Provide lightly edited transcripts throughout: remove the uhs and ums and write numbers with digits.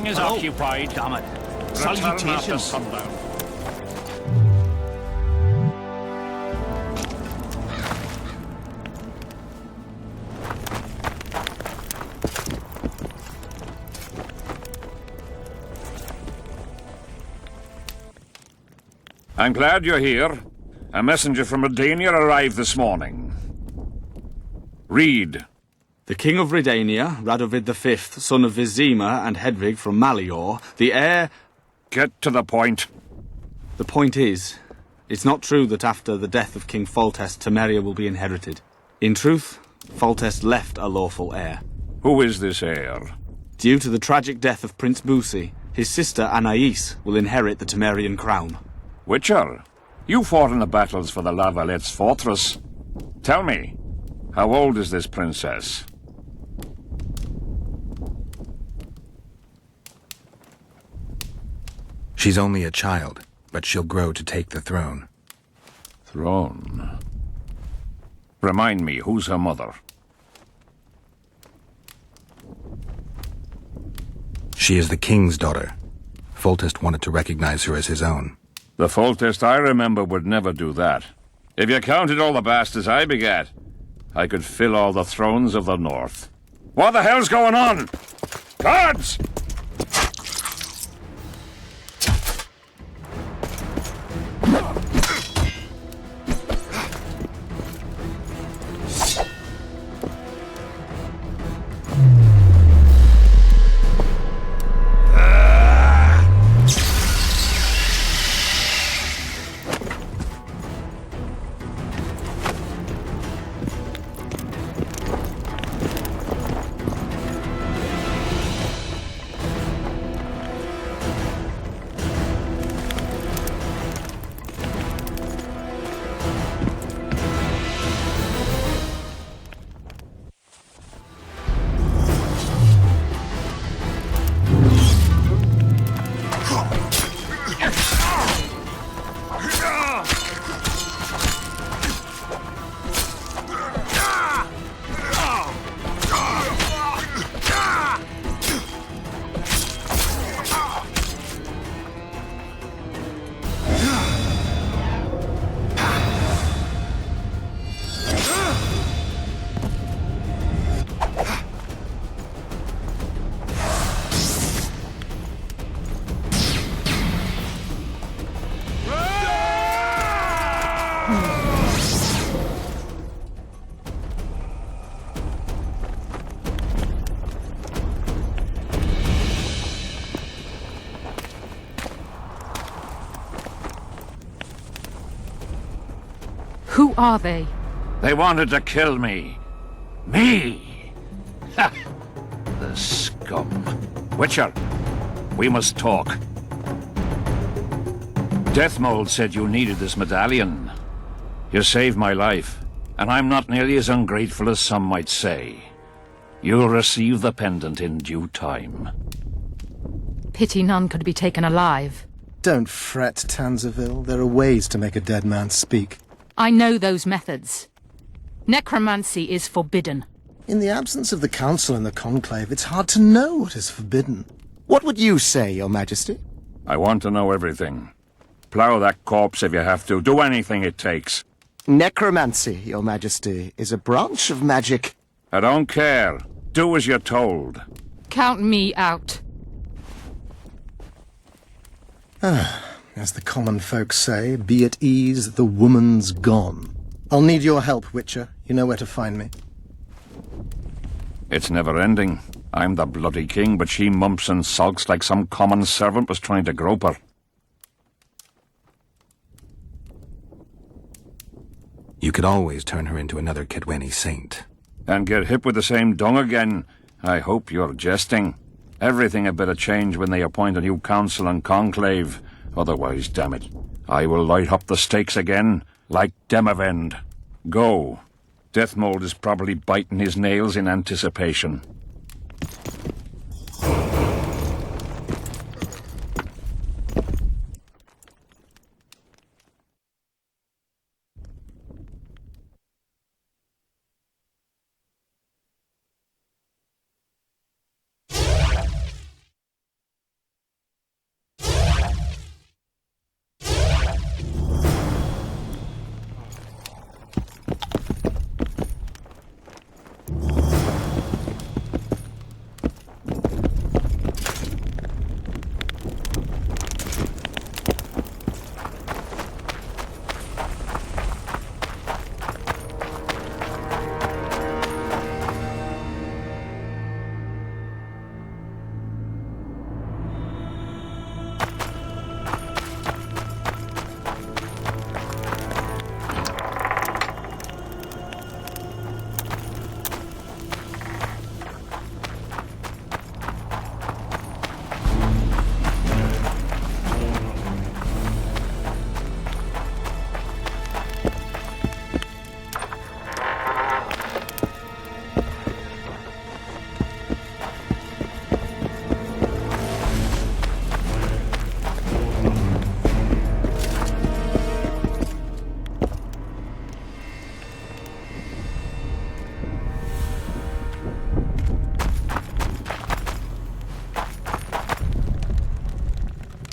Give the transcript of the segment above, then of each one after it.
king is occupied. Damn it. Return after Salutations. sundown. I'm glad you're here. A messenger from Redania arrived this morning. Read. The king of Redania, Radovid V, son of Vizima and Hedvig from Malior, the heir... Get to the point. The point is, it's not true that after the death of King Foltest, Temeria will be inherited. In truth, Foltest left a lawful heir. Who is this heir? Due to the tragic death of Prince Busi, his sister Anais will inherit the Temerian crown. Witcher, you fought in the battles for the La Valette's fortress. Tell me, how old is this princess? She's only a child, but she'll grow to take the throne. Throne. Remind me, who's her mother? She is the king's daughter. Foltest wanted to recognize her as his own. The Foltest I remember would never do that. If you counted all the bastards I begat, I could fill all the thrones of the north. What the hell's going on? Guards! Who are they? They wanted to kill me. Me! Ha! The scum. Witcher, we must talk. Deathmold said you needed this medallion. You saved my life, and I'm not nearly as ungrateful as some might say. You'll receive the pendant in due time. Pity none could be taken alive. Don't fret, Tanzaville. There are ways to make a dead man speak. I know those methods. Necromancy is forbidden. In the absence of the Council and the Conclave, it's hard to know what is forbidden. What would you say, Your Majesty? I want to know everything. Plow that corpse if you have to. Do anything it takes. Necromancy, Your Majesty, is a branch of magic. I don't care. Do as you're told. Count me out. As the common folk say, be at ease, the woman's gone. I'll need your help, Witcher. You know where to find me. It's never ending. I'm the bloody king, but she mumps and sulks like some common servant was trying to grope her. You could always turn her into another Kedweni saint. And get hit with the same dung again. I hope you're jesting. Everything had better change when they appoint a new council and conclave. Otherwise, damn it, I will light up the stakes again, like Demavend. Go. Deathmold is probably biting his nails in anticipation.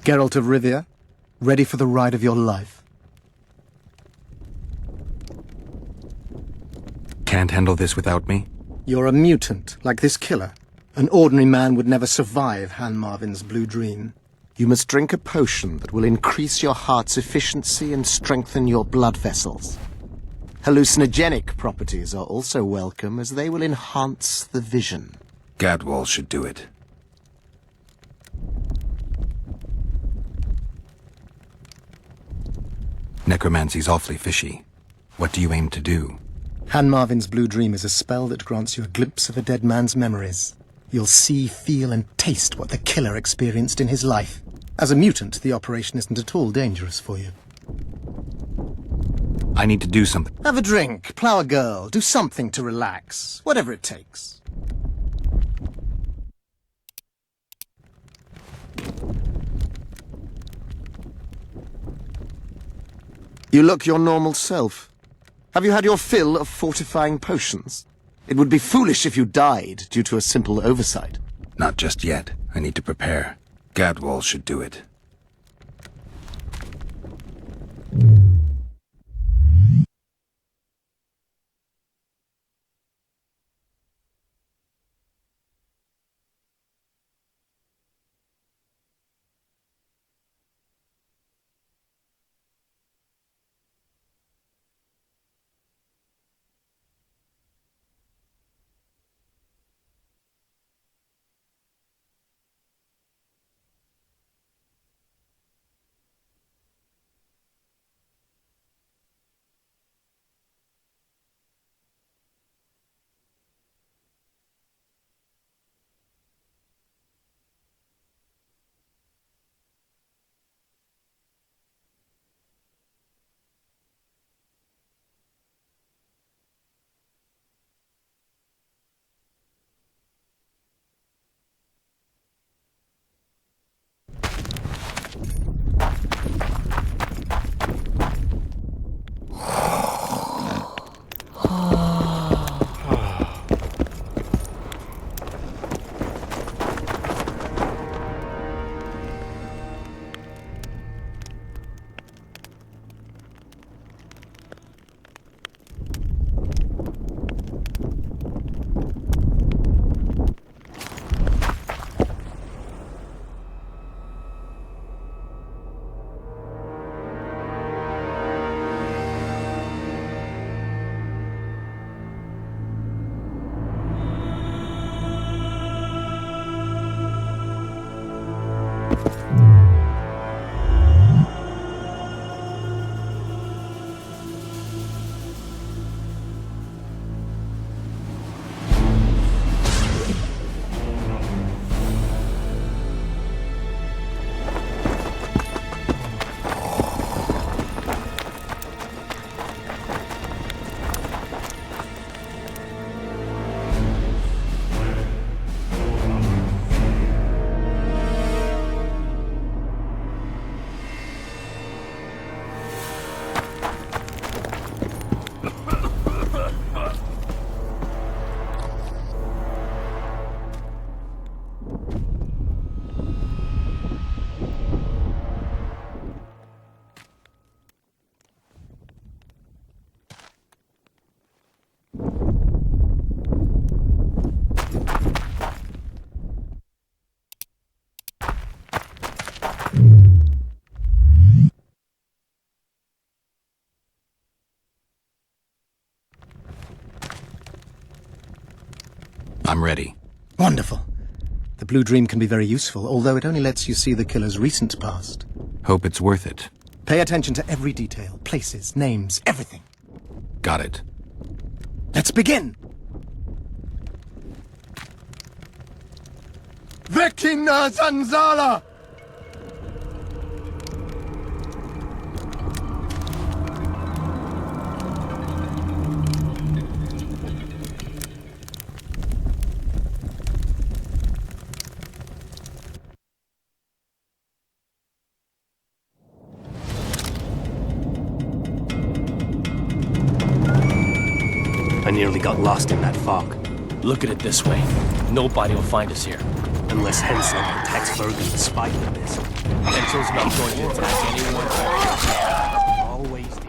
Geralt of Rivia, ready for the ride of your life? Can't handle this without me? You're a mutant, like this killer. An ordinary man would never survive Han Marvin's blue dream. You must drink a potion that will increase your heart's efficiency and strengthen your blood vessels. Hallucinogenic properties are also welcome, as they will enhance the vision. Gadwall should do it. Necromancy's awfully fishy. What do you aim to do? Han Marvin's blue dream is a spell that grants you a glimpse of a dead man's memories. You'll see, feel, and taste what the killer experienced in his life. As a mutant, the operation isn't at all dangerous for you. I need to do something. Have a drink, plow a girl, do something to relax. Whatever it takes. You look your normal self. Have you had your fill of fortifying potions? It would be foolish if you died due to a simple oversight. Not just yet. I need to prepare. Gadwall should do it. I'm ready. Wonderful. The blue dream can be very useful, although it only lets you see the killer's recent past. Hope it's worth it. Pay attention to every detail, places, names, everything. Got it. Let's begin! Vecina Zanzala! I nearly got lost in that fog. Look at it this way. Nobody will find us here. Unless Hensel attacks Bergen despite the mist. Hensel's not going to attack anyone. Always the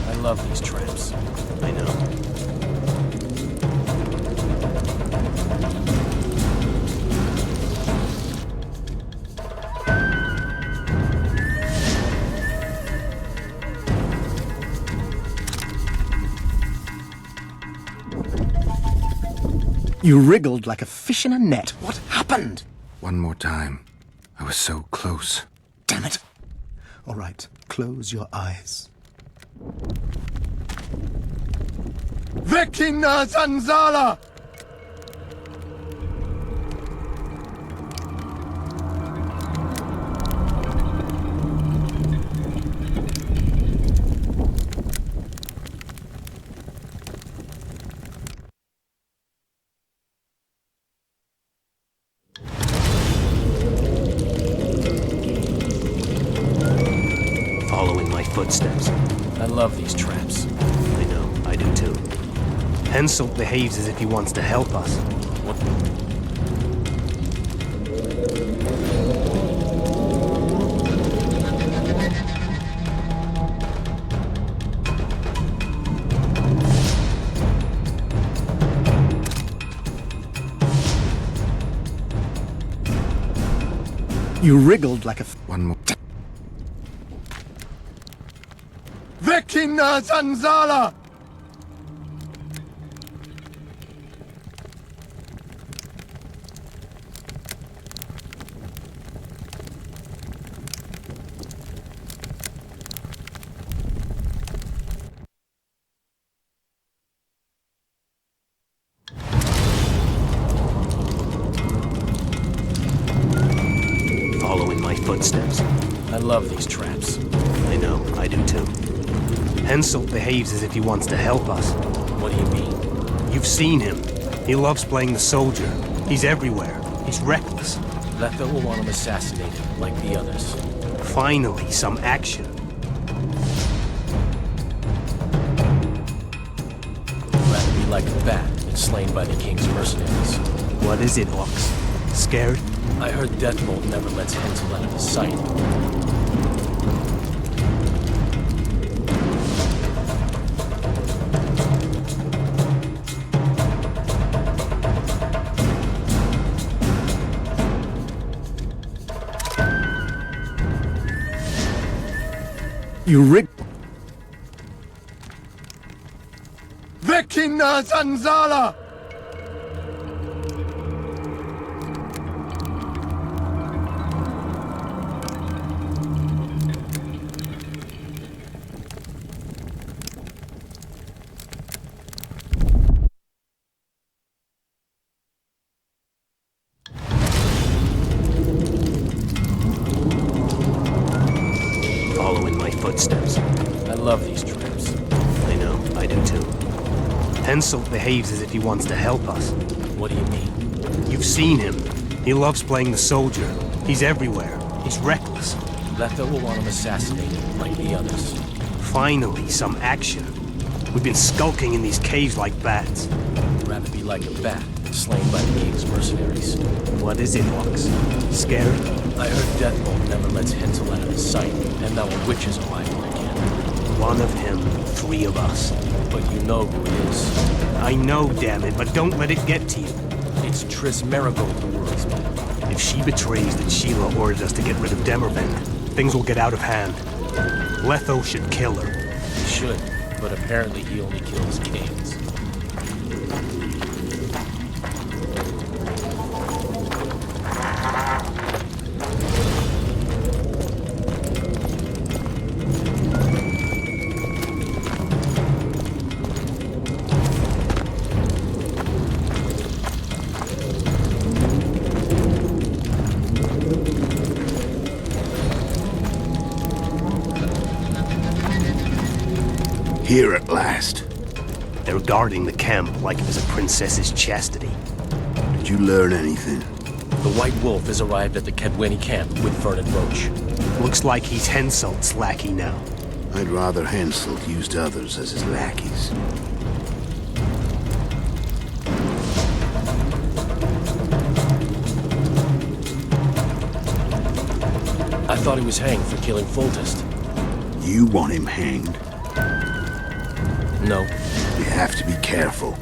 I love these traps. I know. You wriggled like a fish in a net. What happened? One more time. I was so close. Damn it. All right, close your eyes. Vecina Zanzala! Following my footsteps. I love these traps. I know, I do too. Hensel behaves as if he wants to help us. What? You wriggled like a... One more. Vecina Zanzala! Following my footsteps. I love these traps. I know, I do too. Hensel behaves as if he wants to help us. What do you mean? You've seen him. He loves playing the soldier. He's everywhere. He's reckless. Letha will want him assassinated, like the others. Finally, some action. I'd rather be like a bat than slain by the king's mercenaries. What is it, Ox? Scared? I heard Deathbolt never lets Hensel out of his sight. You rig... Vecina Zanzala! Henselt behaves as if he wants to help us. What do you mean? You've seen him. He loves playing the soldier. He's everywhere. He's reckless. Letha will want him assassinated, like the others. Finally, some action. We've been skulking in these caves like bats. I'd rather be like a bat, slain by the king's mercenaries. What is it, Lux? Scared? I heard Deathbolt never lets Hensel out of his sight, and now a witch is arriving again. One of him, 3 of us. But you know who it is. I know, damn it, but don't let it get to you. It's Triss Merigold the world's about. If she betrays that Sheila orders us to get rid of Demervend, things will get out of hand. Letho should kill her. He should, but apparently he only kills kings. Here at last. They're guarding the camp like it was a princess's chastity. Did you learn anything? The White Wolf has arrived at the Kedweni camp with Vernon Roche. Looks like he's Henselt's lackey now. I'd rather Henselt used others as his lackeys. I thought he was hanged for killing Foltest. You want him hanged? No. You have to be careful.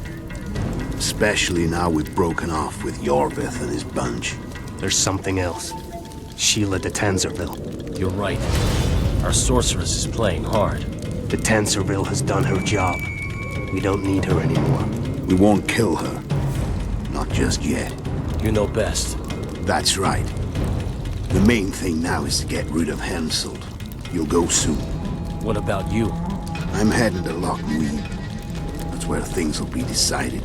Especially now we've broken off with Yorvith and his bunch. There's something else. Sheila de Tanserville. You're right. Our sorceress is playing hard. De Tanserville has done her job. We don't need her anymore. We won't kill her. Not just yet. You know best. That's right. The main thing now is to get rid of Henselt. You'll go soon. What about you? I'm heading to Lochmuir. That's where things will be decided.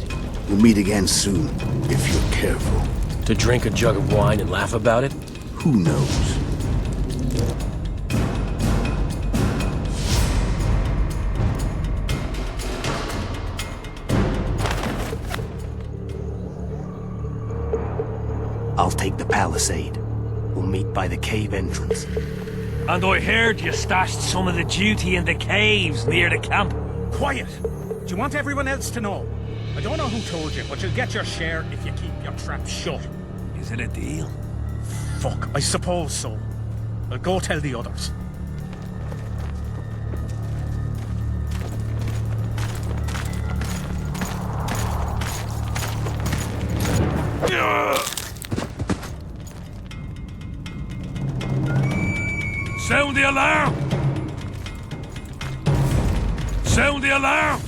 We'll meet again soon, if you're careful. To drink a jug of wine and laugh about it? Who knows? I'll take the palisade. We'll meet by the cave entrance. And I heard you stashed some of the duty in the caves near the camp. Quiet! Do you want everyone else to know? I don't know who told you, but you'll get your share if you keep your trap shut. Is it a deal? Fuck, I suppose so. I'll go tell the others. Sound the alarm! Sound the alarm!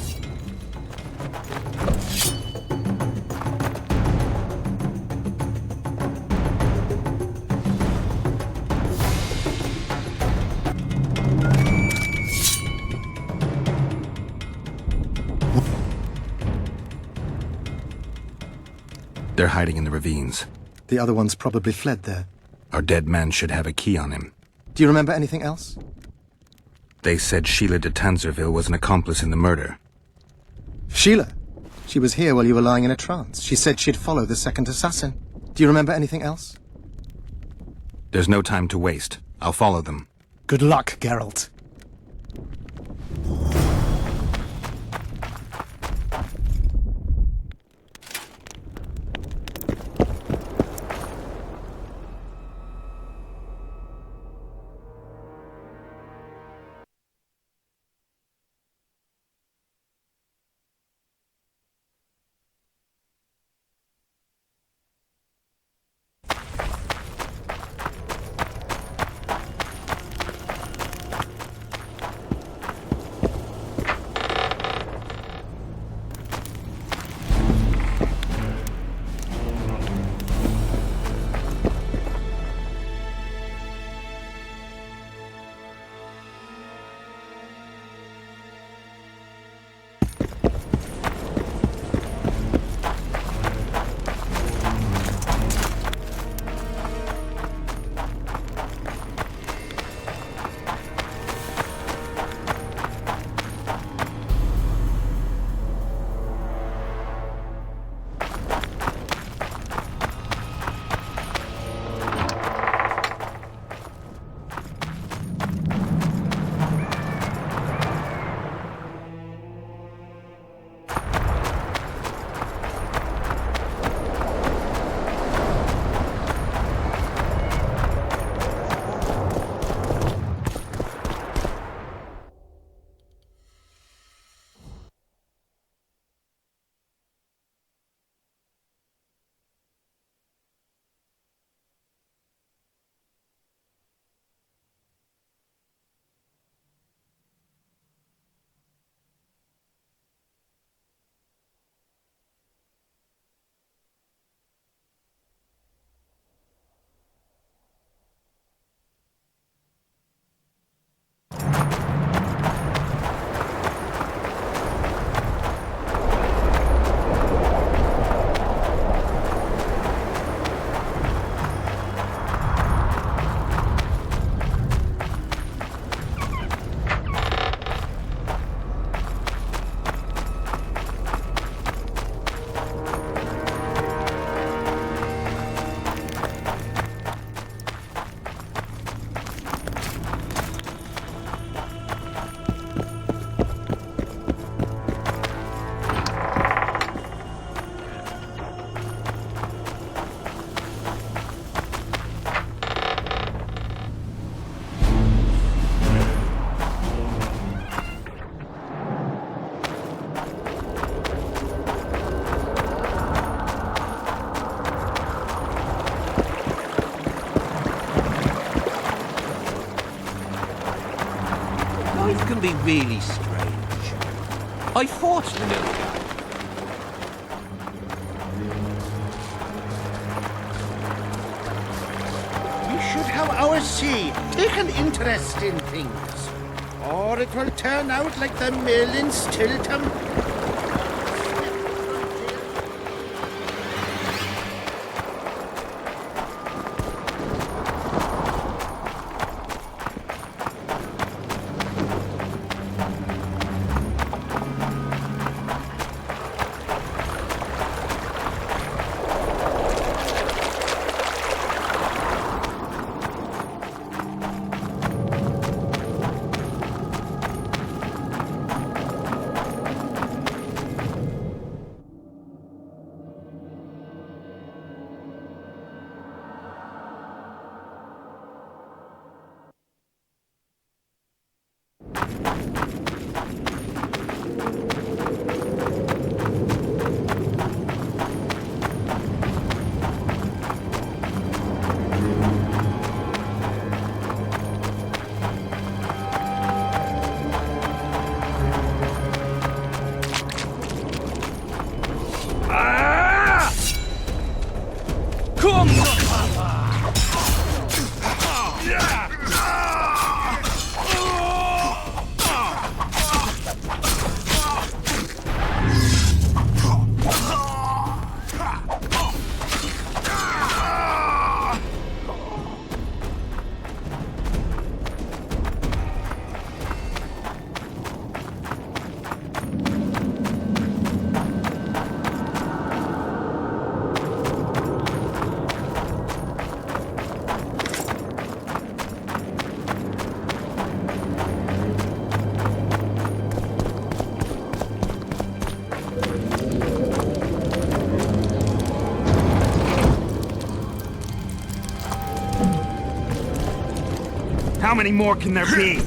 They're hiding in the ravines. The other ones probably fled there. Our dead man should have a key on him. Do you remember anything else? They said Sheila de Tanserville was an accomplice in the murder. Sheila? She was here while you were lying in a trance. She said she'd follow the second assassin. Do you remember anything else? There's no time to waste. I'll follow them. Good luck, Geralt. can be really strange. I fought the Nilfgaard. We should have our say, take an interest in things. Or it will turn out like the mill in Stilton. How many more can there be?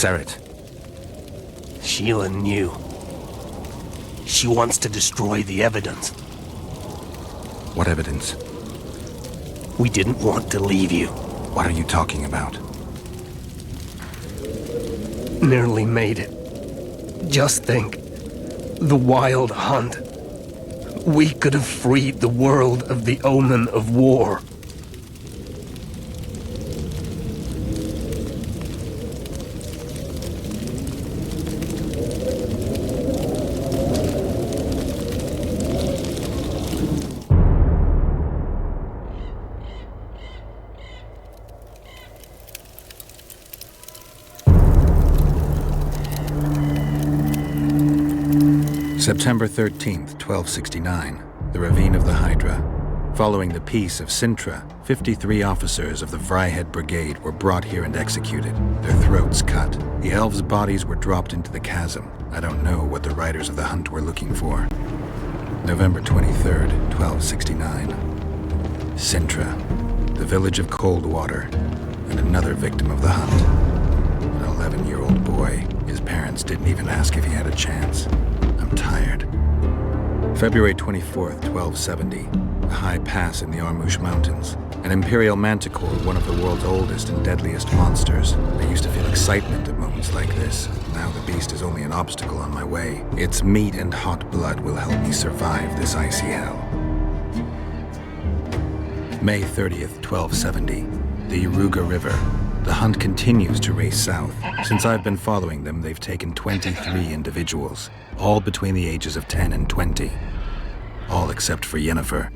Serret. Sheila knew. She wants to destroy the evidence. What evidence? We didn't want to leave you. What are you talking about? Nearly made it. Just think. The Wild Hunt. We could have freed the world of the omen of war. September 13th, 1269, the Ravine of the Hydra. Following the Peace of Sintra, 53 officers of the Fryhead Brigade were brought here and executed, their throats cut. The elves' bodies were dropped into the chasm. I don't know what the riders of the hunt were looking for. November 23rd, 1269. Sintra, the village of Coldwater, and another victim of the hunt. An 11-year-old boy. His parents didn't even ask if he had a chance. I'm tired. February 24th, 1270. A high pass in the Armouche Mountains. An imperial manticore, one of the world's oldest and deadliest monsters. I used to feel excitement at moments like this. Now the beast is only an obstacle on my way. Its meat and hot blood will help me survive this icy hell. May 30th, 1270. The Yaruga River. The hunt continues to race south. Since I've been following them, they've taken 23 individuals, all between the ages of 10 and 20. All except for Yennefer.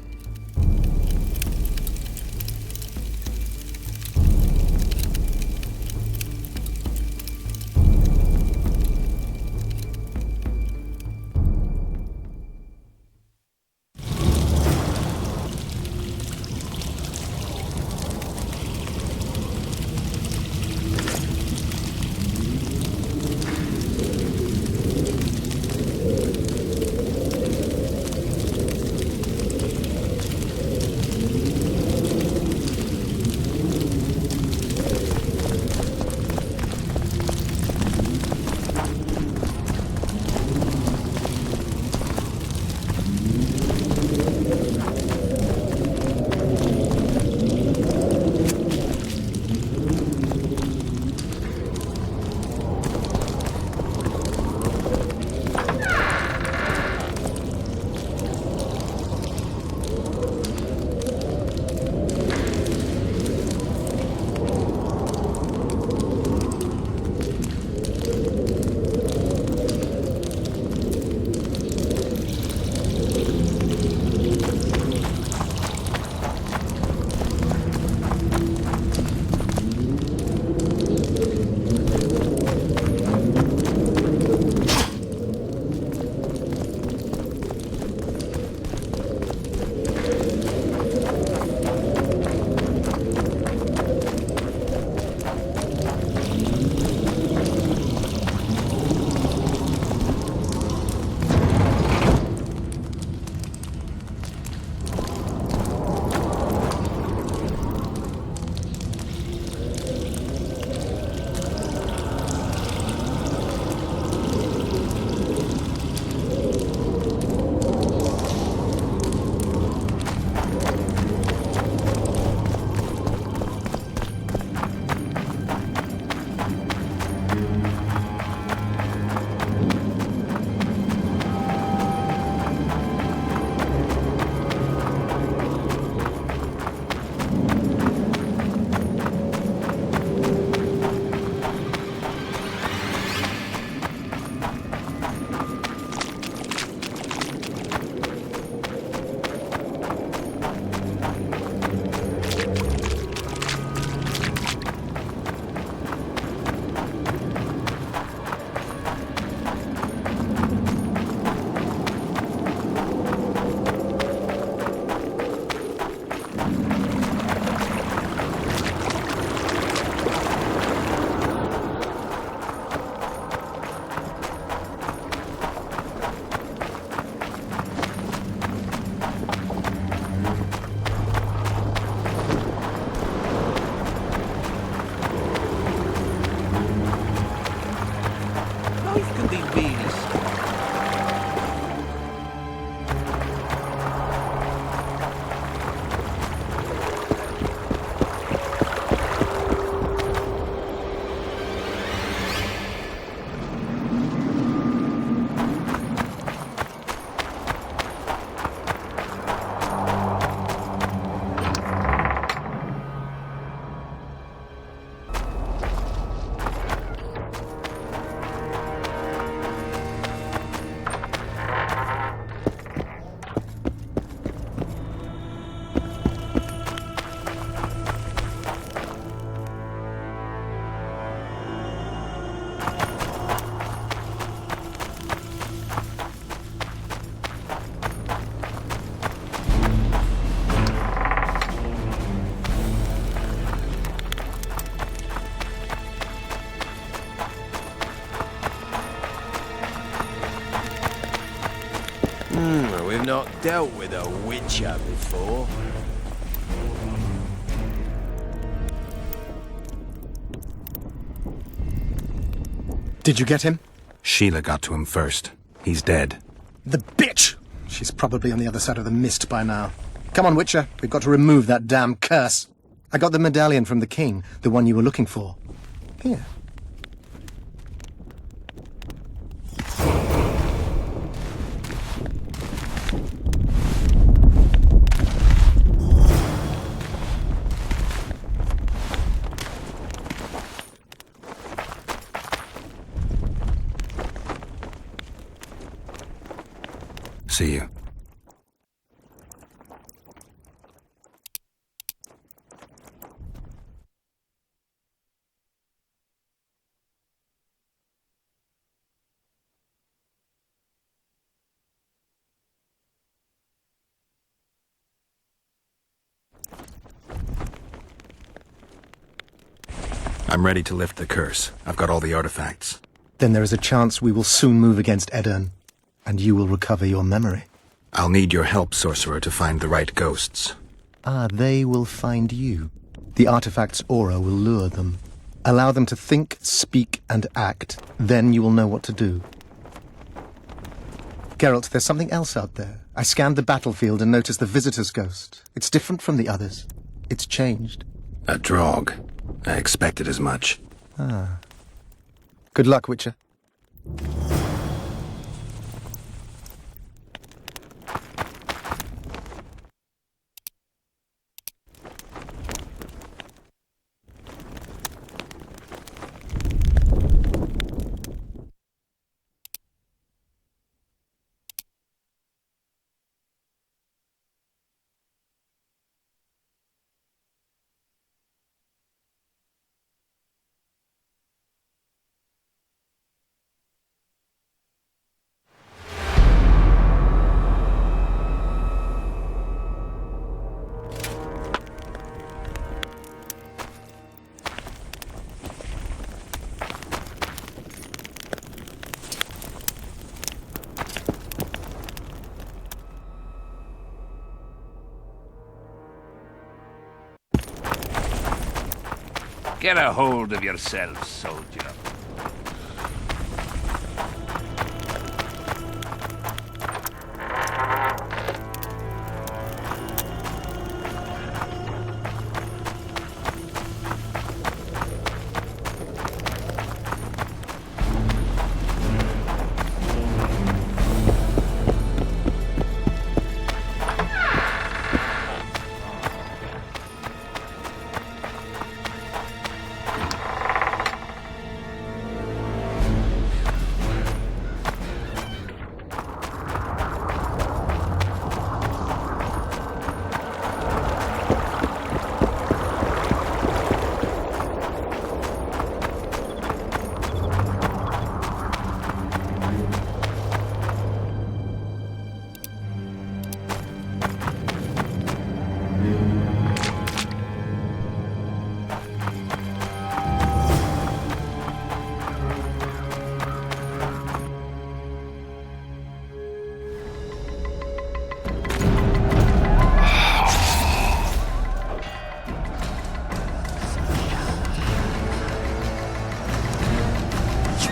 We've not dealt with a witcher before. Did you get him? Sheila got to him first. He's dead. The bitch! She's probably on the other side of the mist by now. Come on, Witcher. We've got to remove that damn curse. I got the medallion from the king, the one you were looking for. Here. See you. I'm ready to lift the curse. I've got all the artifacts. Then there is a chance we will soon move against Edirn, and you will recover your memory. I'll need your help, sorcerer, to find the right ghosts. Ah, they will find you. The artifact's aura will lure them. Allow them to think, speak, and act. Then you will know what to do. Geralt, there's something else out there. I scanned the battlefield and noticed the visitor's ghost. It's different from the others. It's changed. A Draug. I expected as much. Ah. Good luck, Witcher. Get a hold of yourself, soldier.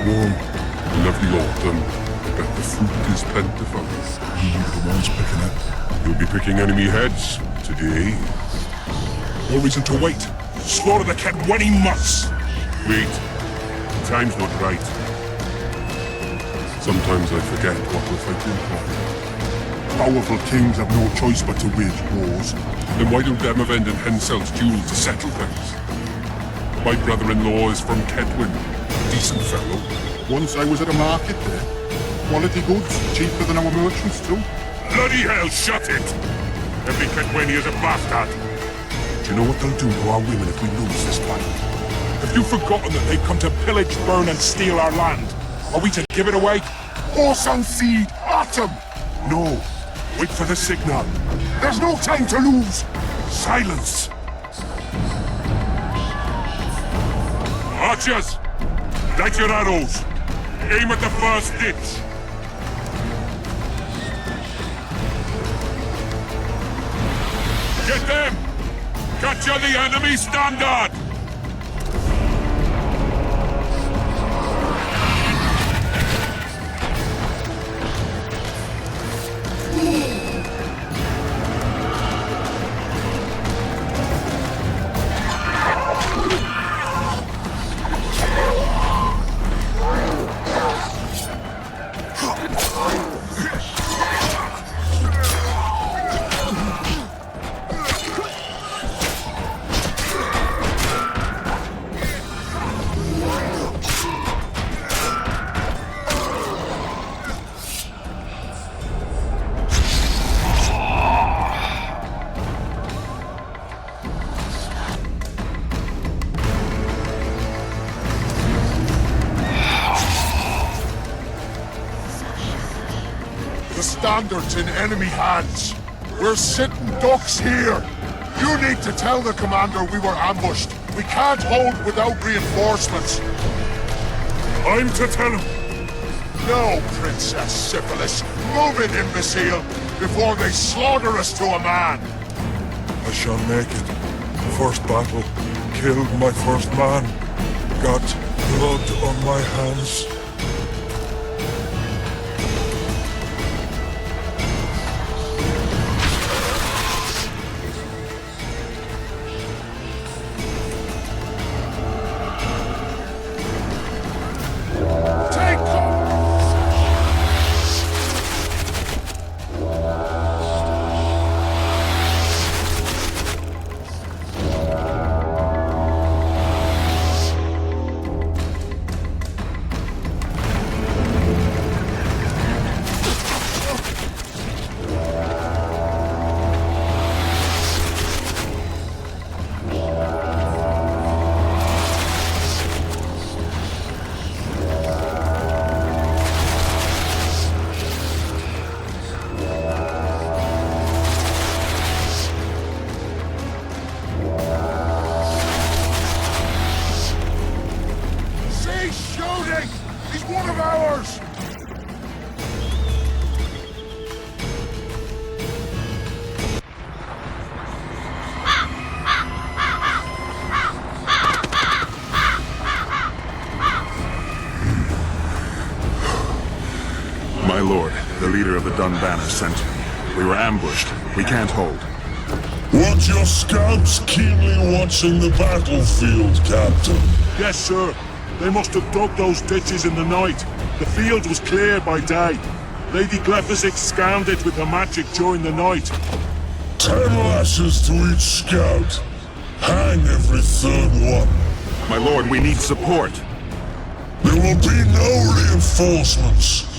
warm, lovely autumn. Bet the fruit is plentiful. You're the ones picking it. You'll be picking enemy heads today. No reason to wait. Slaughter the cat when he must. Wait. The time's not right. Sometimes I forget what we're fighting for. Powerful kings have no choice but to wage wars. Then why don't Demavend and Hensel's duel to settle things? My brother-in-law is from Kedwin. Decent fellow. Once I was at a market there. Quality goods, cheaper than our merchants too. Bloody hell, shut it! Every Kedwini is a bastard. Do you know what they'll do to our women if we lose this fight? Have you forgotten that they've come to pillage, burn and steal our land? Are we to give it away? Horse and feed, autumn! No. Wait for the signal. There's no time to lose. Silence! Archers! Light your arrows! Aim at the first ditch! Get them! Capture the enemy standard! Standards in enemy hands. We're sitting ducks here. You need to tell the commander we were ambushed. We can't hold without reinforcements. I'm to tell him. No, Princess Syphilis. Move it, imbecile, before they slaughter us to a man. I shall make it. First battle. Killed my first man. Got blood on my hands. My lord, the leader of the Dunbanner sent me. We were ambushed. We can't hold. Weren't your scouts keenly watching the battlefield, Captain? Yes, sir. They must have dug those ditches in the night. The field was clear by day. Lady Glephisic scanned it with her magic during the night. 10 lashes to each scout. Hang every third one. My lord, we need support. There will be no reinforcements.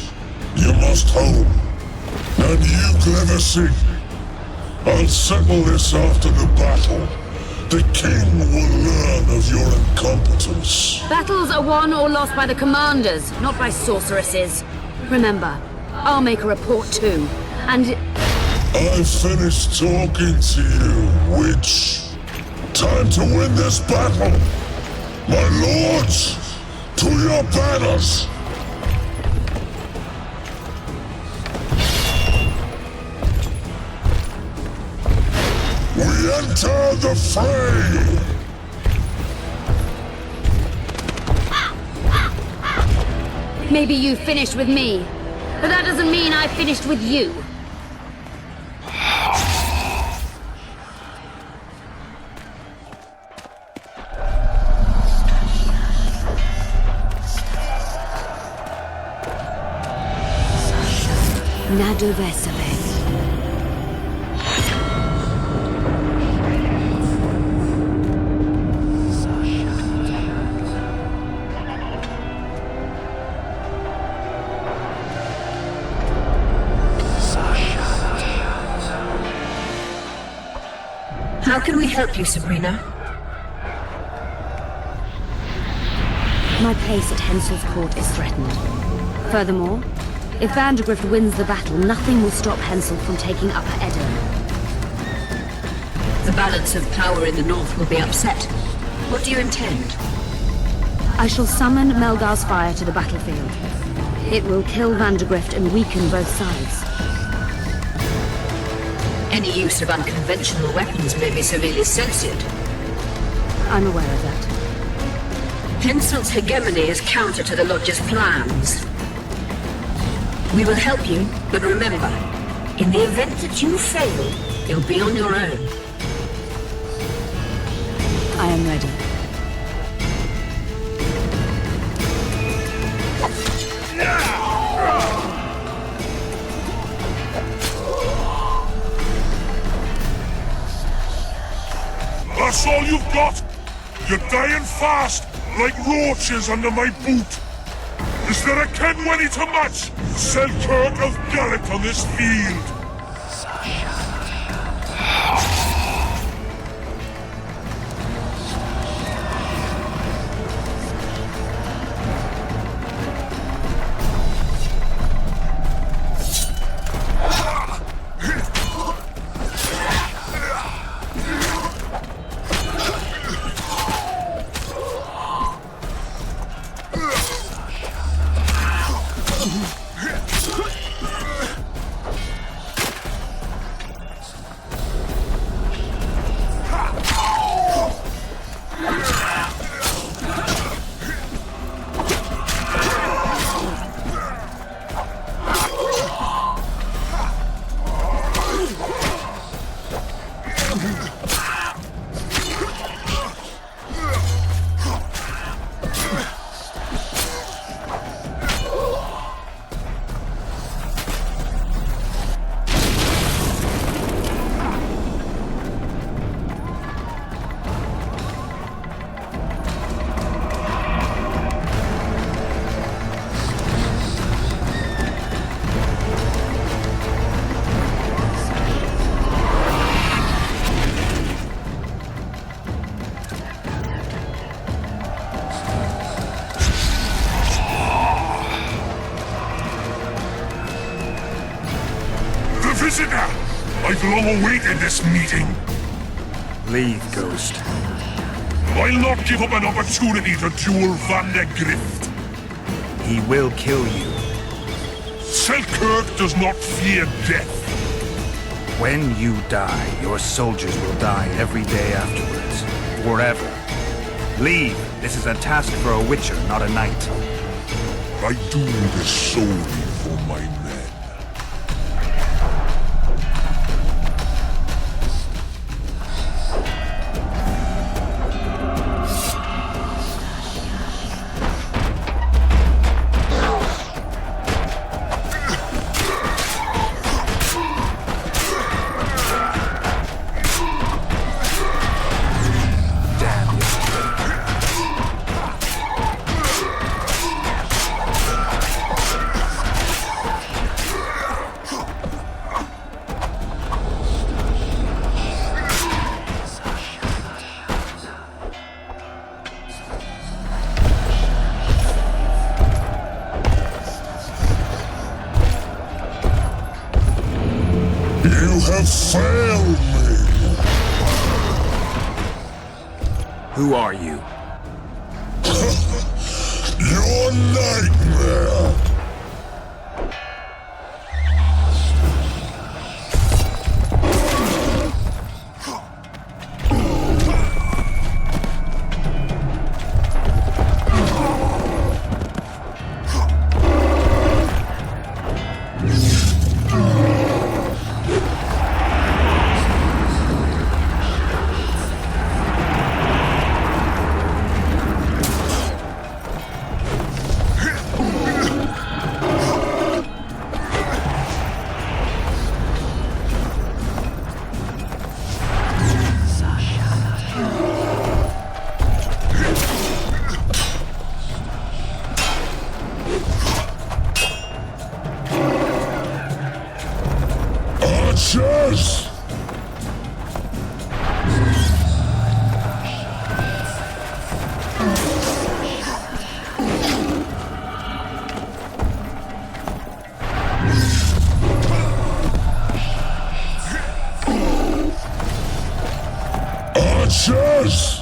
You must hold. And you, Glephisic, I'll settle this after the battle. The king will learn of your incompetence. Battles are won or lost by the commanders, not by sorceresses. Remember, I'll make a report too, and... I've finished talking to you, witch. Time to win this battle. My lords, to your banners. We enter the fray! Maybe you finished with me, but that doesn't mean I finished with you. Nadovesale. How can we help you, Sabrina? My place at Hensel's court is threatened. Furthermore, if Vandergrift wins the battle, nothing will stop Hensel from taking Upper Edda. The balance of power in the north will be upset. What do you intend? I shall summon Melgar's fire to the battlefield. It will kill Vandergrift and weaken both sides. Any use of unconventional weapons may be severely censored. I'm aware of that. Hensel's hegemony is counter to the Lodge's plans. We will help you, but remember, in the event that you fail, you'll be on your own. I am ready. That's all you've got? You're dying fast, like roaches under my boot. Is there a Kenwenny to match Selkirk of Gallet on this field? Visitor! I've long awaited this meeting. Leave, Ghost. I'll not give up an opportunity to duel Van der Grift. He will kill you. Selkirk does not fear death. When you die, your soldiers will die every day afterwards. Forever. Leave. This is a task for a witcher, not a knight. I do this solely for my men. You have failed me! Who are you? Your nightmare! Archers! Archers!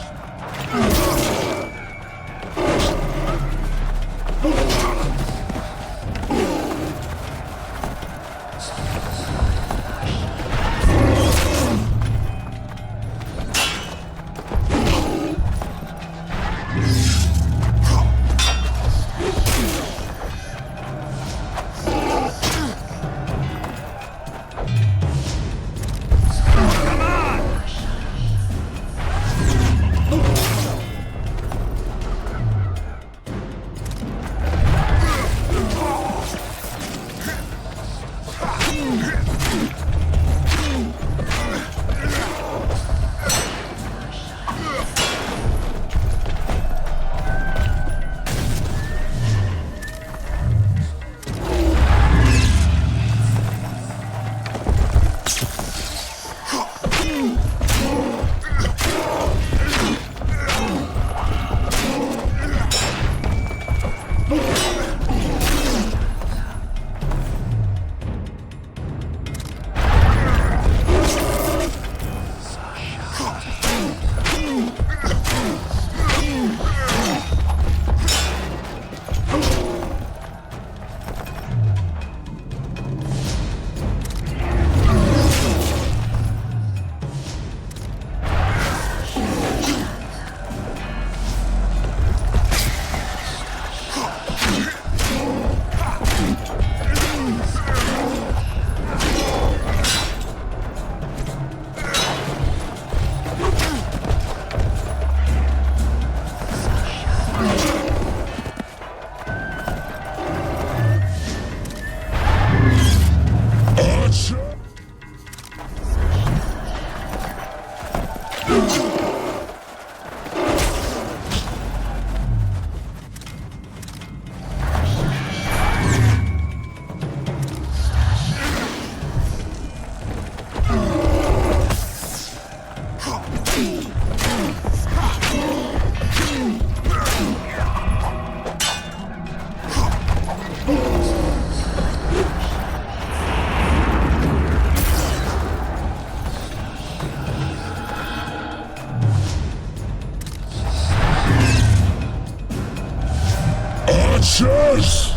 Archers!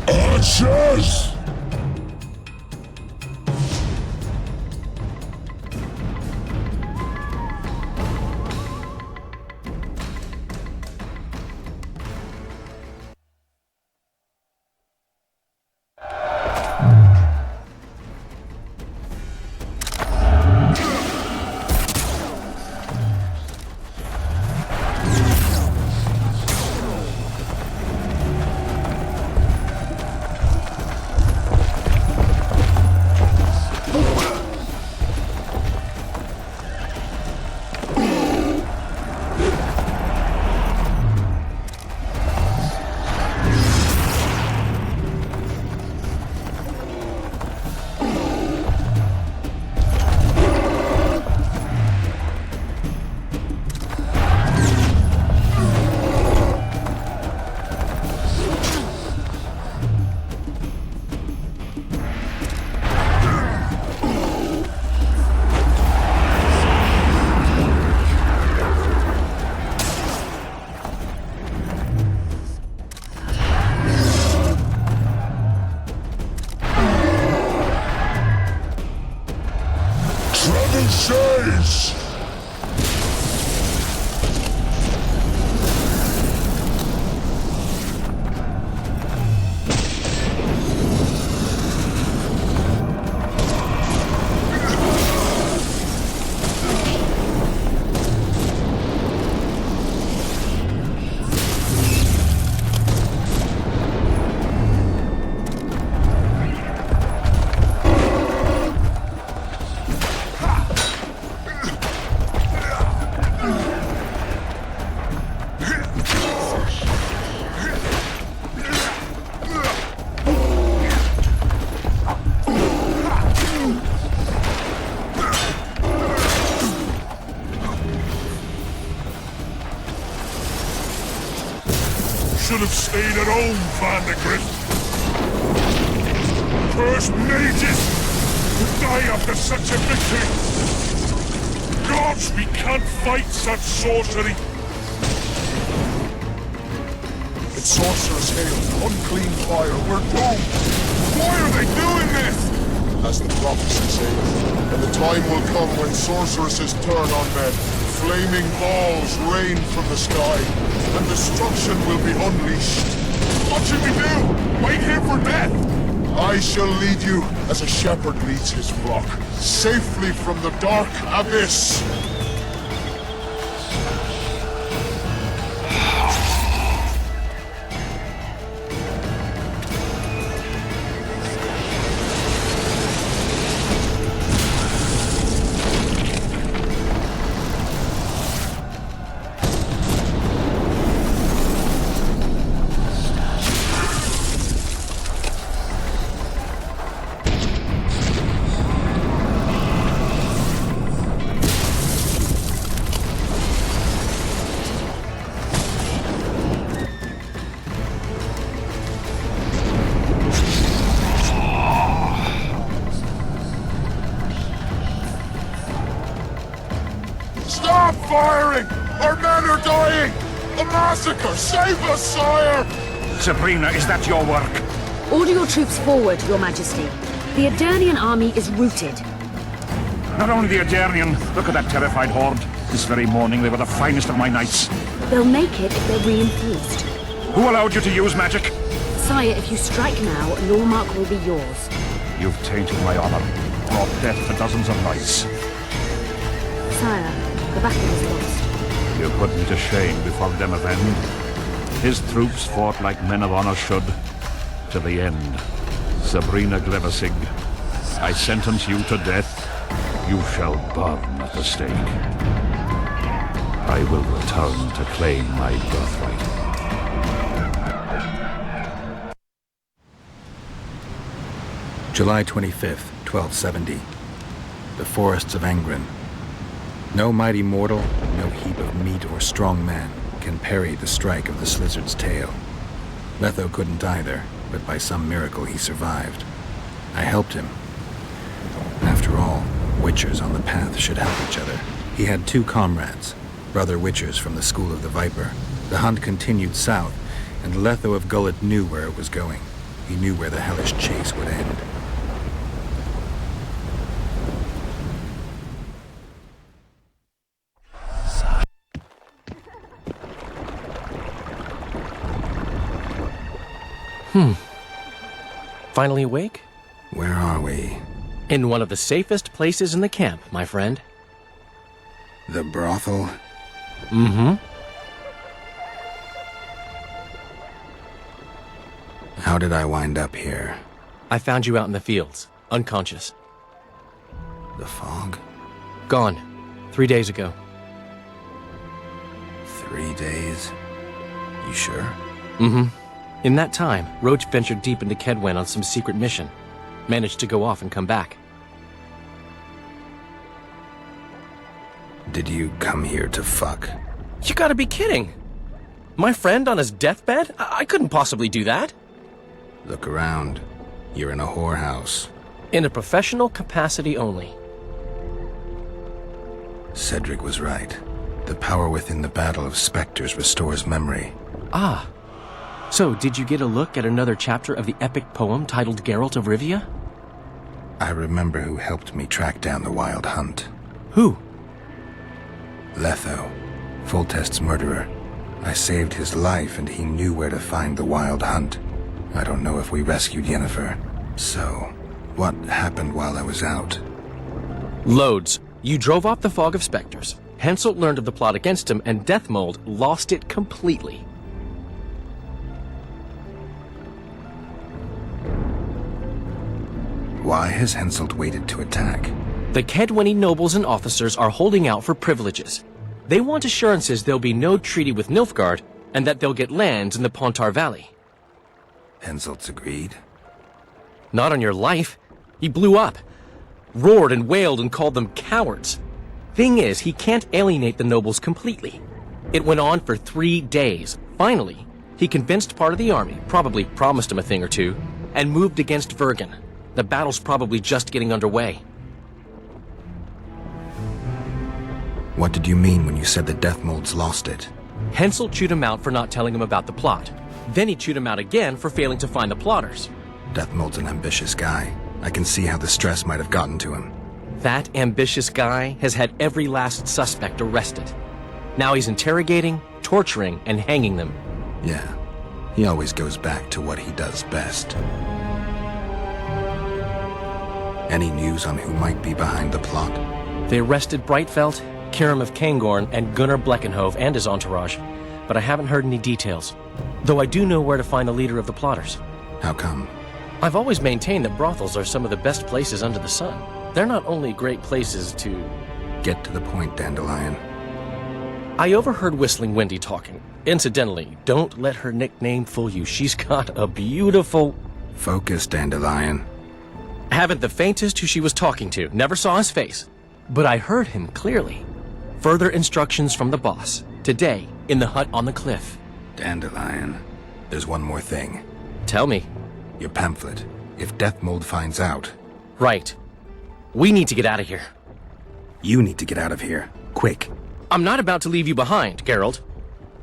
Archers! should have stayed at home, Vandegrift. Cursed mages! To die after such a victory! Gods, we can't fight such sorcery! It's sorcerer's hail, unclean fire, we're doomed! Why are they doing this? As the prophecy says, and the time will come when sorceresses turn on men. Flaming balls rain from the sky, and destruction will be unleashed. What should we do? Wait here for death? I shall lead you as a shepherd leads his flock, safely from the dark abyss. Stop firing! Our men are dying! A massacre! Save us, sire! Sabrina, is that your work? Order your troops forward, Your Majesty. The Aedirnian army is routed. Not only the Aedirnian, look at that terrified horde. This very morning they were the finest of my knights. They'll make it if they're reinforced. Who allowed you to use magic? Sire, if you strike now, Lormark will be yours. You've tainted my honor, brought death to dozens of knights. Sire, the battle is lost. You put me to shame before Demavend. His troops fought like men of honor should, to the end. Sabrina Glevissig, I sentence you to death. You shall burn at the stake. I will return to claim my birthright. July 25th, 1270. The forests of Angren. No mighty mortal, no heap of meat or strong man can parry the strike of the Slizzard's tail. Letho couldn't either, but by some miracle he survived. I helped him. After all, Witchers on the path should help each other. He had two comrades, brother Witchers from the School of the Viper. The hunt continued south, and Letho of Gullet knew where it was going. He knew where the hellish chase would end. Finally awake? Where are we? In one of the safest places in the camp, my friend. The brothel? Mm-hmm. How did I wind up here? I found you out in the fields, unconscious. The fog? Gone. 3 days ago. 3 days? You sure? Mm-hmm. In that time, Roach ventured deep into Kedwen on some secret mission. Managed to go off and come back. Did you come here to fuck? You gotta be kidding! My friend on his deathbed? I couldn't possibly do that. Look around. You're in a whorehouse. In a professional capacity only. Cedric was right. The power within the Battle of Spectres restores memory. Ah. So, did you get a look at another chapter of the epic poem titled Geralt of Rivia? I remember who helped me track down the Wild Hunt. Who? Letho, Foltest's murderer. I saved his life and he knew where to find the Wild Hunt. I don't know if we rescued Yennefer. So, what happened while I was out? Loads. You drove off the Fog of Spectres. Henselt learned of the plot against him, and Deathmold lost it completely. Why has Henselt waited to attack? The Kedweni nobles and officers are holding out for privileges. They want assurances there'll be no treaty with Nilfgaard, and that they'll get lands in the Pontar Valley. Henselt's agreed? Not on your life. He blew up. Roared and wailed and called them cowards. Thing is, he can't alienate the nobles completely. It went on for 3 days. Finally, He convinced part of the army, probably promised him a thing or two, and moved against Vergen. The battle's probably just getting underway. What did you mean when you said the Death Molds lost it? Hensel chewed him out for not telling him about the plot. Then he chewed him out again for failing to find the plotters. Death Mold's an ambitious guy. I can see how the stress might have gotten to him. That ambitious guy has had every last suspect arrested. Now he's interrogating, torturing, and hanging them. Yeah, he always goes back to what he does best. Any news on who might be behind the plot? They arrested Breitfeld, Kirim of Cairngorm, and Gunnar Bleckenhove and his entourage, but I haven't heard any details. Though I do know where to find the leader of the plotters. How come? I've always maintained that brothels are some of the best places under the sun. They're not only great places to... Get to the point, Dandelion. I overheard Whistling Wendy talking. Incidentally, don't let her nickname fool you. She's got a beautiful... Focus, Dandelion. Haven't the faintest who she was talking to. Never saw his face. But I heard him clearly. Further instructions from the boss. Today, in the hut on the cliff. Dandelion. There's one more thing. Tell me. Your pamphlet. If Death Mold finds out... Right. We need to get out of here. You need to get out of here. Quick. I'm not about to leave you behind, Geralt.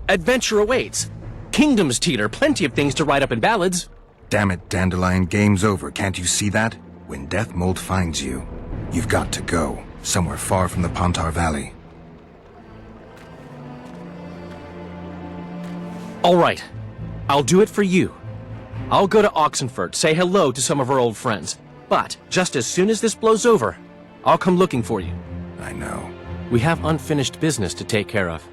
Adventure awaits. Kingdoms teeter. Plenty of things to write up in ballads. Damn it, Dandelion. Game's over. Can't you see that? When Death Mold finds you, you've got to go. Somewhere far from the Pontar Valley. All right. I'll do it for you. I'll go to Oxenfurt, say hello to some of our old friends. But just as soon as this blows over, I'll come looking for you. I know. We have unfinished business to take care of.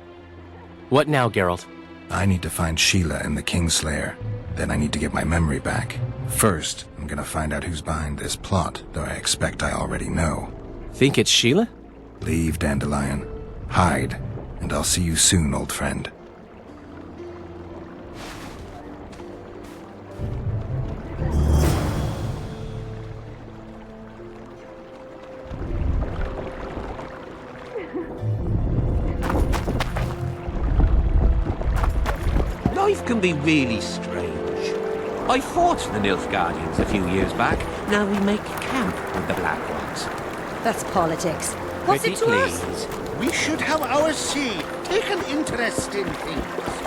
What now, Geralt? I need to find Sheila and the Kingslayer. Then I need to get my memory back. First, I'm gonna find out who's behind this plot, though I expect I already know. Think it's Sheila? Leave, Dandelion. Hide, and I'll see you soon, old friend. Life can be really strange. I fought the Nilfgaardians a few years back. Now we make camp with the Black Ones. That's politics. What's it to us? We should have our say. Take an interest in things.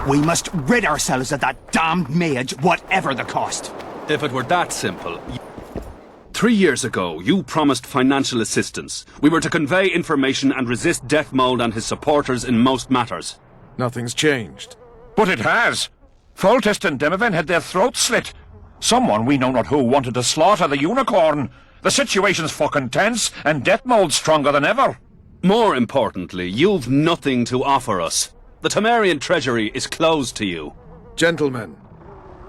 We must rid ourselves of that damned mage, whatever the cost. If it were that simple... 3 years ago, you promised financial assistance. We were to convey information and resist Death Mold and his supporters in most matters. Nothing's changed. But it has. Foltest and Demoven had their throats slit. Someone, we know not who, wanted to slaughter the unicorn. The situation's fucking tense, and Death Mold's stronger than ever. More importantly, you've nothing to offer us. The Temerian treasury is closed to you. Gentlemen,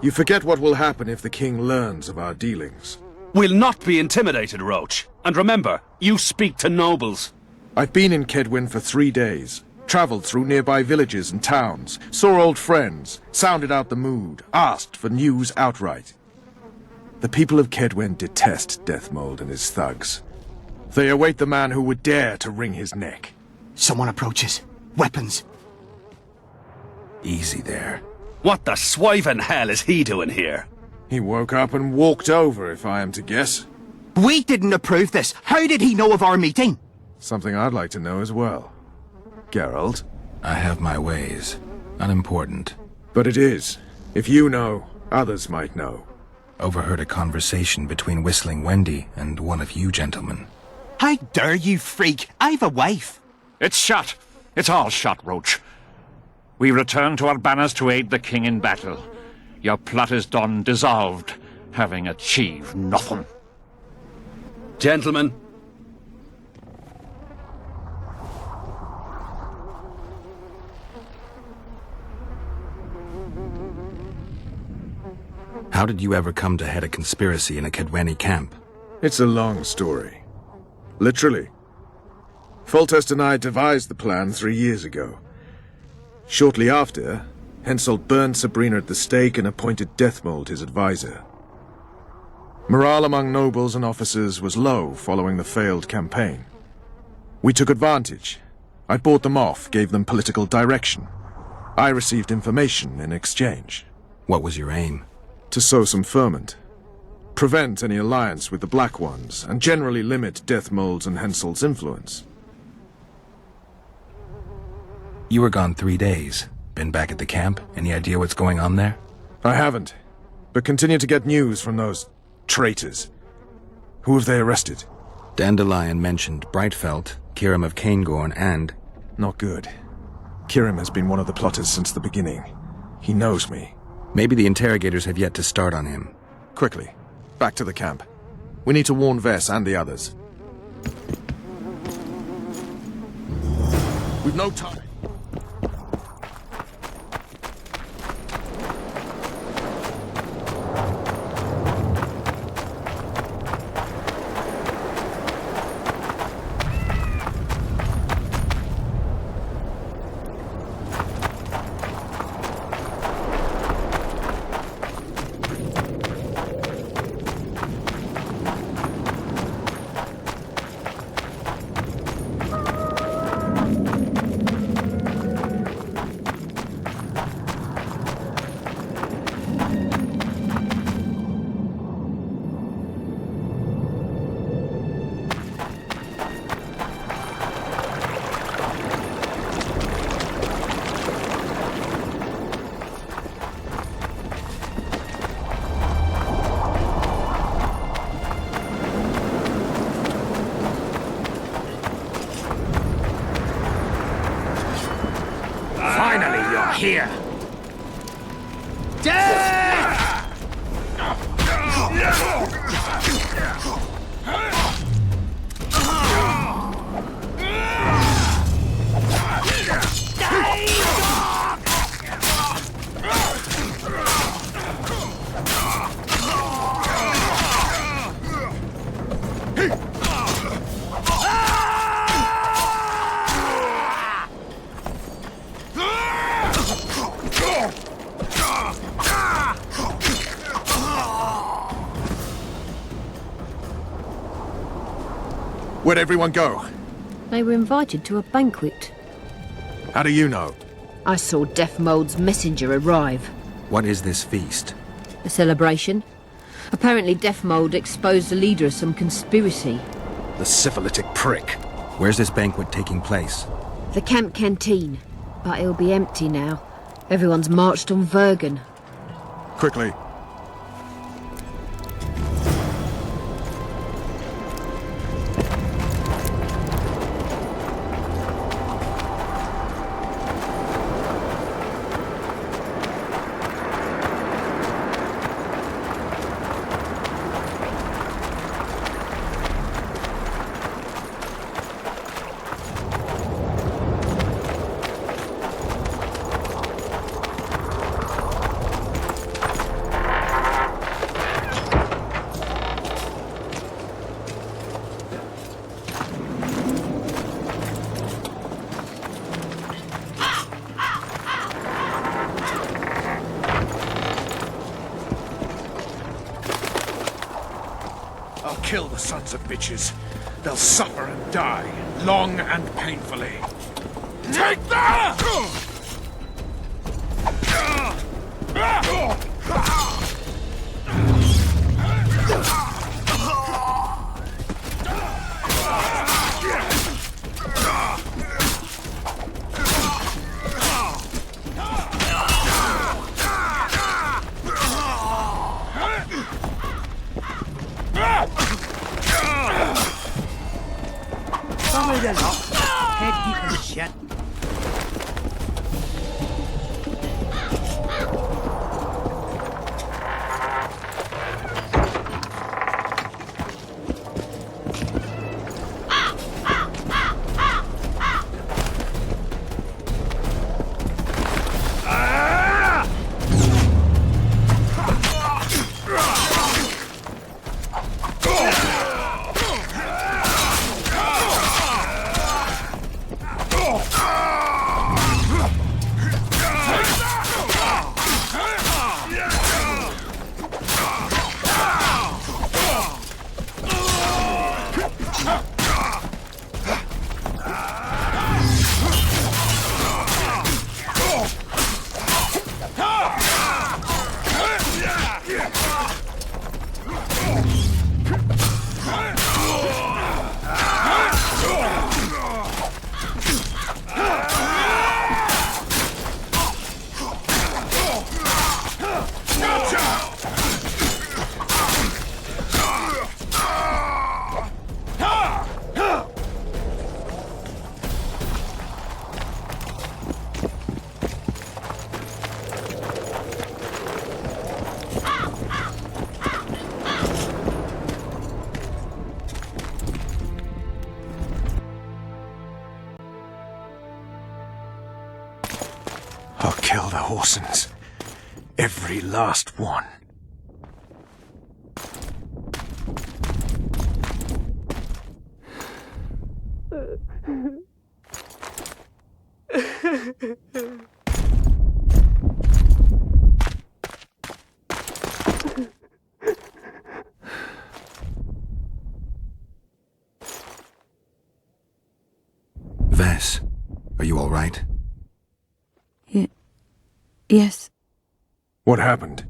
you forget what will happen if the king learns of our dealings. We'll not be intimidated, Roach. And remember, you speak to nobles. I've been in Kedwin for 3 days. Travelled through nearby villages and towns, saw old friends, sounded out the mood, asked for news outright. The people of Kedwen detest Death Mold and his thugs. They await the man who would dare to wring his neck. Someone approaches. Weapons. Easy there. What the swiven hell is he doing here? He woke up and walked over, if I am to guess. We didn't approve this. How did he know of our meeting? Something I'd like to know as well. Geralt? I have my ways. Unimportant. But it is. If you know, others might know. Overheard a conversation between Whistling Wendy and one of you gentlemen. How dare you, freak? I've a wife. It's shot. It's all shot, Roach. We return to our banners to aid the king in battle. Your plot is done, dissolved, having achieved nothing. Gentlemen. How did you ever come to head a conspiracy in a Kaedweni camp? It's a long story. Literally. Foltest and I devised the plan 3 years ago. Shortly after, Henselt burned Sabrina at the stake and appointed Deathmold his advisor. Morale among nobles and officers was low following the failed campaign. We took advantage. I bought them off, gave them political direction. I received information in exchange. What was your aim? To sow some ferment. Prevent any alliance with the Black Ones, and generally limit Deathmold's and Henselt's influence. You were gone 3 days. Been back at the camp? Any idea what's going on there? I haven't, but continue to get news from those traitors. Who have they arrested? Dandelion mentioned Brightfelt, Kirim of Caingorn, and... Not good. Kirim has been one of the plotters since the beginning. He knows me. Maybe the interrogators have yet to start on him. Quickly, back to the camp. We need to warn Vess and the others. We've no time. Finally, you're here! Where'd everyone go? They were invited to a banquet. How do you know? I saw Deathmold's messenger arrive. What is this feast? A celebration. Apparently Deathmold exposed the leader of some conspiracy. The syphilitic prick. Where's this banquet taking place? The camp canteen. But it'll be empty now. Everyone's marched on Vergen. Quickly. kill the sons of bitches. They'll suffer and die, long and painfully. Take that! Follow the lot. Head deep in shit. I'll kill the Horsens. Every last one. Vess, are you all right? Yes. What happened?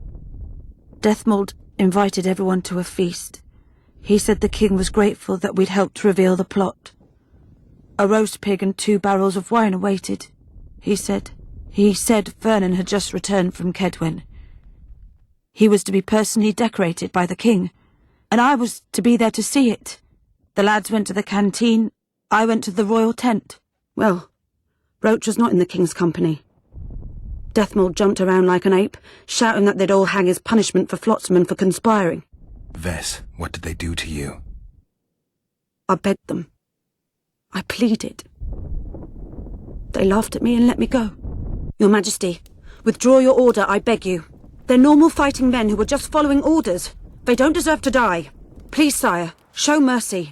Deathmold invited everyone to a feast. He said the king was grateful that we'd helped reveal the plot. A roast pig and 2 barrels of wine awaited, he said. He said Vernon had just returned from Kedwen. He was to be personally decorated by the king, and I was to be there to see it. The lads went to the canteen, I went to the royal tent. Well, Roach was not in the king's company. Deathmold jumped around like an ape, shouting that they'd all hang his punishment for Flotsam for conspiring. Vess, what did they do to you? I begged them. I pleaded. They laughed at me and let me go. Your Majesty, withdraw your order, I beg you. They're normal fighting men who were just following orders. They don't deserve to die. Please, sire, show mercy.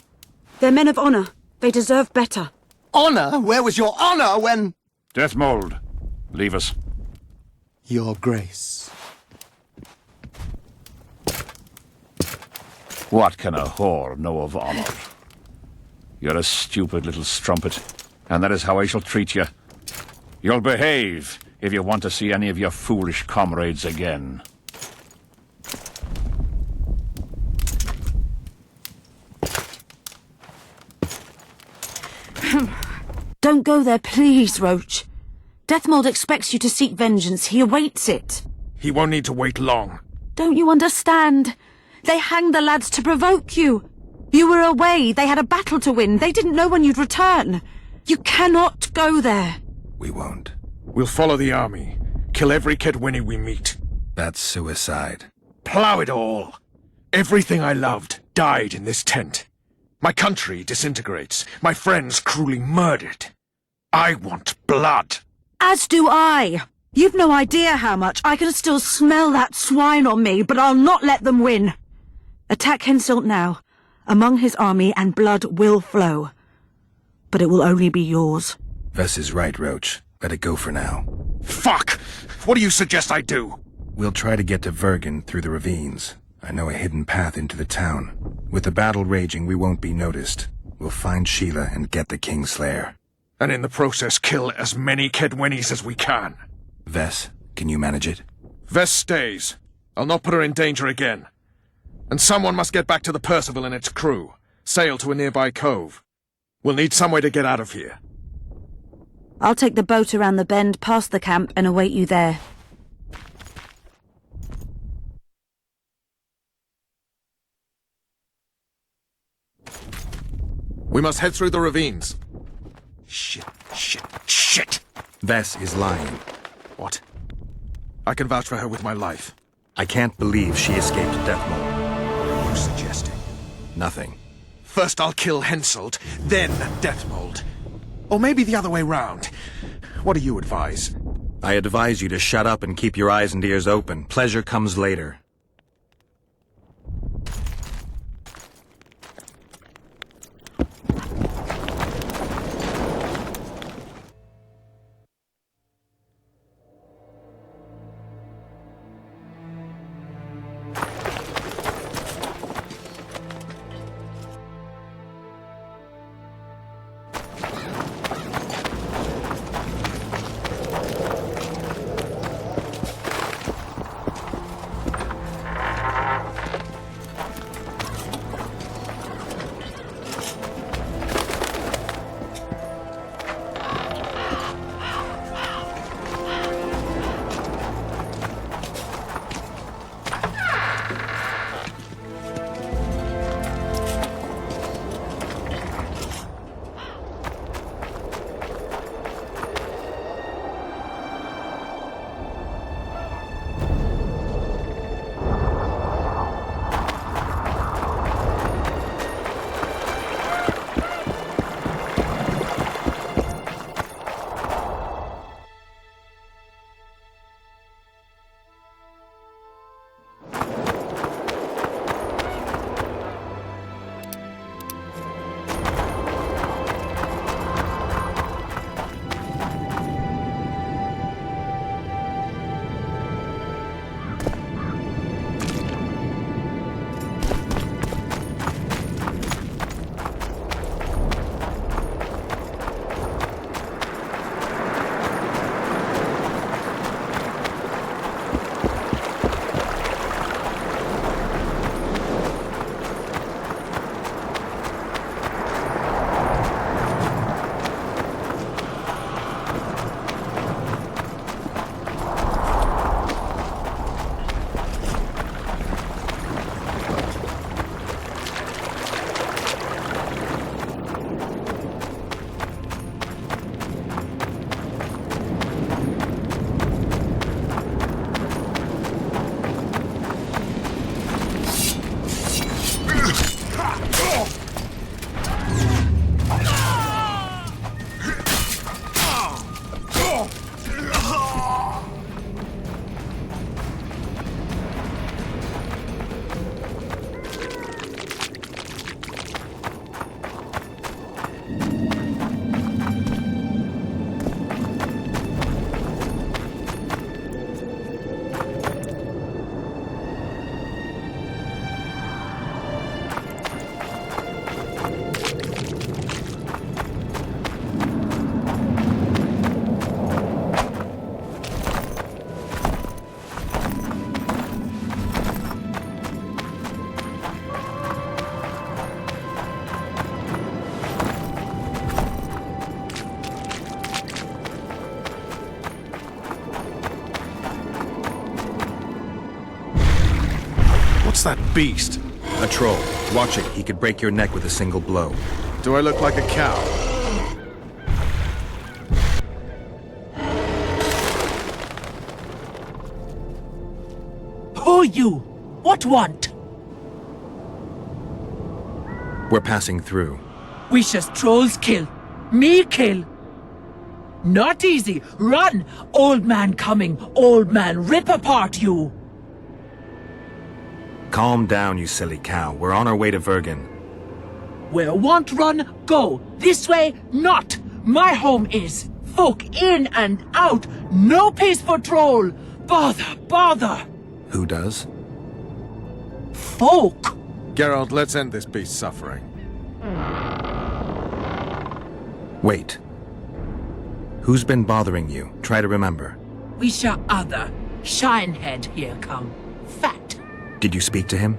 They're men of honor. They deserve better. Honor? Where was your honor when... Deathmold, leave us. Your Grace. What can a whore know of honor? You're a stupid little strumpet, and that is how I shall treat you. You'll behave if you want to see any of your foolish comrades again. Don't go there, please, Roach. Deathmold expects you to seek vengeance. He awaits it. He won't need to wait long. Don't you understand? They hanged the lads to provoke you. You were away. They had a battle to win. They didn't know when you'd return. You cannot go there. We won't. We'll follow the army. Kill every Kedwini we meet. That's suicide. Plough it all. Everything I loved died in this tent. My country disintegrates. My friends cruelly murdered. I want blood. As do I. You've no idea how much. I can still smell that swine on me, but I'll not let them win. Attack Henselt now, among his army, and blood will flow. But it will only be yours. Vess is right, Roach. Let it go for now. Fuck! What do you suggest I do? We'll try to get to Vergen through the ravines. I know a hidden path into the town. With the battle raging, we won't be noticed. We'll find Sheila and get the Kingslayer. And in the process kill as many Kedwennies as we can. Vess, can you manage it? Vess stays. I'll not put her in danger again. And someone must get back to the Percival and its crew. Sail to a nearby cove. We'll need some way to get out of here. I'll take the boat around the bend past the camp and await you there. We must head through the ravines. Shit. Vess is lying. What? I can vouch for her with my life. I can't believe she escaped Deathmold. What are you suggesting? Nothing. First I'll kill Henselt, then Deathmold. Or maybe the other way round. What do you advise? I advise you to shut up and keep your eyes and ears open. Pleasure comes later. What's that beast? A troll. Watch it. He could break your neck with a single blow. Do I look like a cow? Who you? What want? We're passing through. Wishes trolls kill. Me kill. Not easy. Run! Old man coming. Old man rip apart you. Calm down, you silly cow. We're on our way to Vergen. Where want run, go. This way, not. My home is. Folk in and out. No peace for troll. Bother. Who does? folk. Geralt, let's end this beast's suffering. Wait. Who's been bothering you? Try to remember. We shall other. Shinehead here come. Fat. Did you speak to him?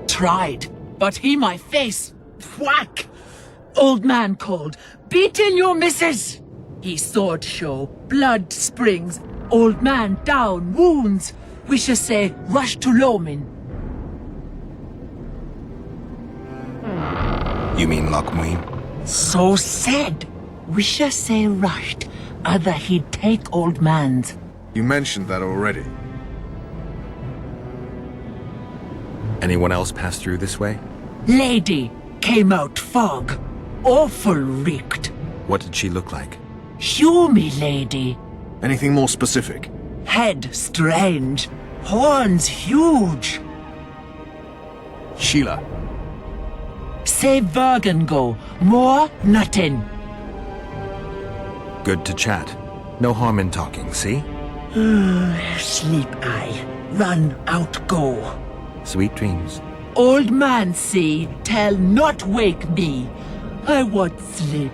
Tried, but he my face. Whack! Old man called. Beat in your missus! He sword show. Blood springs. Old man down. Wounds. We shall say rush to Lomin. You mean Lochmuin? So said. We shall say rushed. Other he'd take old man's. You mentioned that already. Anyone else pass through this way? Lady came out fog. Awful reeked. What did she look like? Hew me, lady. Anything more specific? Head strange. Horns huge. Sheila. Say Bergen go. More nothing. Good to chat. No harm in talking, see? Sleep I. Run out go. Sweet dreams. Old man see, tell not wake me. I want sleep.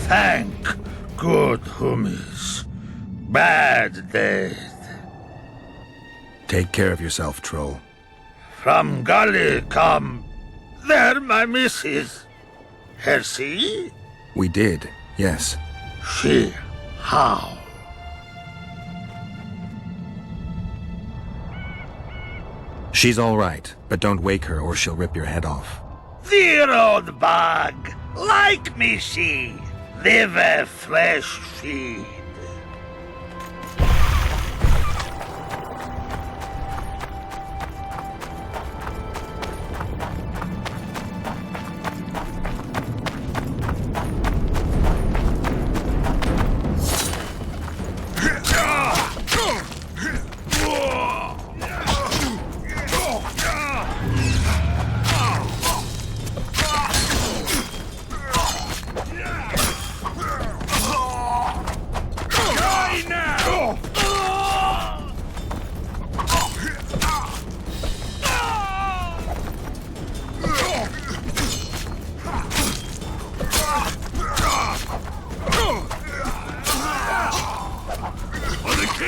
Thank good hummies. Bad death. Take care of yourself, troll. From Gully come. There my missus. Her see? We did, yes. She. How? She's all right, but don't wake her or she'll rip your head off. Dear old bug. Like me she. Live a flesh feed.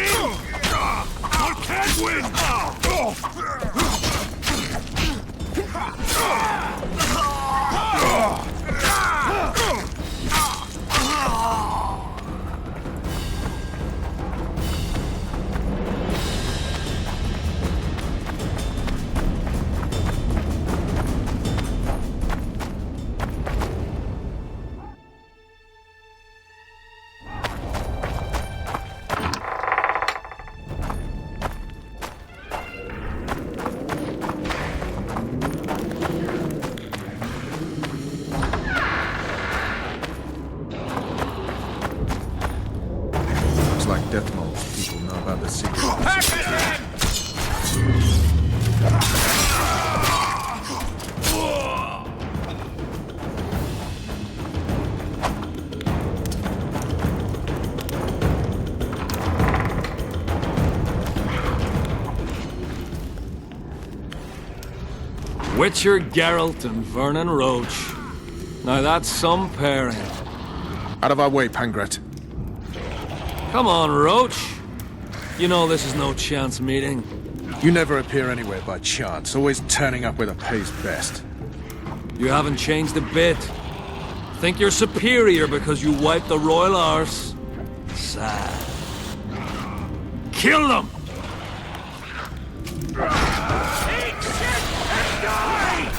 win! I can't win! Looks like Deathmold's people know about the secret. Witcher Geralt and Vernon Roach. Now that's some pairing. Out of our way, Pangret. Come on, Roach. You know this is no chance meeting. You never appear anywhere by chance, always turning up where the pay's best. You haven't changed a bit. Think you're superior because you wiped the royal arse? Sad. Kill them! Eat shit and die!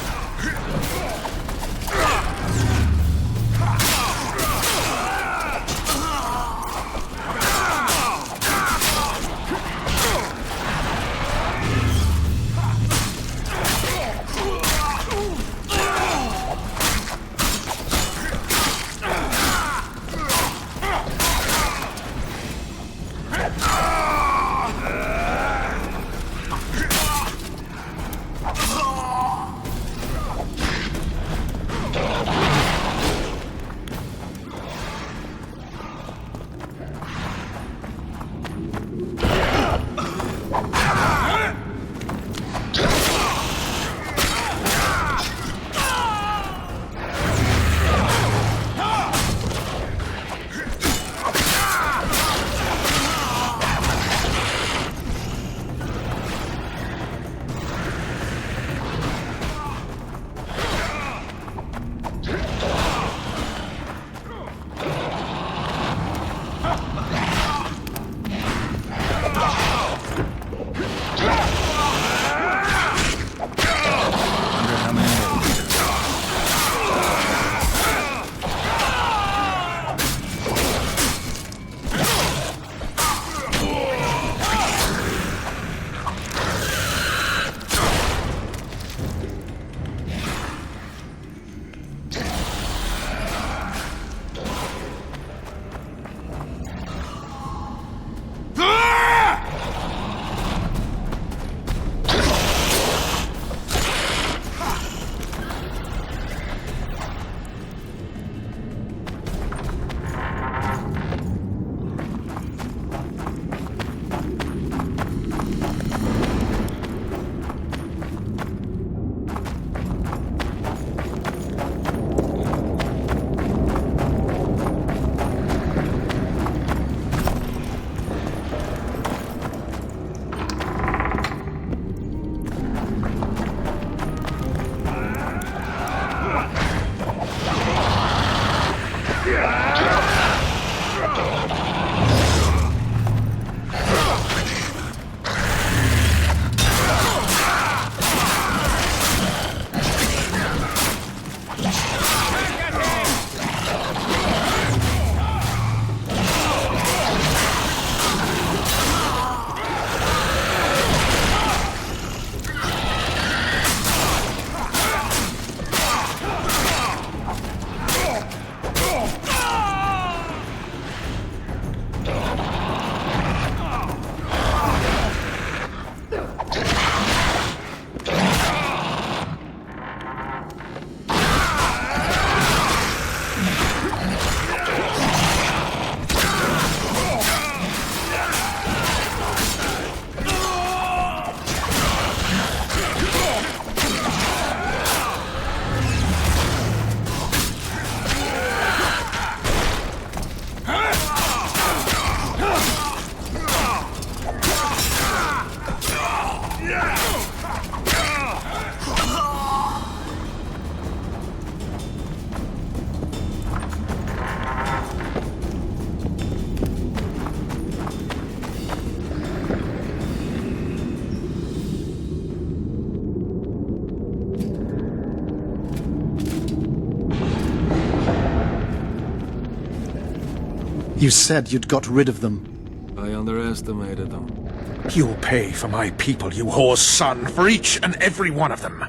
You said you'd got rid of them. I underestimated them. You'll pay for my people, you whore's son, for each and every one of them.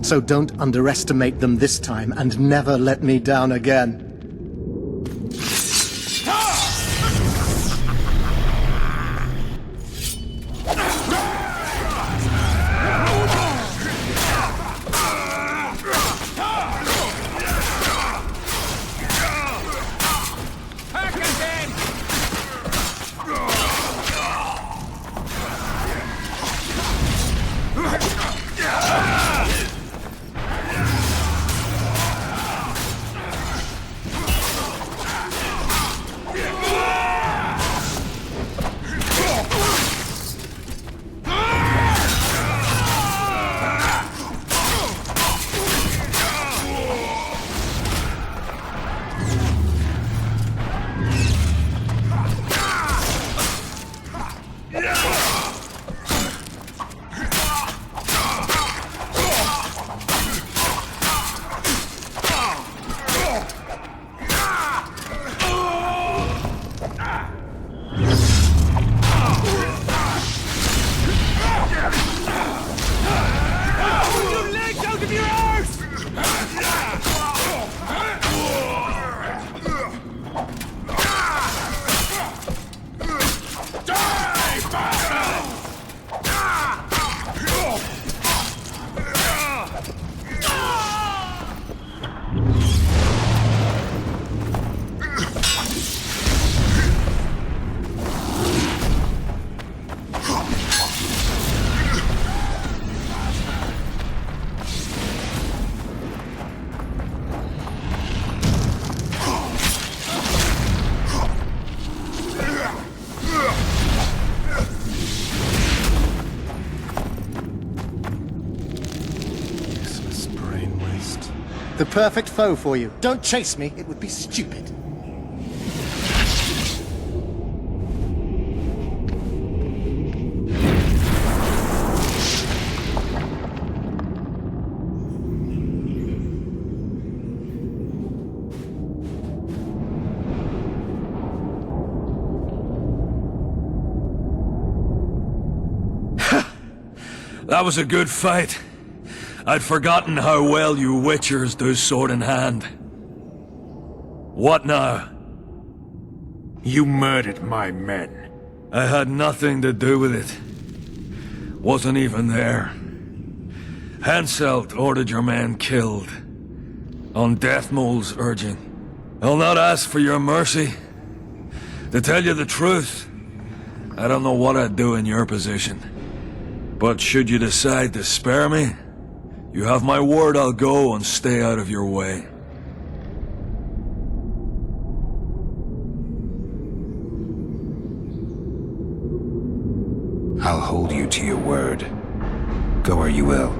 So don't underestimate them this time, and never let me down again. The perfect foe for you. Don't chase me, it would be stupid. That was a good fight. I'd forgotten how well you Witchers do sword in hand. What now? You murdered my men. I had nothing to do with it. Wasn't even there. Henselt ordered your men killed. On Deathmold's urging. I'll not ask for your mercy. To tell you the truth, I don't know what I'd do in your position. But should you decide to spare me, you have my word I'll go and stay out of your way. I'll hold you to your word. Go where you will.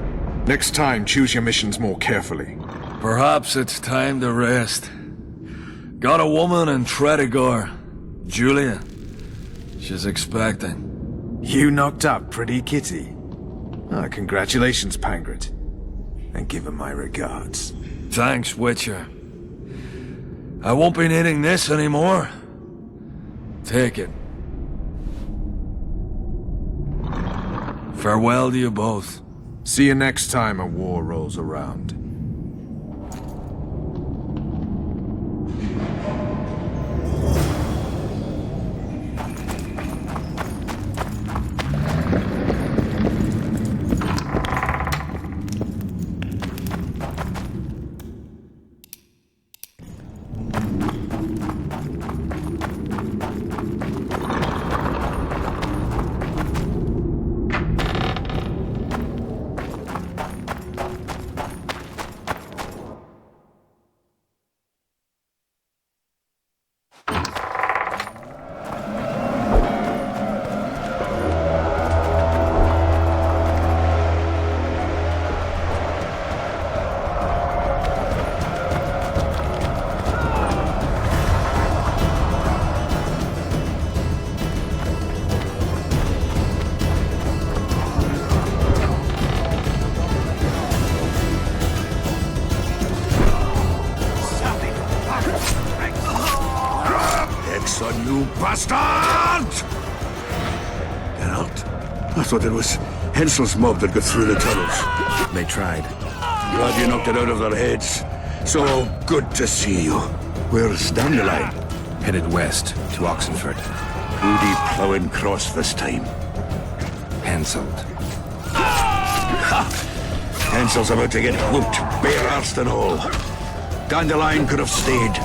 Next time, choose your missions more carefully. Perhaps it's time to rest. Got a woman in Tredegar, Julia. She's expecting. You knocked up pretty kitty. Ah, congratulations, Pangret. And give him my regards. Thanks, Witcher. I won't be needing this anymore. Take it. Farewell to you both. See you next time a war rolls around. son, you bastard! Geralt? I thought it was Hensel's mob that got through the tunnels. They tried. Glad you knocked it out of their heads. So good to see you. Where's Dandelion? Headed west to Oxenford. Who'd he plowing cross this time? Henselt. Hensel's about to get whooped, bare-arsed and all. Dandelion could have stayed.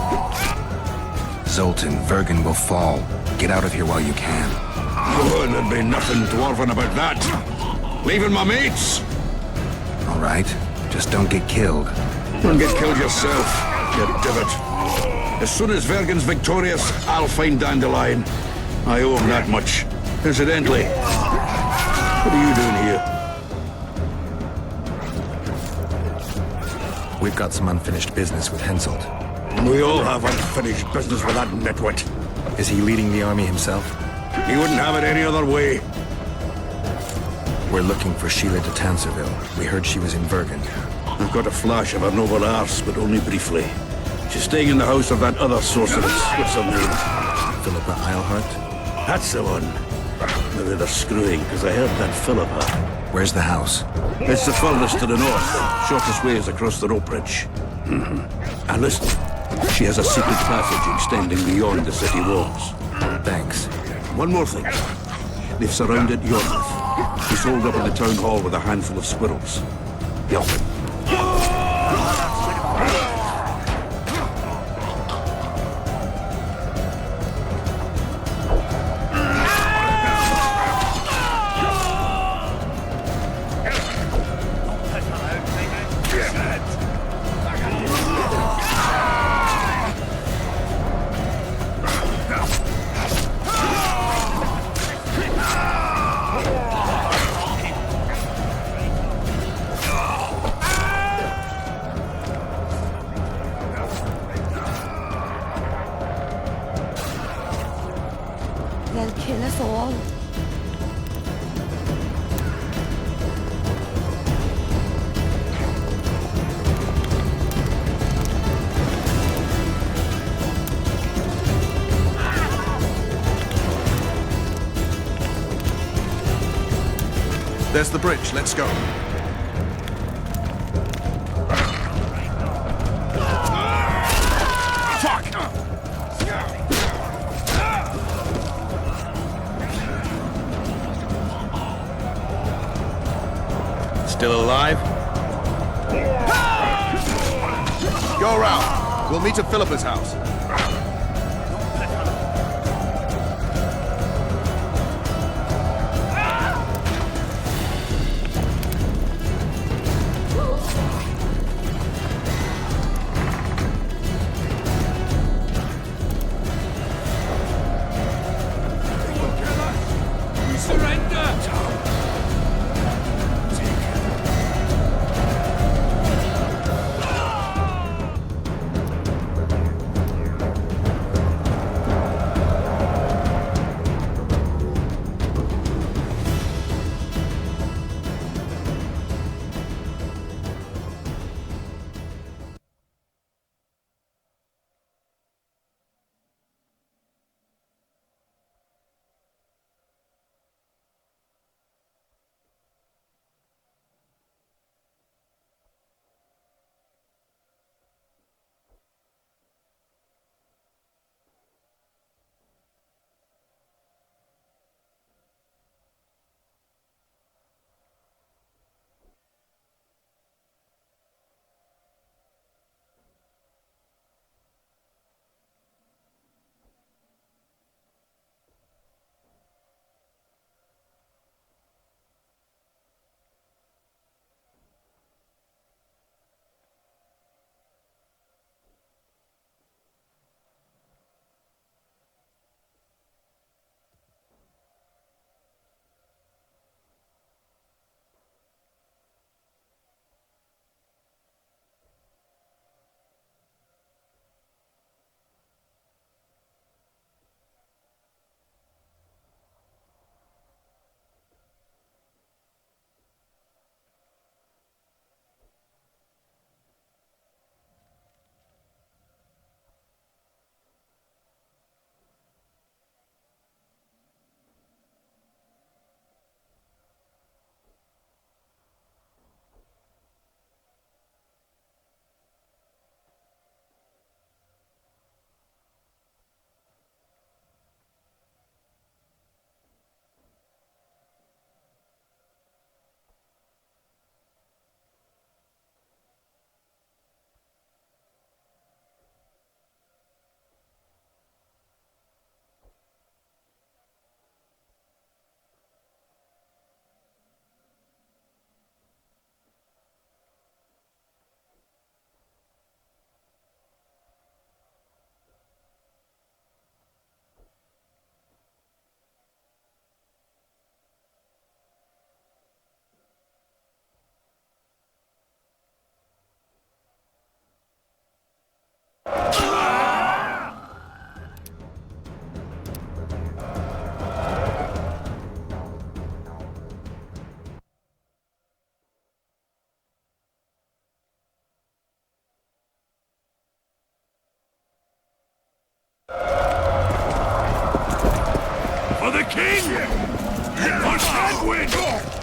Zoltan, Vergen will fall. Get out of here while you can. Oh, there'd be nothing dwarven about that. Leaving my mates. All right. Just don't get killed. Don't get killed yourself, you divot. As soon as Vergen's victorious, I'll find Dandelion. I owe him that much. Incidentally, what are you doing here? We've got some unfinished business with Henselt. We all have unfinished business with that nitwit. Is he leading the army himself? He wouldn't have it any other way. We're looking for Sheila de Tanserville. We heard she was in Vergen. I've got a flash of her noble arse, but only briefly. She's staying in the house of that other sorceress. What's her name? Philippa Eilhart? That's the one. Maybe they're screwing, because I heard that Philippa. Where's the house? It's the furthest to the north. Shortest way is across the rope bridge. And listen, she has a secret passage extending beyond the city walls. Thanks. One more thing. They've surrounded Yarmouth. He's holed up in the town hall with a handful of squirrels. Yup. They'll kill us all. There's the bridge. Let's go. Still alive? Go around. We'll meet at Philippa's house. We surrender! For the king! For Chadwin!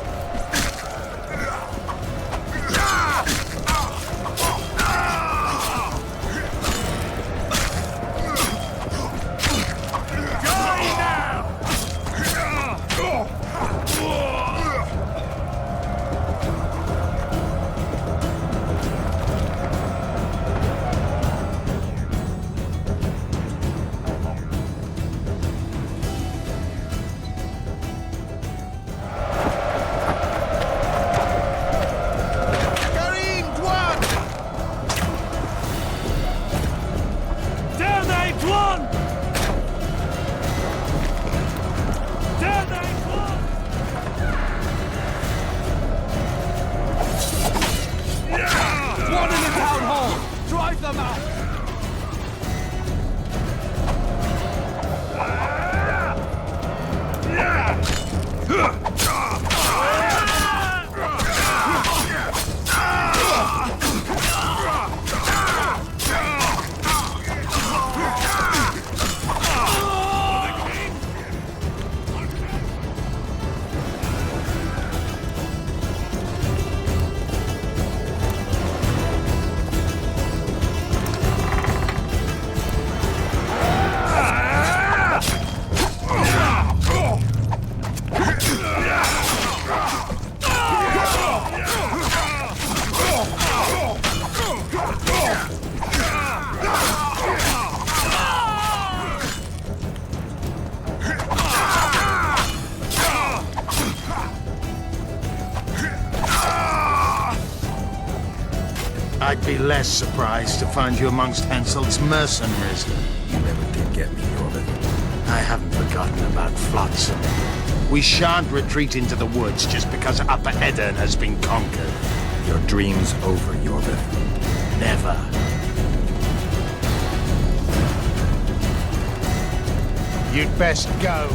I'd be less surprised to find you amongst Henselt's mercenaries. You never did get me, Yorvith. I haven't forgotten about Flotsam. We shan't retreat into the woods just because Upper Eddern has been conquered. Your dream's over, Yorvith. Never. You'd best go.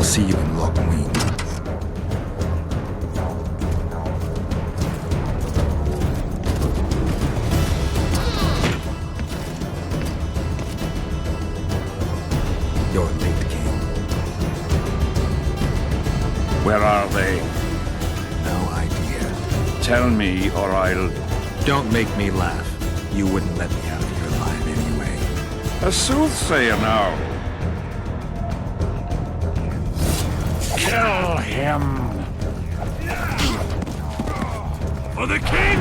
see you in Loch Muin. You're late, King. Where are they? No idea. Tell me, or I'll... Don't make me laugh. You wouldn't let me out of here alive anyway. A soothsayer now. Kill him! For the king!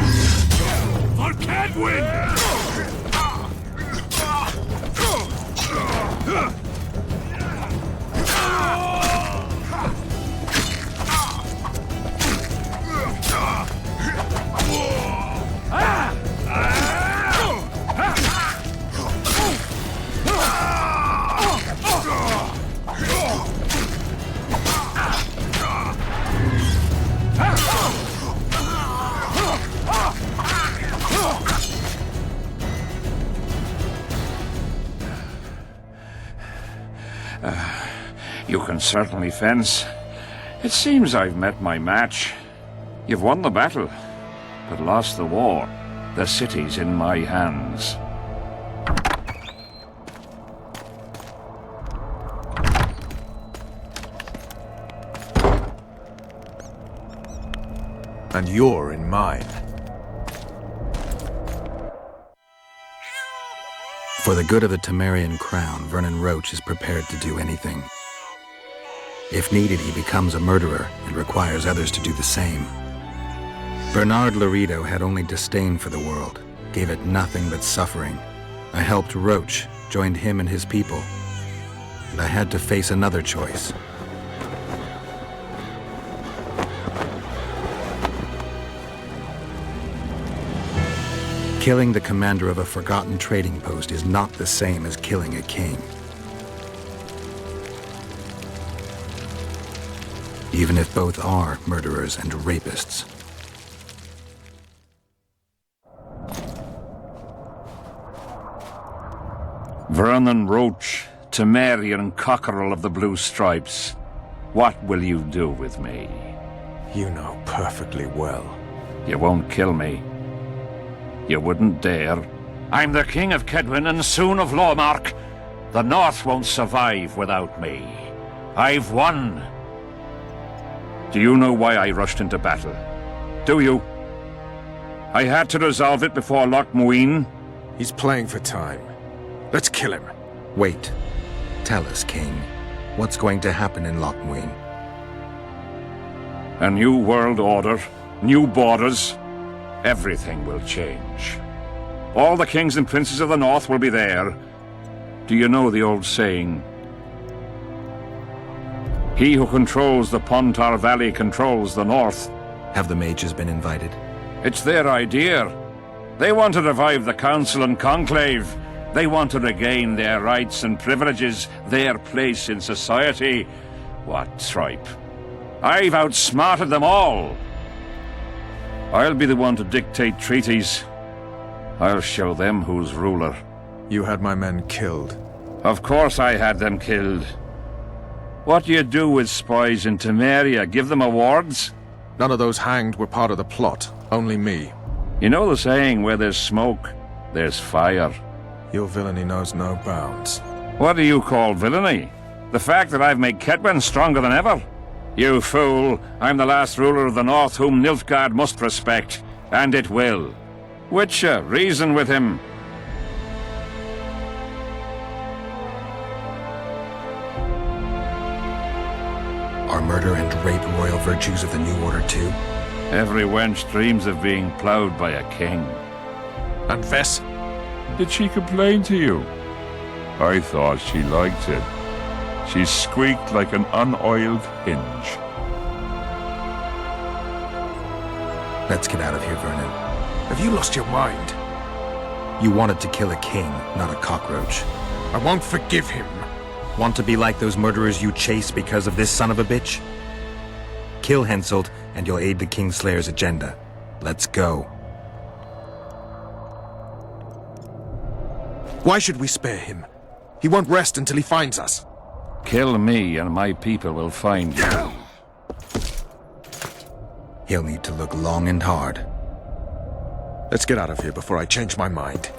For Cadwyn! You can certainly fence. It seems I've met my match. You've won the battle, but lost the war. The city's in my hands. And you're in mine. For the good of the Temerian crown, Vernon Roche is prepared to do anything. If needed, he becomes a murderer and requires others to do the same. Bernard Laredo had only disdain for the world, gave it nothing but suffering. I helped Roche, joined him and his people, and I had to face another choice. Killing the commander of a forgotten trading post is not the same as killing a king. Even if both are murderers and rapists. Vernon Roche, Temerian cockerel of the Blue Stripes. What will you do with me? You know perfectly well. You won't kill me. You wouldn't dare. I'm the King of Kedwin and soon of Lawmark. The North won't survive without me. I've won. Do you know why I rushed into battle? Do you? I had to resolve it before Loch Muin. He's playing for time. Let's kill him. Wait. Tell us, King. What's going to happen in Loch Muin? A new world order, new borders. Everything will change. All the kings and princes of the North will be there. Do you know the old saying? He who controls the Pontar Valley controls the North. Have the mages been invited? It's their idea. They want to revive the Council and Conclave. They want to regain their rights and privileges, their place in society. What tripe. I've outsmarted them all. I'll be the one to dictate treaties. I'll show them who's ruler. You had my men killed. Of course I had them killed. What do you do with spies in Temeria? Give them awards? None of those hanged were part of the plot. Only me. You know the saying, where there's smoke, there's fire. Your villainy knows no bounds. What do you call villainy? The fact that I've made Ketwen stronger than ever? You fool, I'm the last ruler of the North whom Nilfgaard must respect, and it will. Witcher, reason with him. Are murder and rape royal virtues of the New Order too? Every wench dreams of being ploughed by a king. And Vess? Did she complain to you? I thought she liked it. She squeaked like an unoiled hinge. Let's get out of here, Vernon. Have you lost your mind? You wanted to kill a king, not a cockroach. I won't forgive him. Want to be like those murderers you chase because of this son of a bitch? Kill Henselt, and you'll aid the Kingslayer's agenda. Let's go. Why should we spare him? He won't rest until he finds us. Kill me and my people will find you. He'll need to look long and hard. Let's get out of here before I change my mind.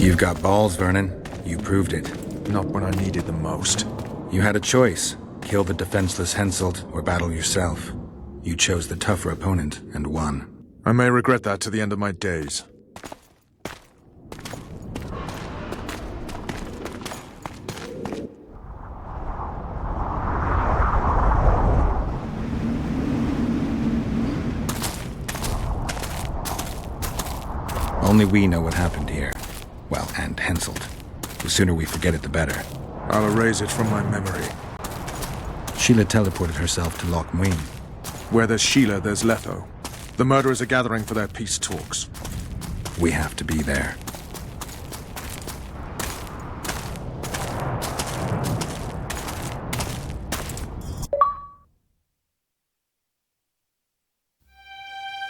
You've got balls, Vernon. You proved it. Not when I needed them most. You had a choice. Kill the defenseless Henselt or battle yourself. You chose the tougher opponent and won. I may regret that to the end of my days. Only we know what happened here. Well, and Henselt. The sooner we forget it, the better. I'll erase it from my memory. Sheila teleported herself to Loch Muin. Where there's Sheila, there's Letho. The murderers are gathering for their peace talks. We have to be there.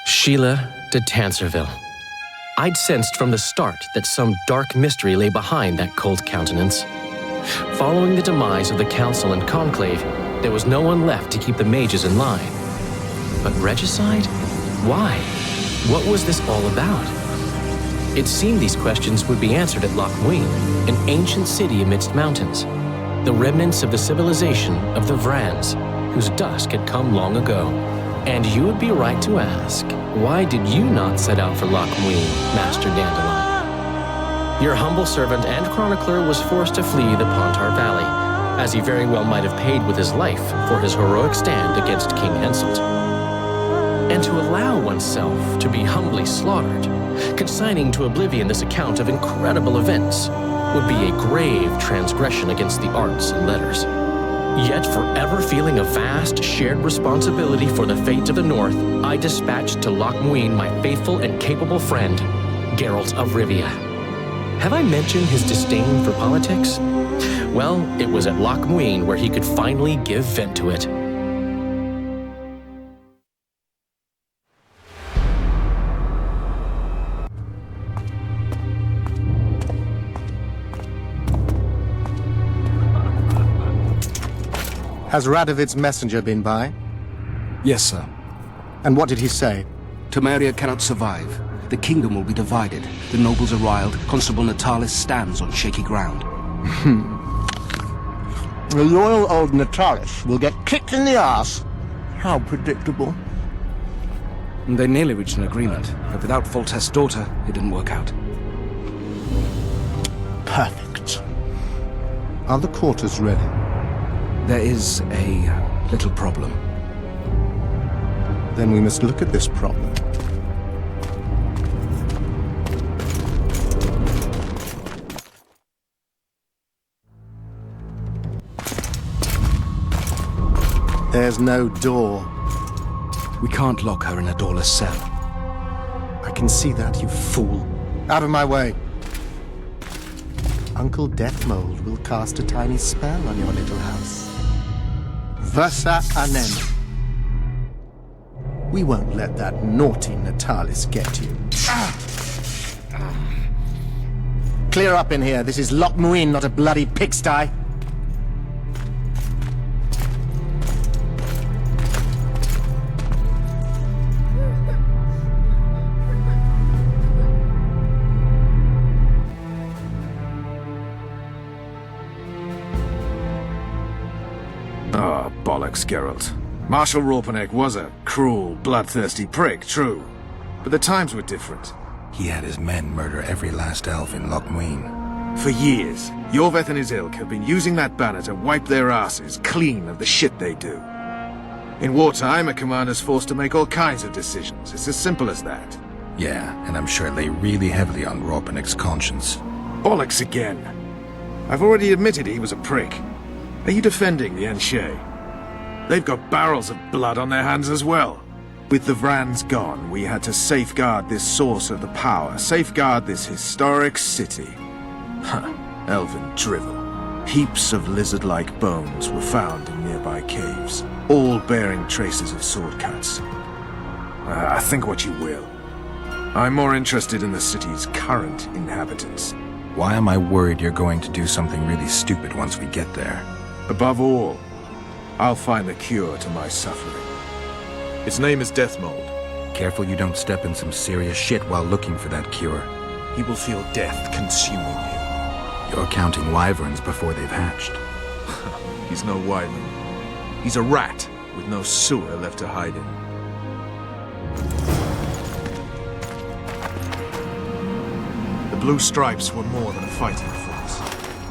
Sheila de Tanserville. I'd sensed from the start that some dark mystery lay behind that cold countenance. Following the demise of the Council and Conclave, there was no one left to keep the mages in line. But regicide? Why? What was this all about? It seemed these questions would be answered at Loch Muin, an ancient city amidst mountains, the remnants of the civilization of the Vrans, whose dusk had come long ago. And you would be right to ask, why did you not set out for Loch Muin, Master Dandelion? Your humble servant and chronicler was forced to flee the Pontar Valley, as he very well might have paid with his life for his heroic stand against King Henselt. And to allow oneself to be humbly slaughtered, consigning to oblivion this account of incredible events, would be a grave transgression against the arts and letters. Yet, forever feeling a vast, shared responsibility for the fate of the North, I dispatched to Loch Muin my faithful and capable friend, Geralt of Rivia. Have I mentioned his disdain for politics? Well, it was at Loch Muin where he could finally give vent to it. Has Radovid's messenger been by? Yes, sir. And what did he say? Temeria cannot survive. The kingdom will be divided. The nobles are riled. Constable Natalis stands on shaky ground. The loyal old Natalis will get kicked in the ass. How predictable. They nearly reached an agreement, but without Foltest's daughter, it didn't work out. Perfect. Are the quarters ready? There is a little problem. Then we must look at this problem. There's no door. We can't lock her in a doorless cell. I can see that, you fool. Out of my way. Uncle Deathmold will cast a tiny spell on your little house. Versa Anem. We won't let that naughty Natalis get you. Clear up in here. This is Loch Muin, not a bloody pigsty. Oh, bollocks, Geralt. Marshal Ropeneck was a cruel, bloodthirsty prick, true. But the times were different. He had his men murder every last elf in Loch Muin. For years, Yorveth and his ilk have been using that banner to wipe their asses clean of the shit they do. In wartime, a commander's forced to make all kinds of decisions. It's as simple as that. Yeah, and I'm sure it lay really heavily on Ropeneck's conscience. Bollocks again. I've already admitted he was a prick. Are you defending the Enshe? They've got barrels of blood on their hands as well. With the Vrans gone, we had to safeguard this source of the power, safeguard this historic city. Huh, elven drivel. Heaps of lizard-like bones were found in nearby caves, all bearing traces of sword cuts. Think what you will. I'm more interested in the city's current inhabitants. Why am I worried you're going to do something really stupid once we get there? Above all, I'll find the cure to my suffering. Its name is Deathmold. Careful you don't step in some serious shit while looking for that cure. He will feel death consuming him. You're counting wyverns before they've hatched. He's no wyvern. He's a rat with no sewer left to hide in. The Blue Stripes were more than a fighting force.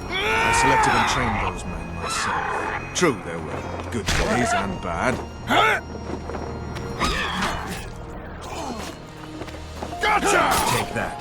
I selected and trained those men myself. True, there were good days and bad. Gotcha! Take that.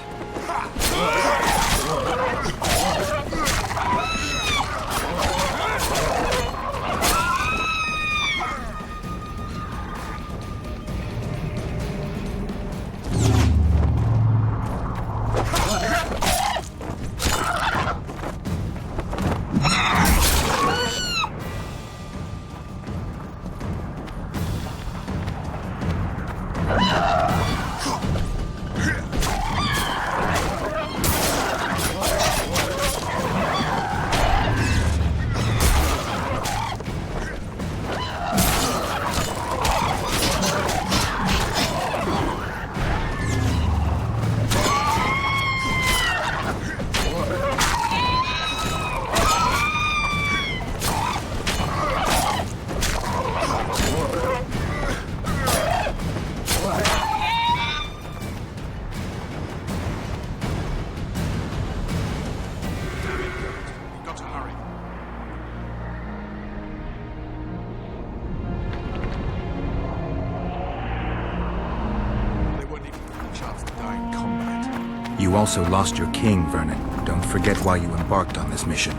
You also lost your king, Vernon. Don't forget why you embarked on this mission.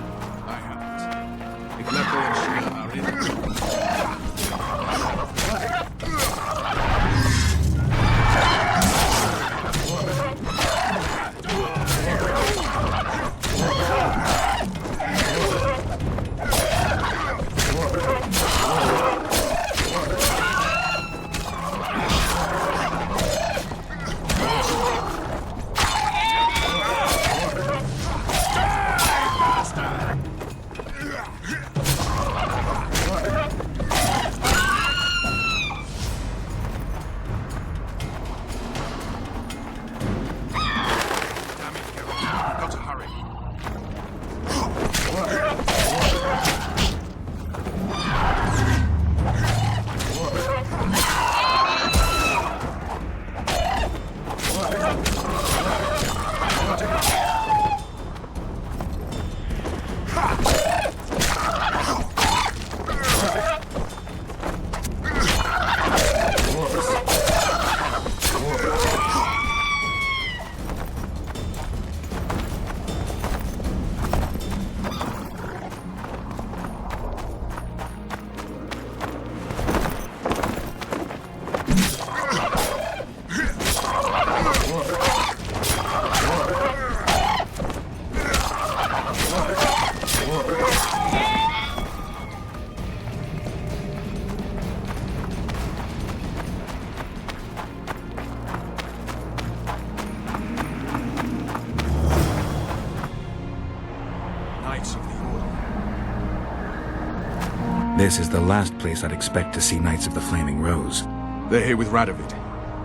I haven't. If Lepo and Sheila are in... This is the last place I'd expect to see Knights of the Flaming Rose. They're here with Radovid.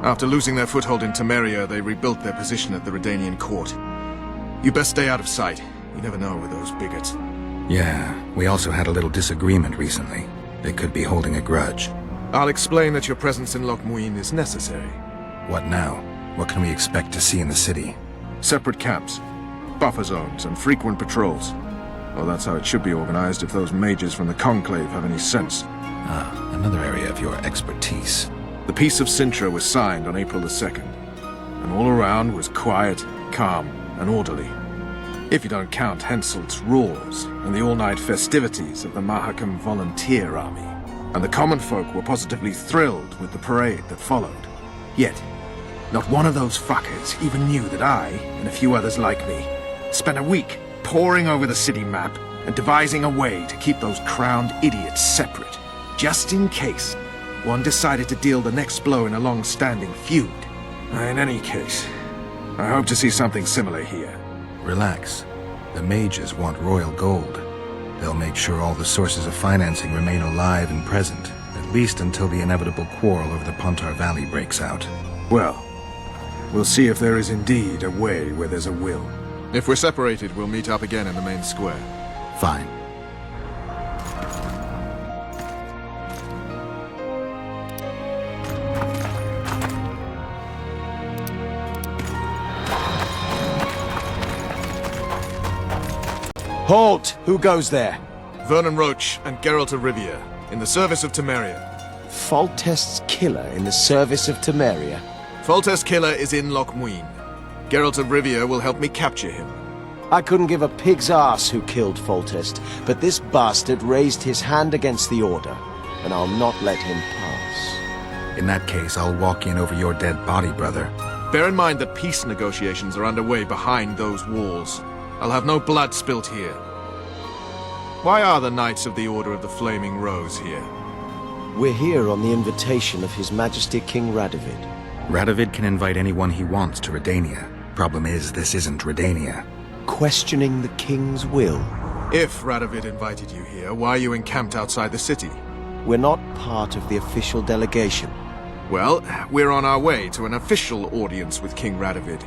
After losing their foothold in Temeria, they rebuilt their position at the Redanian court. You best stay out of sight. You never know with those bigots. Yeah, we also had a little disagreement recently. They could be holding a grudge. I'll explain that your presence in Loch Muin is necessary. What now? What can we expect to see in the city? Separate camps, buffer zones, and frequent patrols. Well, that's how it should be organized if those mages from the Conclave have any sense. Ah, another area of your expertise. The Peace of Sintra was signed on April the 2nd, and all around was quiet, calm, and orderly. If you don't count Henselt's roars and the all-night festivities of the Mahakam Volunteer Army. And the common folk were positively thrilled with the parade that followed. Yet, not one of those fuckers even knew that I, and a few others like me, spent a week poring over the city map and devising a way to keep those crowned idiots separate, just in case. one decided to deal the next blow in a long-standing feud. In any case, I hope to see something similar here. Relax. The mages want royal gold. They'll make sure all the sources of financing remain alive and present, at least until the inevitable quarrel over the Pontar Valley breaks out. Well, we'll see if there is indeed a way where there's a will. If we're separated, we'll meet up again in the main square. Fine. Halt! Who goes there? Vernon Roche and Geralt of Rivia, in the service of Temeria. Foltest's killer in the service of Temeria? Foltest's killer is in Loch Muin. Geralt of Rivia will help me capture him. I couldn't give a pig's ass who killed Foltest, but this bastard raised his hand against the Order, and I'll not let him pass. In that case, I'll walk in over your dead body, brother. Bear in mind that peace negotiations are underway behind those walls. I'll have no blood spilt here. Why are the Knights of the Order of the Flaming Rose here? We're here on the invitation of His Majesty King Radovid. Radovid can invite anyone he wants to Redania. Problem is, this isn't Redania. Questioning the King's will. If Radovid invited you here, why are you encamped outside the city? We're not part of the official delegation. Well, we're on our way to an official audience with King Radovid.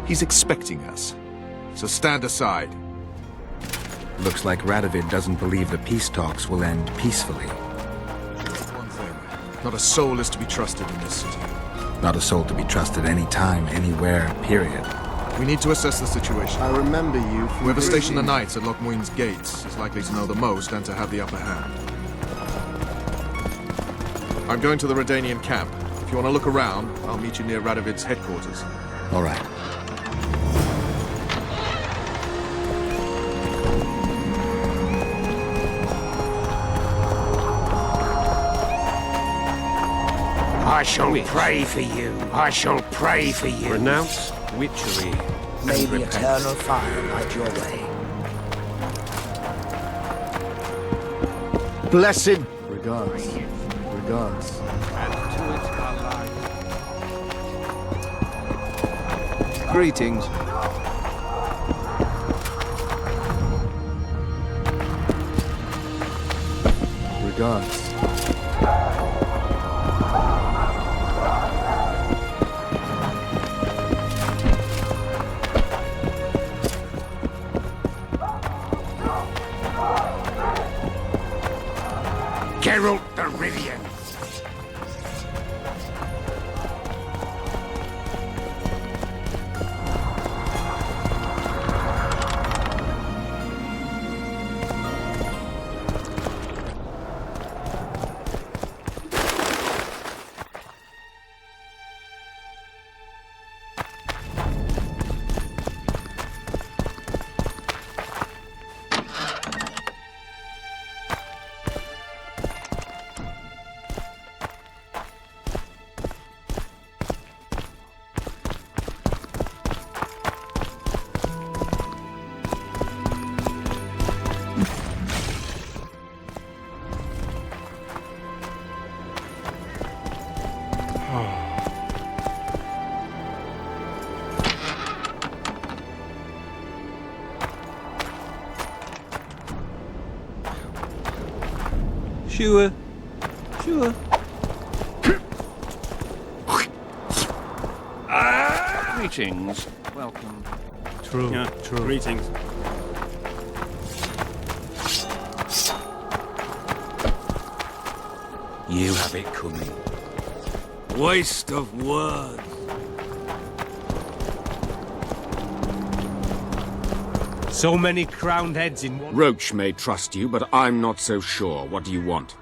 He's expecting us. So stand aside. Looks like Radovid doesn't believe the peace talks will end peacefully. One thing, not a soul is to be trusted in this city. Not a soul to be trusted anytime, anywhere, period. We need to assess the situation. I remember you from Whoever stationed the knights at Loch Muin's gates is likely to know the most and to have the upper hand. I'm going to the Redanian camp. If you want to look around, I'll meet you near Radovid's headquarters. All right. I shall pray for you. I shall pray for you. Renounce witchery. May and the repent. eternal fire light your way. Blessed regards. Regards. And to it our life. Greetings. Regards. Geralt the Rivian. Sure. Sure. Greetings. Welcome. True. Yeah, true. Greetings. You have it coming. Waste of words. So many crowned heads in one. Roche may trust you, but I'm not so sure. What do you want?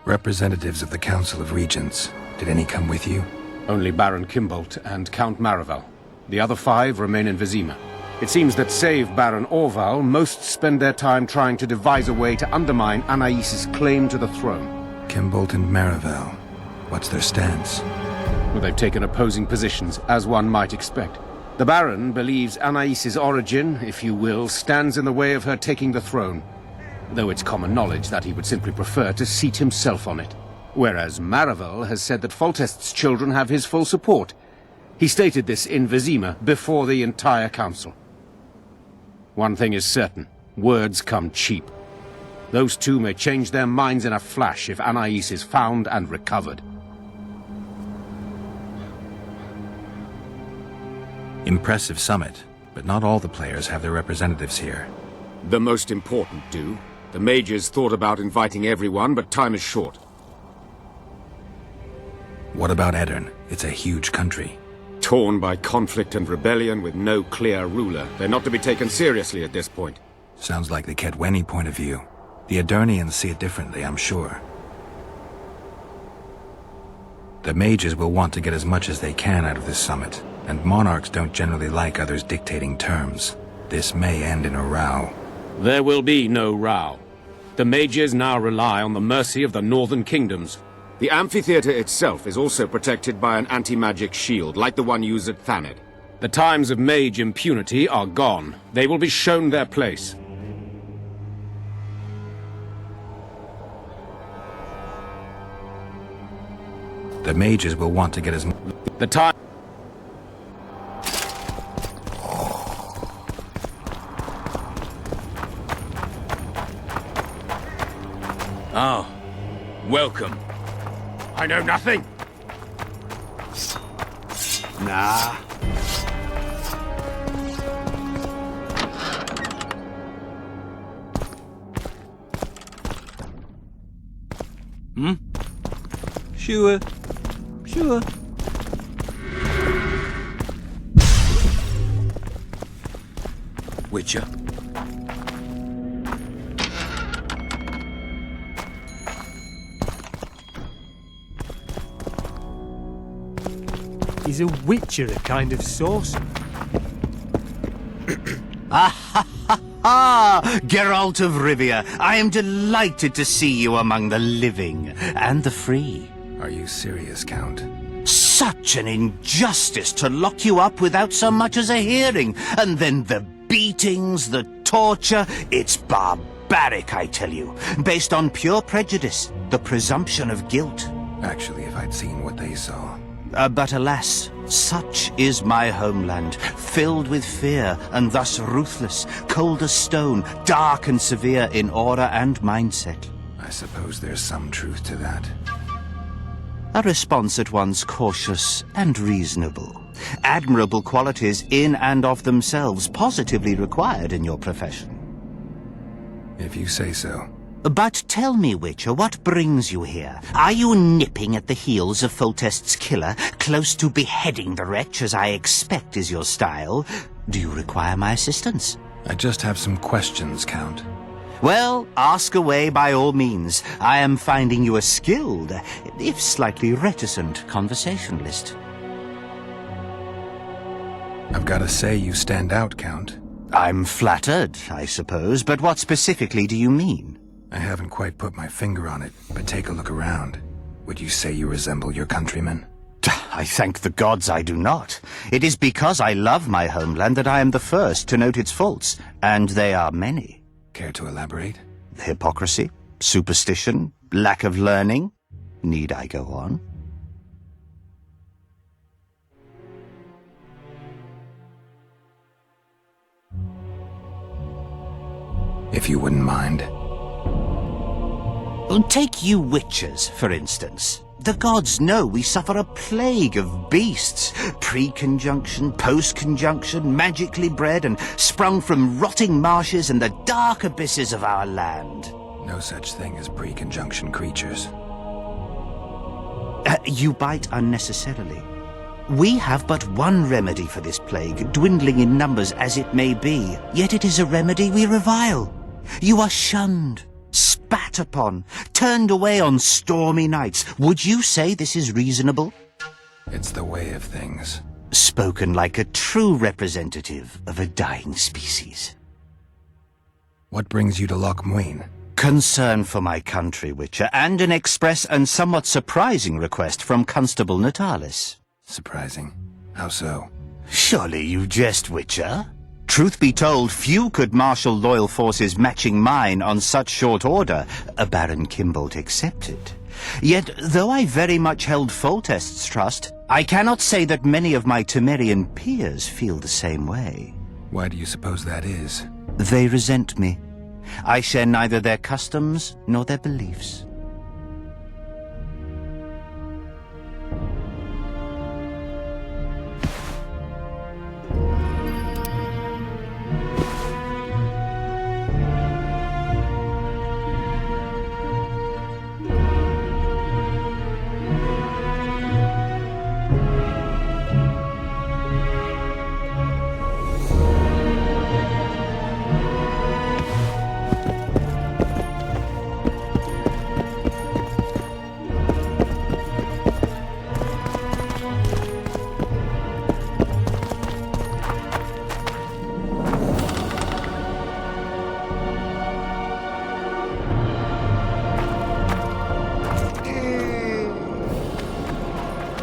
Representatives of the Council of Regents. Did any come with you? Only Baron Kimbolt and Count Maravel. The other 5 remain in Vizima. It seems that save Baron Orval, most spend their time trying to devise a way to undermine Anais' claim to the throne. Kimbolt and Maravel. What's their stance? Well, they've taken opposing positions, as one might expect. The Baron believes Anais' origin, if you will, stands in the way of her taking the throne. though it's common knowledge that he would simply prefer to seat himself on it. Whereas Maravel has said that Foltest's children have his full support. He stated this in Vizima before the entire council. One thing is certain, words come cheap. Those two may change their minds in a flash if Anais is found and recovered. Impressive summit, but not all the players have their representatives here. The most important do. The mages thought about inviting everyone, but time is short. What about Edirn? It's a huge country. Torn by conflict and rebellion with no clear ruler. They're not to be taken seriously at this point. Sounds like the Kedweni point of view. The Edirnians see it differently, I'm sure. The mages will want to get as much as they can out of this summit, and monarchs don't generally like others dictating terms. This may end in a row. There will be no row. The mages now rely on the mercy of the northern kingdoms. The amphitheater itself is also protected by an anti-magic shield, like the one used at Thaned. The times of mage impunity are gone. They will be shown their place. The mages will want to get as... The time... Oh, welcome. I know nothing. Nah. Sure. Sure. Witcher. Is a witcher a kind of sorcerer? Geralt of Rivia, I am delighted to see you among the living and the free. Are you serious, Count? Such an injustice to lock you up without so much as a hearing, and then the beatings, the torture. It's barbaric, I tell you, based on pure prejudice, the presumption of guilt. Actually, if I'd seen what they saw... But alas, such is my homeland, filled with fear and thus ruthless, cold as stone, dark and severe in aura and mindset. I suppose there's some truth to that. A response at once cautious and reasonable. Admirable qualities in and of themselves, positively required in your profession. If you say so. But tell me, Witcher, what brings you here? Are you nipping at the heels of Foltest's killer, close to beheading the wretch, as I expect is your style? Do you require my assistance? I just have some questions, Count. Well, ask away by all means. I am finding you a skilled, if slightly reticent, conversationalist. I've got to say you stand out, Count. I'm flattered, I suppose, but what specifically do you mean? I haven't quite put my finger on it, but take a look around. Would you say you resemble your countrymen? I thank the gods I do not. It is because I love my homeland that I am the first to note its faults, and they are many. Care to elaborate? Hypocrisy, superstition, lack of learning. Need I go on? If you wouldn't mind. Take you witchers, for instance. The gods know we suffer a plague of beasts. Pre-conjunction, post-conjunction, magically bred and sprung from rotting marshes and the dark abysses of our land. No such thing as pre-conjunction creatures. You bite unnecessarily. We have but one remedy for this plague, dwindling in numbers as it may be, yet it is a remedy we revile. You are shunned, spat upon, turned away on stormy nights. Would you say this is reasonable? It's the way of things. Spoken like a true representative of a dying species. What brings you to Loch Muin? Concern for my country, Witcher, and an express and somewhat surprising request from Constable Natalis. Surprising? How so? Surely you jest, Witcher? Truth be told, few could marshal loyal forces matching mine on such short order, Baron Kimbolt accepted. Yet, though I very much held Foltest's trust, I cannot say that many of my Temerian peers feel the same way. Why do you suppose that is? They resent me. I share neither their customs nor their beliefs.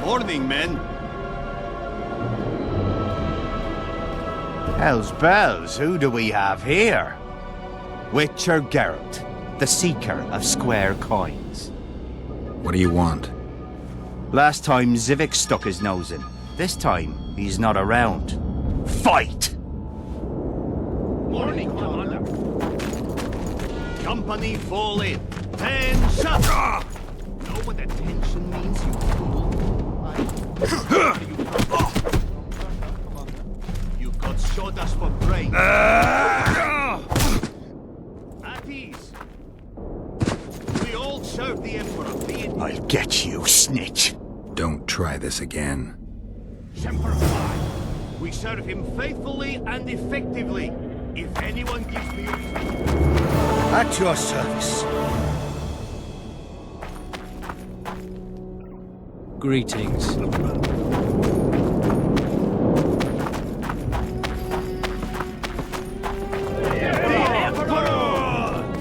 Morning, men. Hell's bells, who do we have here? Witcher Geralt, the seeker of square coins. What do you want? Last time Zivik stuck his nose in. This time, he's not around. Fight! Morning, Commander. Company fall in. 10 shots. Know what attention means, you fool? You got shot us for brains. At ease. We all serve the Emperor. I'll get you, snitch. Don't try this again. Semper Fi. We serve him faithfully and effectively. If anyone gives me At your service. Greetings.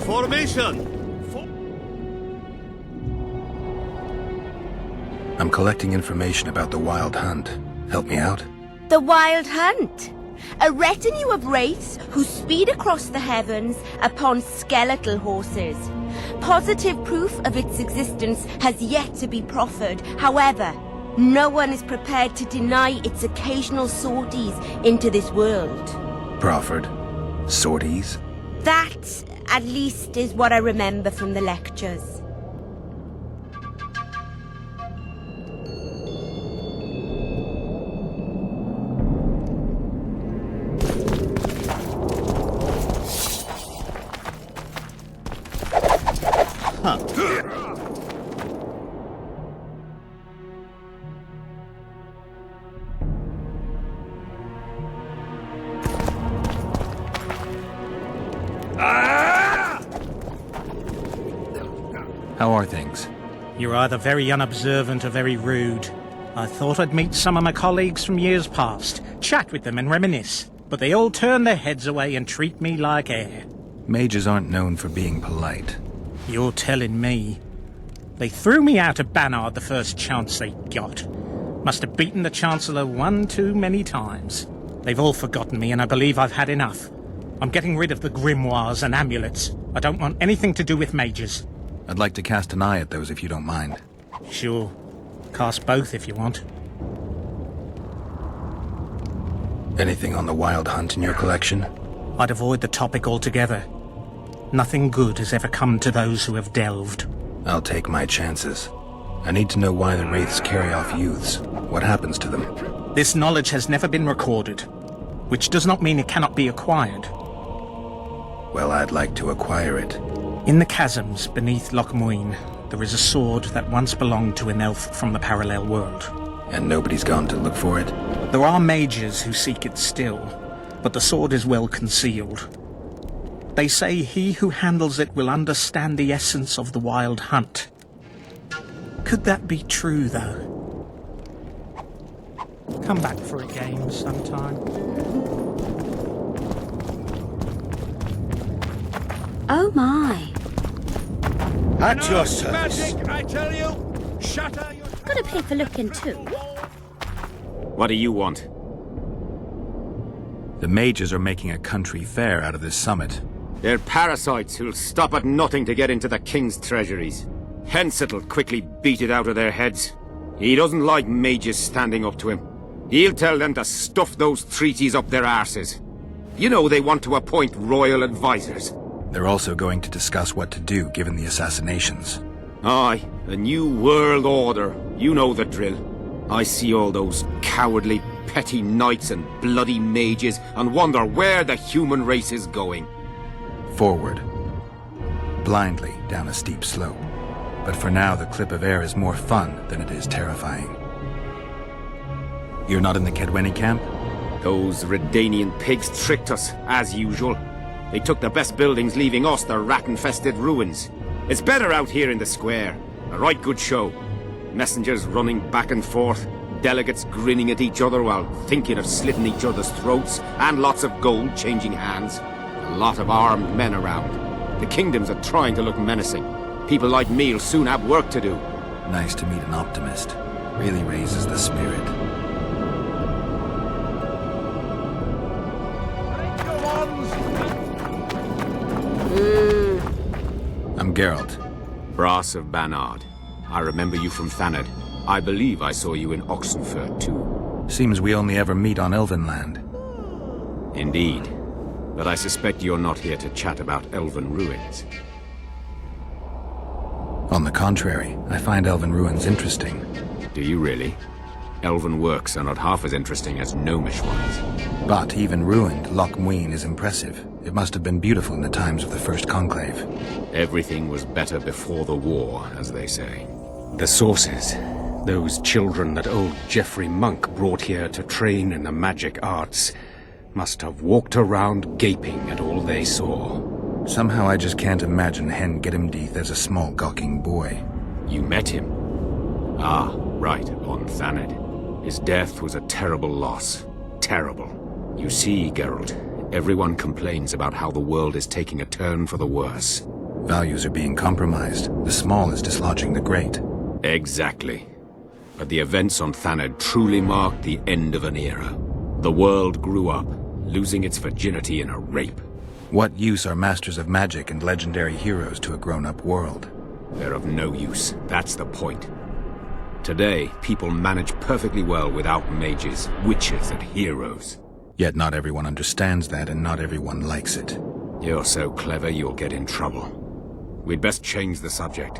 Formation! I'm collecting information about the Wild Hunt. Help me out? The Wild Hunt. A retinue of wraiths who speed across the heavens upon skeletal horses. Positive proof of its existence has yet to be proffered. However, no one is prepared to deny its occasional sorties into this world. Proffered? Sorties? That, at least, is what I remember from the lectures. How are things? You're either very unobservant or very rude. I thought I'd meet some of my colleagues from years past, chat with them and reminisce, but they all turn their heads away and treat me like air. Mages aren't known for being polite. You're telling me. They threw me out of Banard the first chance they got. Must have beaten the Chancellor one too many times. They've all forgotten me and I believe I've had enough. I'm getting rid of the grimoires and amulets. I don't want anything to do with mages. I'd like to cast an eye at those if you don't mind. Sure. Cast both if you want. Anything on the Wild Hunt in your collection? I'd avoid the topic altogether. Nothing good has ever come to those who have delved. I'll take my chances. I need to know why the Wraiths carry off youths. What happens to them? This knowledge has never been recorded, which does not mean it cannot be acquired. Well, I'd like to acquire it. In the chasms beneath Loch Muin, there is a sword that once belonged to an elf from the parallel world. And nobody's gone to look for it? There are mages who seek it still, but the sword is well concealed. They say he who handles it will understand the essence of the Wild Hunt. Could that be true, though? Come back for a game sometime. Oh my. At your service. Magic, I tell you! Shatter your... Gotta pay for looking too. What do you want? The mages are making a country fair out of this summit. They're parasites who'll stop at nothing to get into the king's treasuries. Henselt'll quickly beat it out of their heads. He doesn't like mages standing up to him. He'll tell them to stuff those treaties up their arses. You know they want to appoint royal advisors. They're also going to discuss what to do given the assassinations. Aye, a new world order. You know the drill. I see all those cowardly, petty knights and bloody mages and wonder where the human race is going. Forward. Blindly down a steep slope. But for now, the clip of air is more fun than it is terrifying. You're not in the Kaedweni camp? Those Redanian pigs tricked us, as usual. They took the best buildings, leaving us the rat-infested ruins. It's better out here in the square. A right good show. Messengers running back and forth, delegates grinning at each other while thinking of slitting each other's throats, and lots of gold changing hands. A lot of armed men around. The kingdoms are trying to look menacing. People like me will soon have work to do. Nice to meet an optimist. Really raises the spirit. I'm Geralt. Brass of Banard. I remember you from Thanedd. I believe I saw you in Oxenfurt, too. Seems we only ever meet on Elvenland. Indeed. But I suspect you're not here to chat about elven ruins. On the contrary, I find elven ruins interesting. Do you really? Elven works are not half as interesting as gnomish ones. But even ruined, Loch Muin is impressive. It must have been beautiful in the times of the First Conclave. Everything was better before the war, as they say. The sources. Those children that old Geoffrey Monk brought here to train in the magic arts must have walked around gaping at all they saw. Somehow I just can't imagine Hen Gedimdeath as a small gawking boy. You met him? Ah, right, on Thanedd. His death was a terrible loss. Terrible. You see, Geralt, everyone complains about how the world is taking a turn for the worse. Values are being compromised. The small is dislodging the great. Exactly. But the events on Thanedd truly marked the end of an era. The world grew up, losing its virginity in a rape. What use are masters of magic and legendary heroes to a grown-up world? They're of no use. That's the point. Today, people manage perfectly well without mages, witches, and heroes. Yet not everyone understands that, and not everyone likes it. You're so clever you'll get in trouble. We'd best change the subject.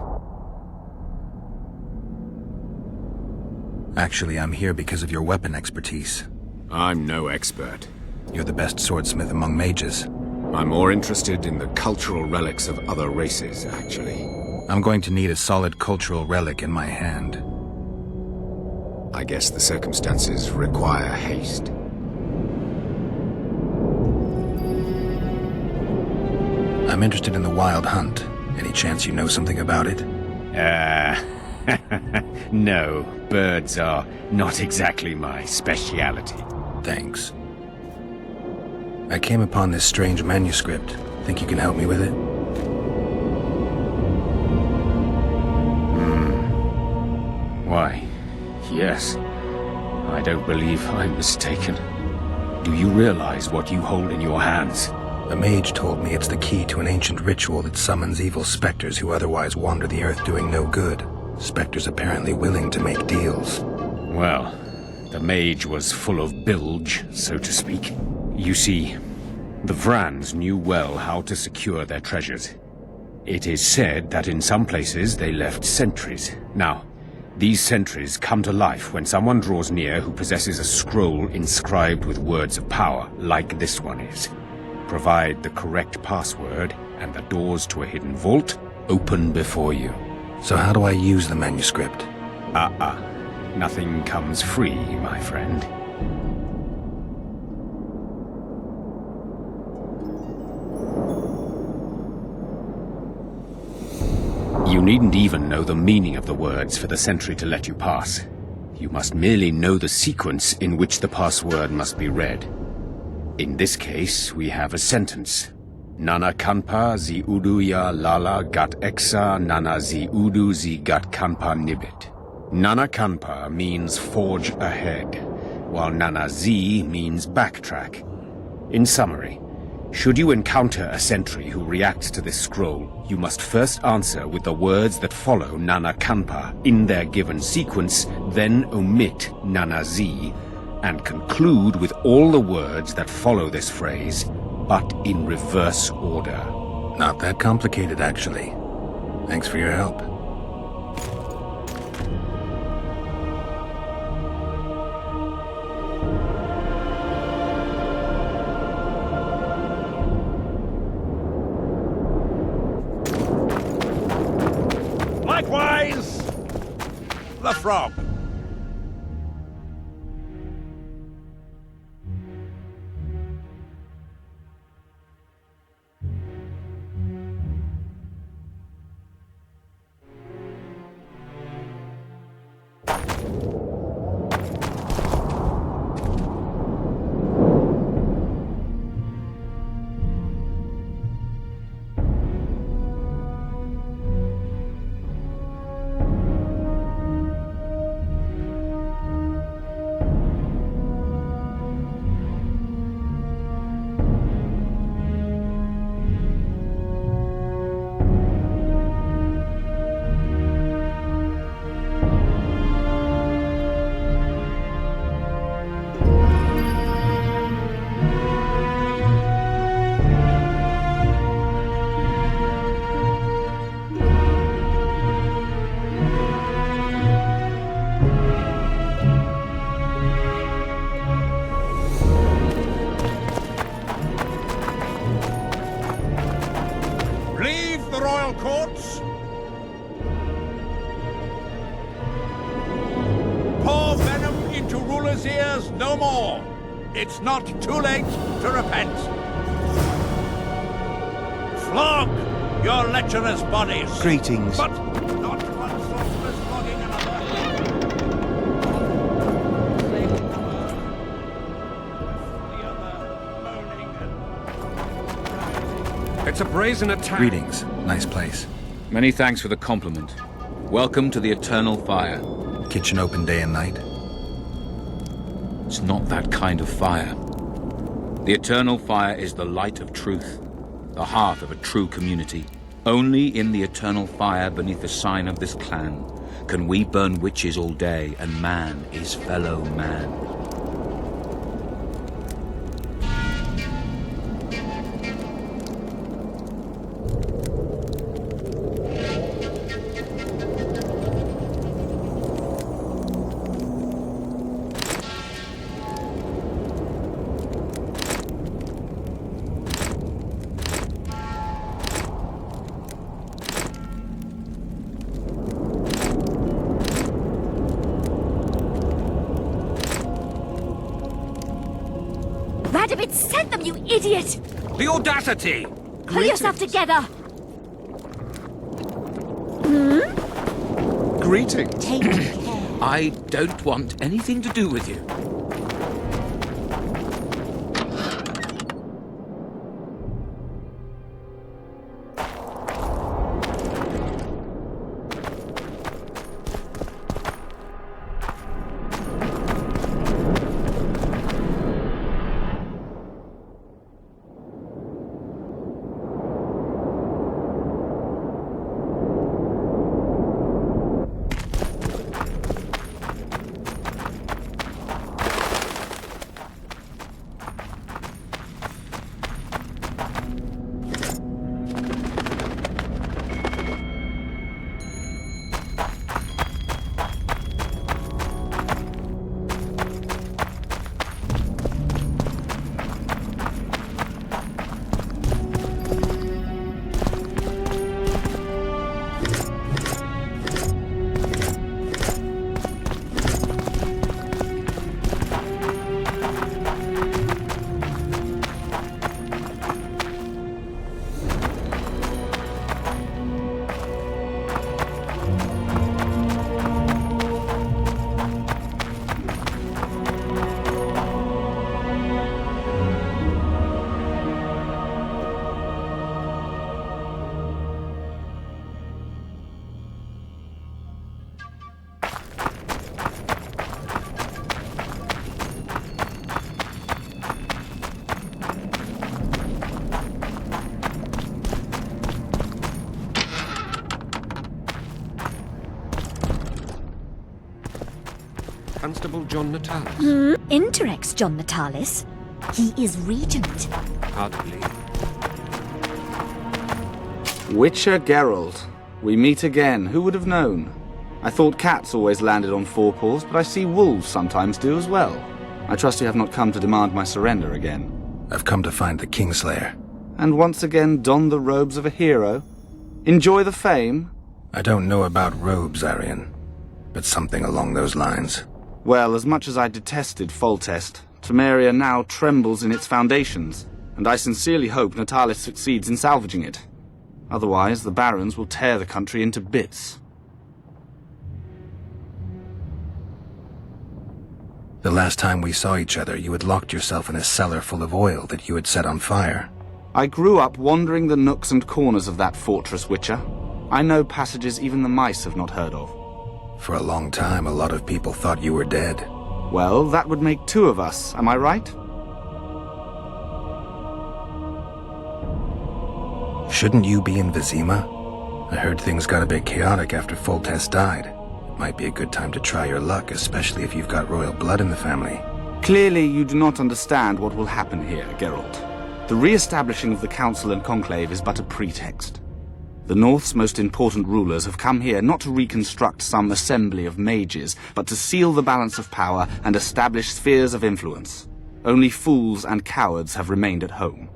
Actually, I'm here because of your weapon expertise. I'm no expert. You're the best swordsmith among mages. I'm more interested in the cultural relics of other races, actually. I'm going to need a solid cultural relic in my hand. I guess the circumstances require haste. I'm interested in the Wild Hunt. Any chance you know something about it? No, birds are not exactly my speciality. Thanks. I came upon this strange manuscript. Think you can help me with it? Why, yes. I don't believe I'm mistaken. Do you realize what you hold in your hands? A mage told me it's the key to an ancient ritual that summons evil specters who otherwise wander the earth doing no good. Specters apparently willing to make deals. Well, the mage was full of bilge, so to speak. You see, the Vrans knew well how to secure their treasures. It is said that in some places they left sentries. Now, these sentries come to life when someone draws near who possesses a scroll inscribed with words of power, like this one is. Provide the correct password, and the doors to a hidden vault open before you. So how do I use the manuscript? Nothing comes free, my friend. You needn't even know the meaning of the words for the sentry to let you pass. You must merely know the sequence in which the password must be read. In this case, we have a sentence. Nana kanpa zi udu ya lala gat exa nana zi udu zi gat kanpa nibit. Nana kanpa means forge ahead, while nana zi means backtrack. In summary, should you encounter a sentry who reacts to this scroll, you must first answer with the words that follow Nana Kanpa in their given sequence, then omit Nana Z, and conclude with all the words that follow this phrase, but in reverse order. Not that complicated, actually. Thanks for your help. Likewise, the frog. Courts. Pour venom into rulers' ears no more. It's not too late to repent. Flog your lecherous bodies. Greetings. But not one sorceress flogging another. It's a brazen attack. Greetings. Nice place. Many thanks for the compliment. Welcome to the Eternal Fire. Kitchen open day and night? It's not that kind of fire. The Eternal Fire is the light of truth, the heart of a true community. Only in the Eternal Fire beneath the sign of this clan can we burn witches all day and man is fellow man. Radovid sent them, you idiot! The audacity! Pull yourself together! Greetings. Take care. I don't want anything to do with you. Constable John Natalis. Interex John Natalis. He is regent. Hardly. Witcher Geralt. We meet again. Who would have known? I thought cats always landed on four paws, but I see wolves sometimes do as well. I trust you have not come to demand my surrender again. I've come to find the Kingslayer. And once again don the robes of a hero? Enjoy the fame? I don't know about robes, Arian, but something along those lines. Well, as much as I detested Foltest, Temeria now trembles in its foundations, and I sincerely hope Natalis succeeds in salvaging it. Otherwise, the barons will tear the country into bits. The last time we saw each other, you had locked yourself in a cellar full of oil that you had set on fire. I grew up wandering the nooks and corners of that fortress, Witcher. I know passages even the mice have not heard of. For a long time, a lot of people thought you were dead. Well, that would make two of us, am I right? Shouldn't you be in Vizima? I heard things got a bit chaotic after Foltest died. Might be a good time to try your luck, especially if you've got royal blood in the family. Clearly, you do not understand what will happen here, Geralt. The re-establishing of the Council and Conclave is but a pretext. The North's most important rulers have come here not to reconstruct some assembly of mages, but to seal the balance of power and establish spheres of influence. Only fools and cowards have remained at home.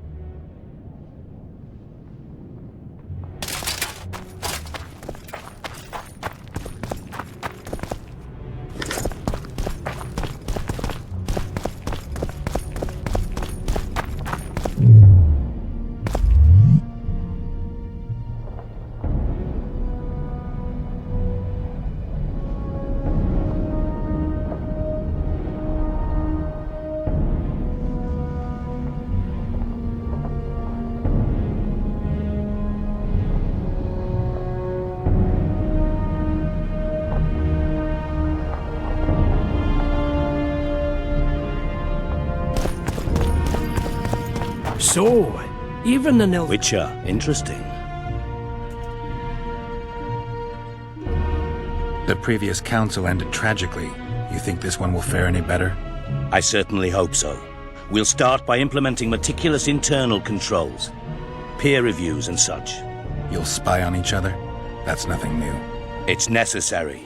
So, even the Nil... Witcher, interesting. The previous council ended tragically. You think this one will fare any better? I certainly hope so. We'll start by implementing meticulous internal controls, peer reviews and such. You'll spy on each other? That's nothing new. It's necessary.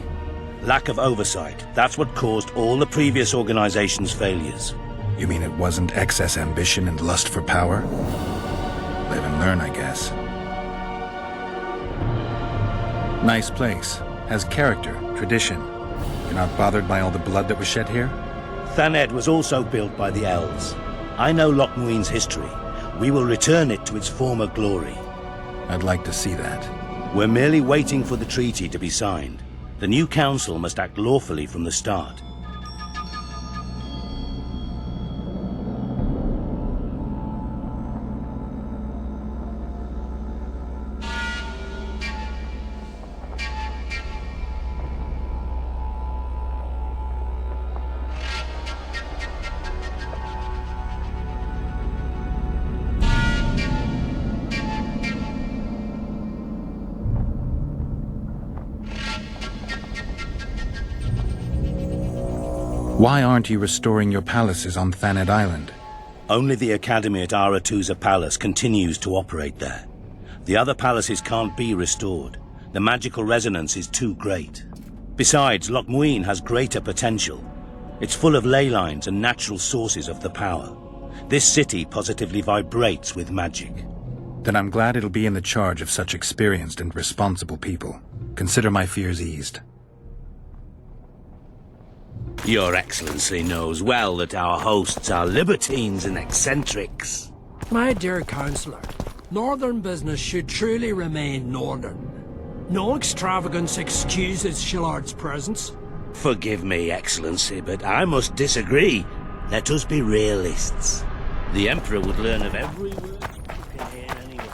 Lack of oversight, that's what caused all the previous organization's failures. You mean it wasn't excess ambition and lust for power? Live and learn, I guess. Nice place. Has character, tradition. You're not bothered by all the blood that was shed here? Thaned was also built by the elves. I know Loch Muin's history. We will return it to its former glory. I'd like to see that. We're merely waiting for the treaty to be signed. The new council must act lawfully from the start. Why aren't you restoring your palaces on Thaned Island? Only the Academy at Aratuza Palace continues to operate there. The other palaces can't be restored. The magical resonance is too great. Besides, Loch Muin has greater potential. It's full of ley lines and natural sources of the power. This city positively vibrates with magic. Then I'm glad it'll be in the charge of such experienced and responsible people. Consider my fears eased. Your Excellency knows well that our hosts are libertines and eccentrics. My dear Councillor, Northern business should truly remain Northern. No extravagance excuses Shillard's presence. Forgive me, Excellency, but I must disagree. Let us be realists. The Emperor would learn of every word you can hear anyway.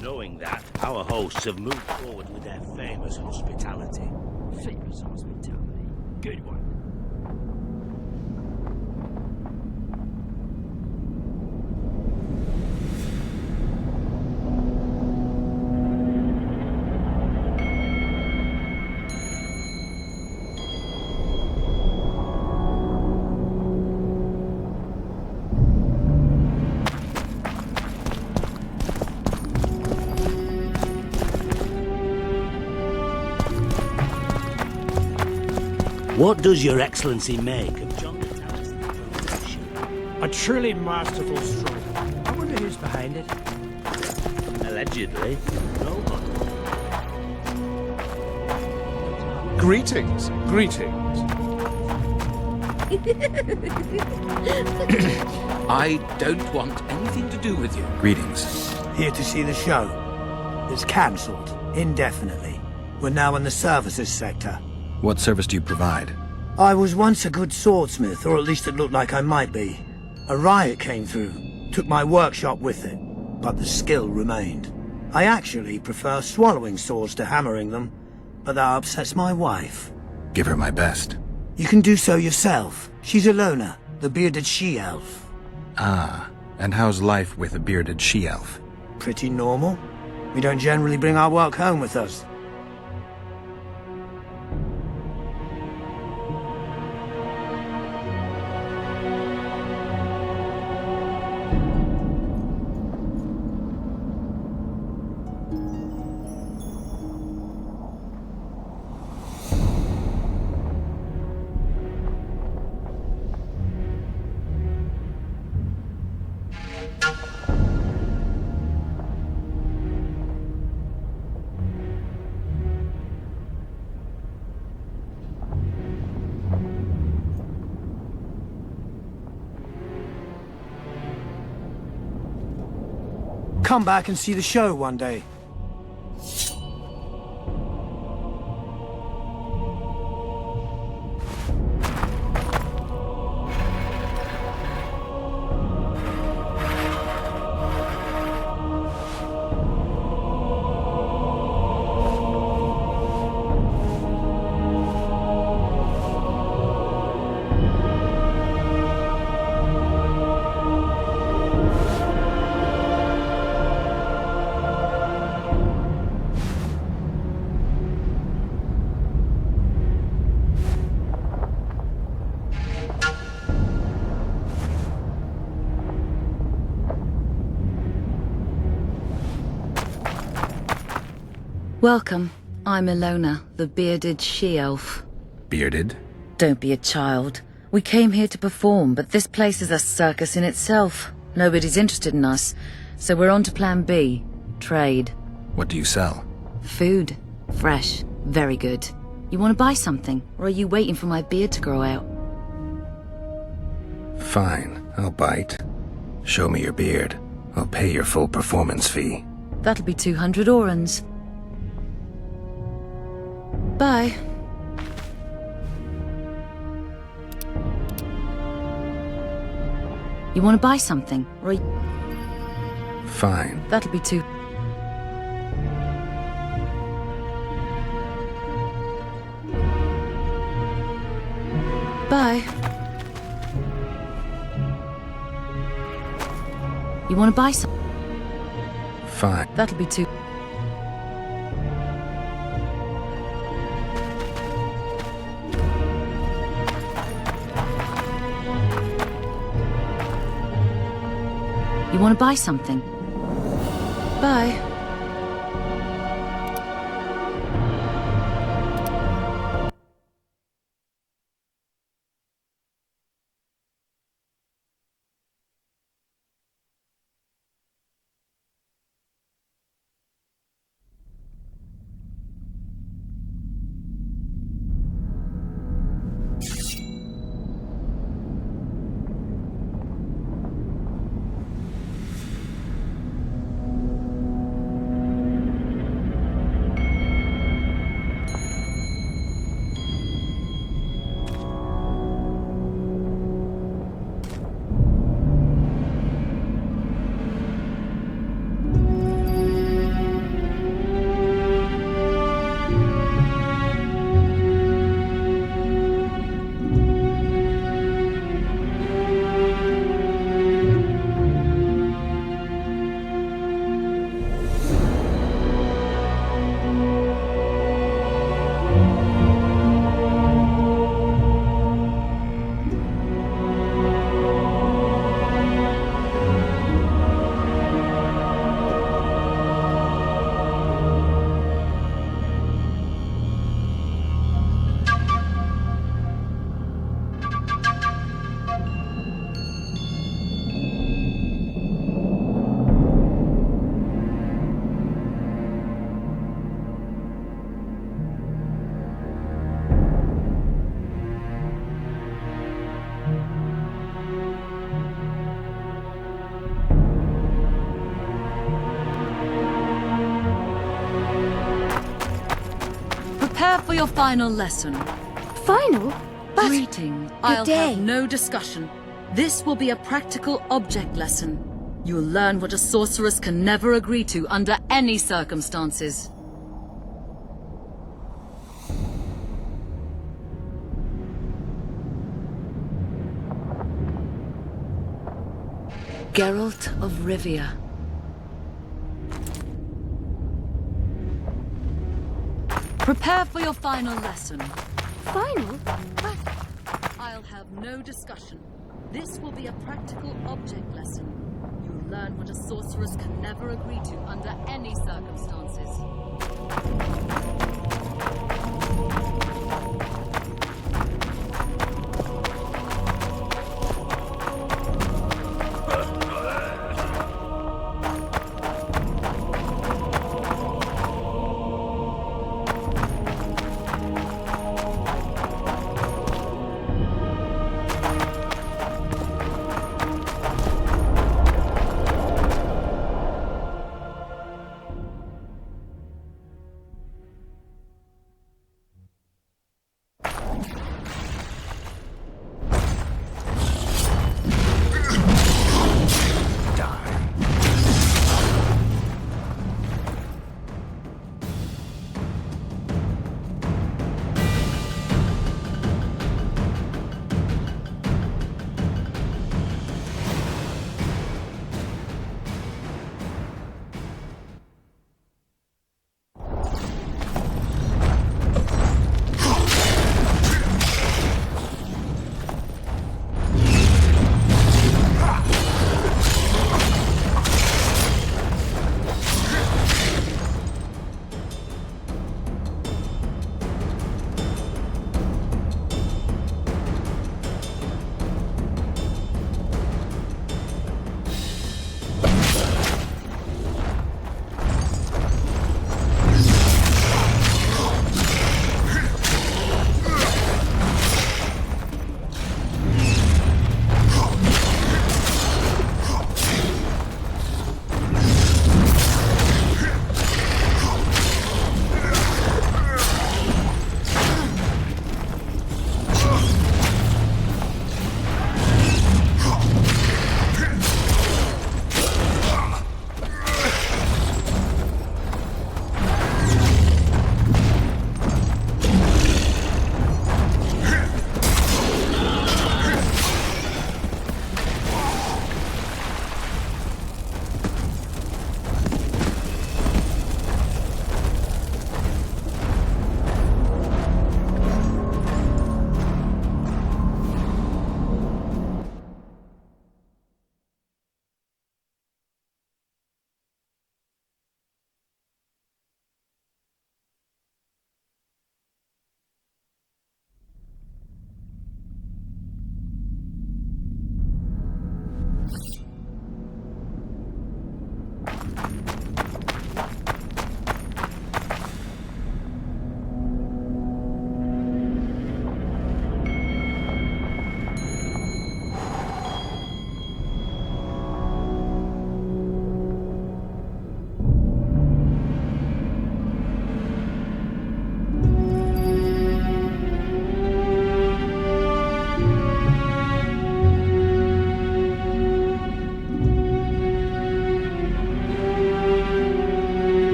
Knowing that, our hosts have moved forward with their famous hospitality. Famous hospitality. Good one. What does your excellency make of John the Tallis? A truly masterful stroke. I wonder who's behind it. Allegedly. Greetings. Greetings. I don't want anything to do with you. Greetings. Here to see the show. It's cancelled, indefinitely. We're now in the services sector. What service do you provide? I was once a good swordsmith, or at least it looked like I might be. A riot came through, took my workshop with it, but the skill remained. I actually prefer swallowing swords to hammering them, but that upsets my wife. Give her my best. You can do so yourself. She's Ilona, the bearded she-elf. Ah, and how's life with a bearded she-elf? Pretty normal. We don't generally bring our work home with us. Come back and see the show one day. Welcome. I'm Ilona, the bearded she-elf. Bearded? Don't be a child. We came here to perform, but this place is a circus in itself. Nobody's interested in us, so we're on to plan B. Trade. What do you sell? Food. Fresh. Very good. You want to buy something, or are you waiting for my beard to grow out? Fine, I'll bite. Show me your beard. I'll pay your full performance fee. That'll be 200 orens. Bye. You want to buy something, or Fine. that'll be two. Bye. You want to buy some? Fine. That'll be two. You want to buy something? Bye. Prepare for your final lesson. Final? But... Greeting. Good I'll day. have no discussion. This will be a practical object lesson. You'll learn what a sorceress can never agree to under any circumstances. Geralt of Rivia. Prepare for your final lesson. Final? But... I'll have no discussion. This will be a practical object lesson. You'll learn what a sorceress can never agree to under any circumstances.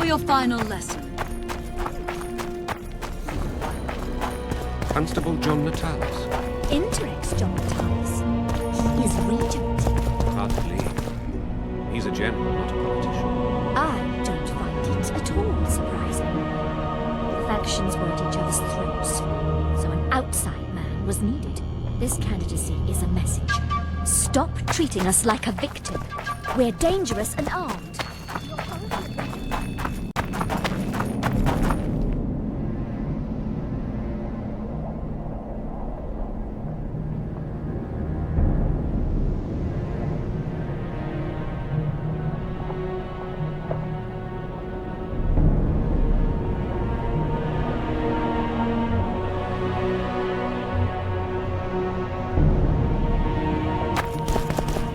for your final lesson. Constable John Natalis. Interrex John Natalis. He is regent. Hard to believe. He's a general, not a politician. I don't find it at all surprising. Factions were at each other's throats, so an outside man was needed. This candidacy is a message. Stop treating us like a victim. We're dangerous and armed.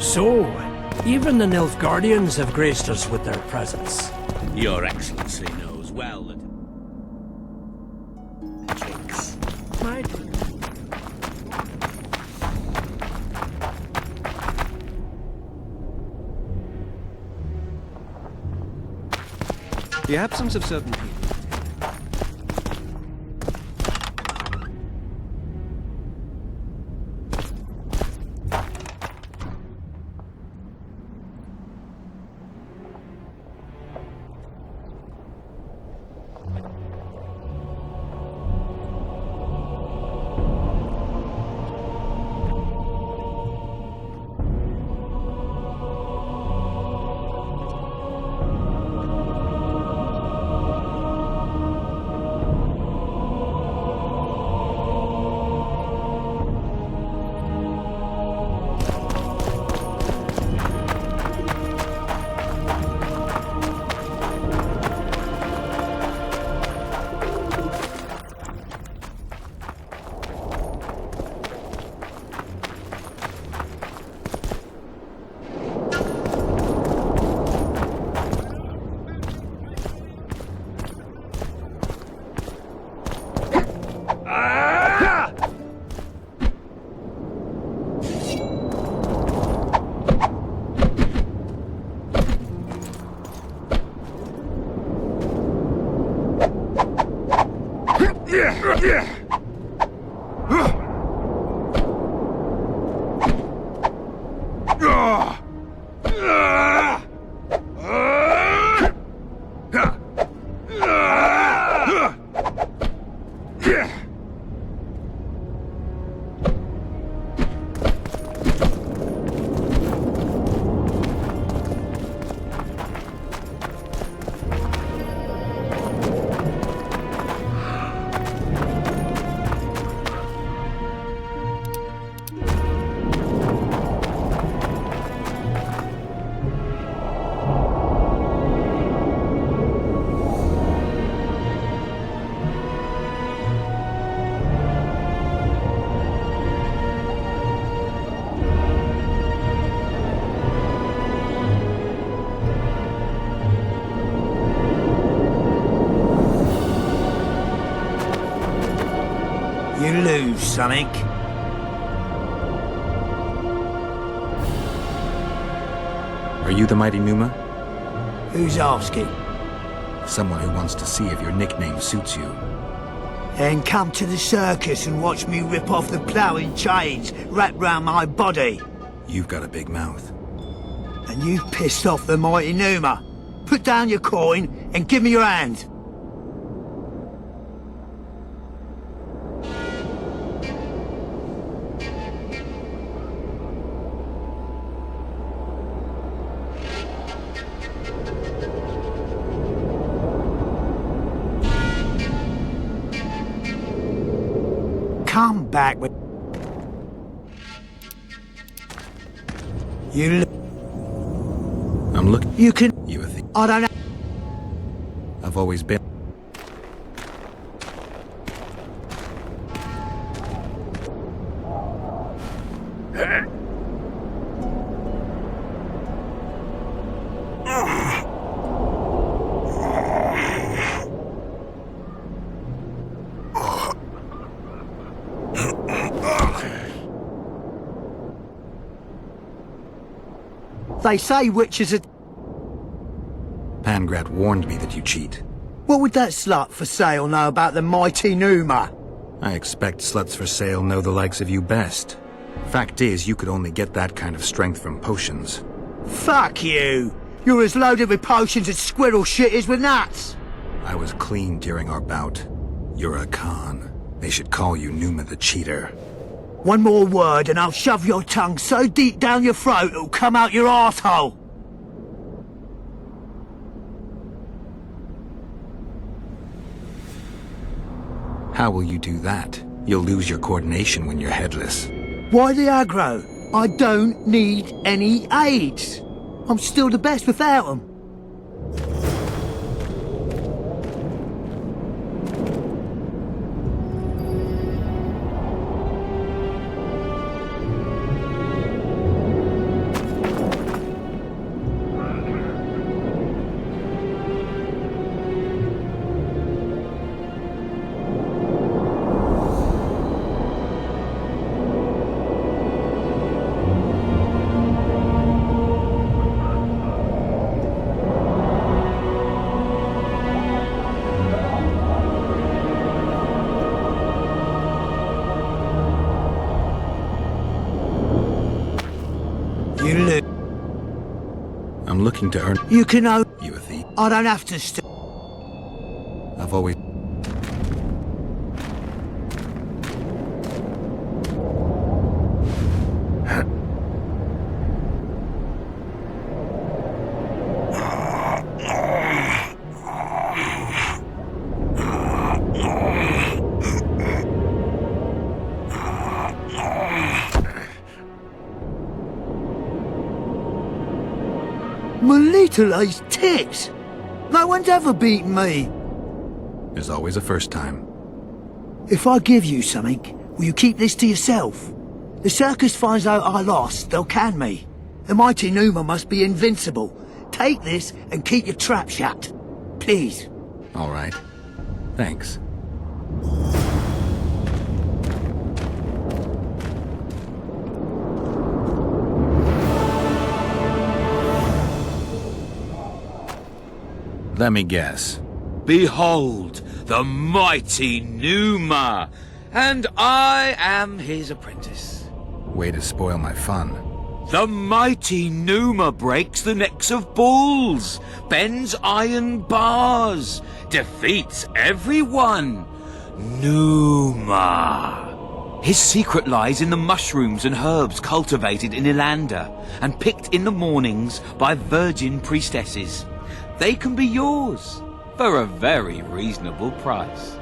So, even the Nilfgaardians have graced us with their presence. Your Excellency knows well that... Tricks. My... The absence of certain people. You lose, Sonic. Are you the mighty Numa? Who's asking? Someone who wants to see if your nickname suits you. Then come to the circus and watch me rip off the ploughing chains wrapped round my body. You've got a big mouth. And you've pissed off the mighty Numa. Put down your coin and give me your hand. Come back with... You I'm looking... You can... You a thief. I don't know. I've always been... They say witches are... Pangrat warned me that you cheat. What would that slut for sale know about the mighty Numa? I expect sluts for sale know the likes of you best. Fact is, you could only get that kind of strength from potions. Fuck you! You're as loaded with potions as squirrel shit is with nuts! I was clean during our bout. You're a con. They should call you Numa the Cheater. One more word and I'll shove your tongue so deep down your throat it'll come out your arsehole! How will you do that? You'll lose your coordination when you're headless. Why the aggro? I don't need any aids. I'm still the best without them. I'm looking to earn... You can know... You a thief? I don't have to I've always... My little ace tits! No one's ever beaten me! There's always a first time. If I give you something, will you keep this to yourself? The circus finds out I lost, they'll can me. The mighty Numa must be invincible. Take this and keep your trap shut. Please. All right. Thanks. Let me guess. Behold, the mighty Numa, and I am his apprentice. Way to spoil my fun. The mighty Numa breaks the necks of bulls, bends iron bars, defeats everyone. Numa. His secret lies in the mushrooms and herbs cultivated in Ilander and picked in the mornings by virgin priestesses. They can be yours for a very reasonable price.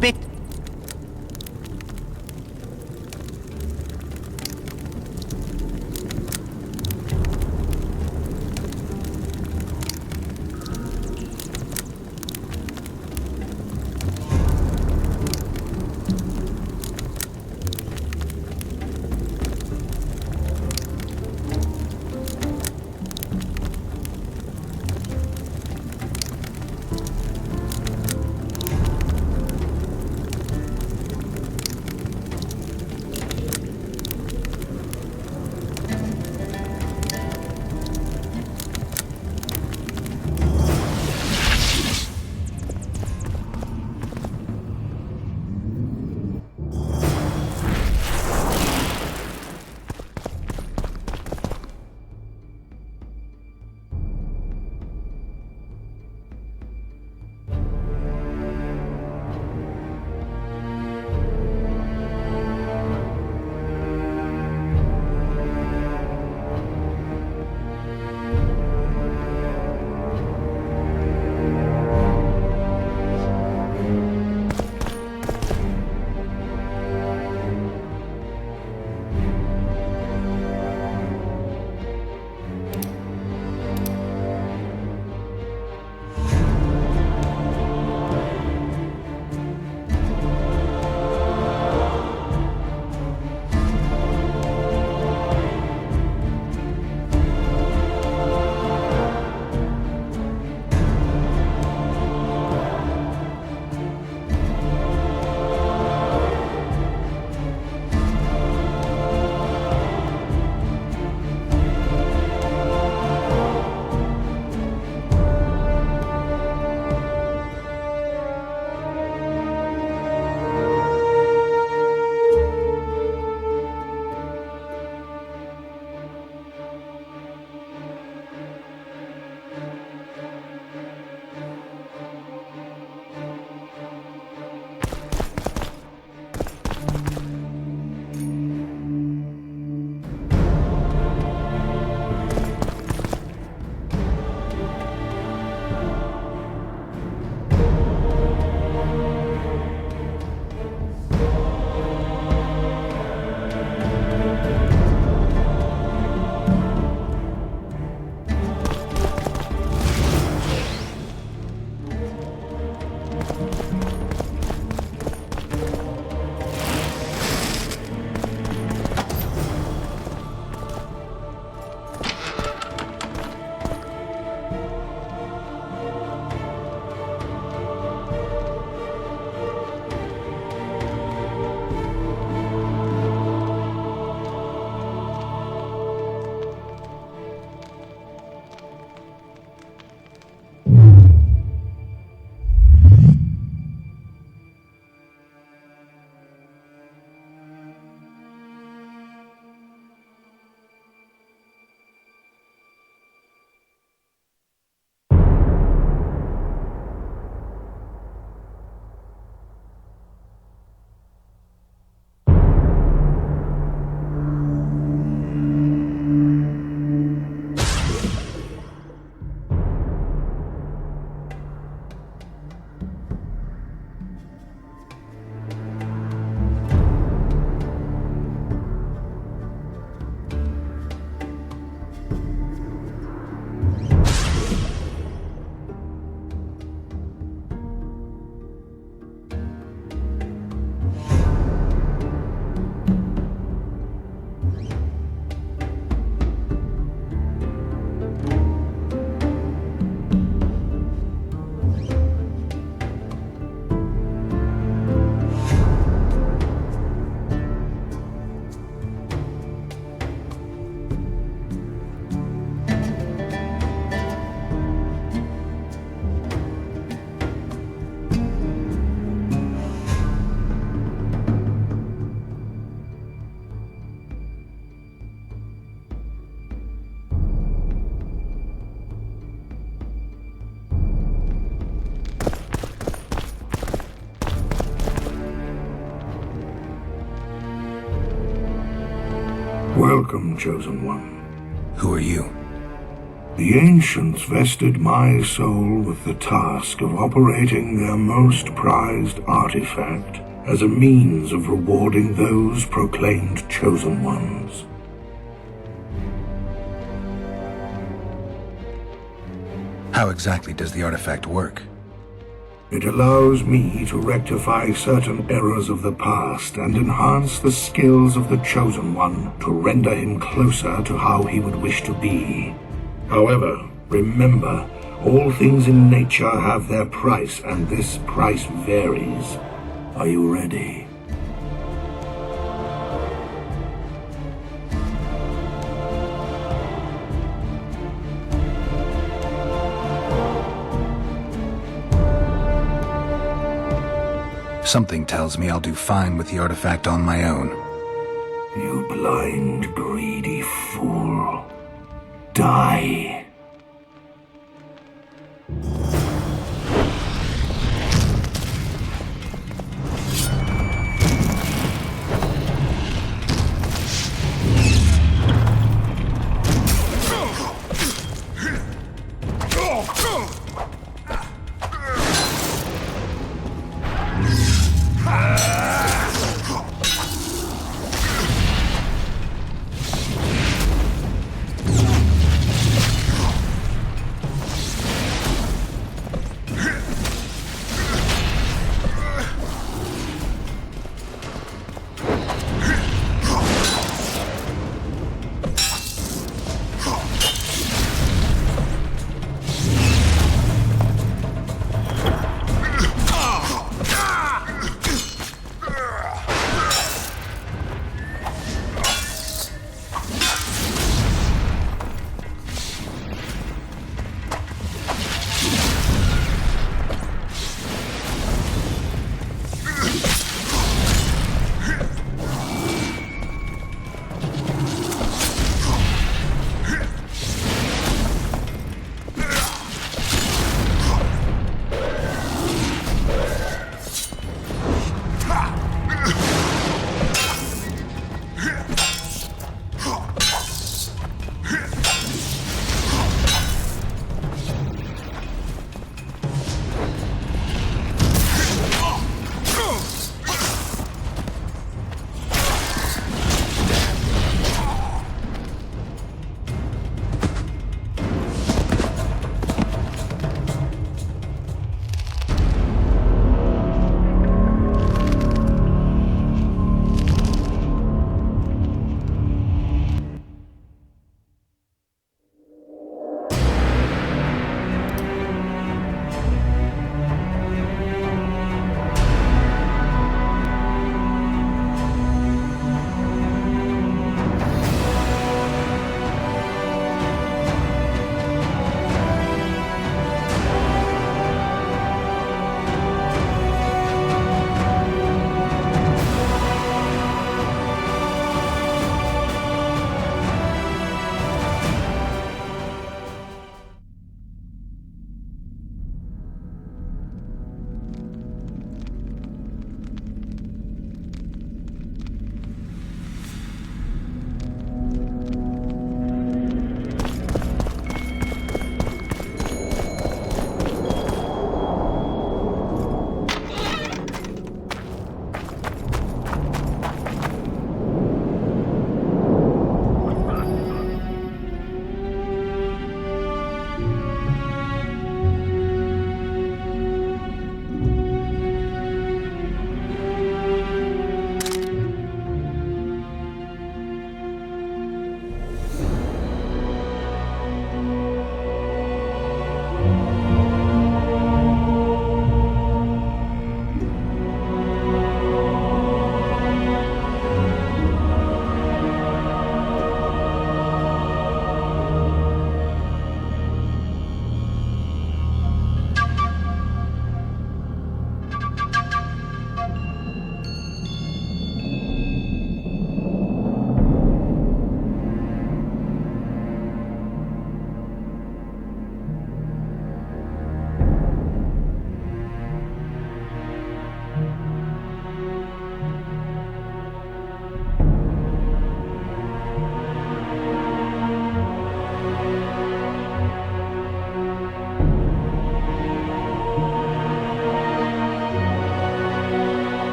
Bit. Welcome, Chosen One. Who are you? The Ancients vested my soul with the task of operating their most prized artifact as a means of rewarding those proclaimed Chosen Ones. How exactly does the artifact work? It allows me to rectify certain errors of the past and enhance the skills of the Chosen One to render him closer to how he would wish to be. However, remember, all things in nature have their price, and this price varies. Are you ready? Something tells me I'll do fine with the artifact on my own. You blind, greedy fool. Die.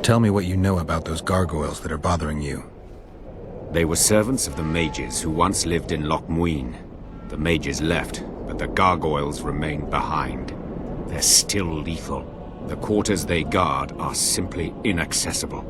Tell me what you know about those gargoyles that are bothering you. They were servants of the mages who once lived in Loch Muin. The mages left, but the gargoyles remained behind. They're still lethal. The quarters they guard are simply inaccessible.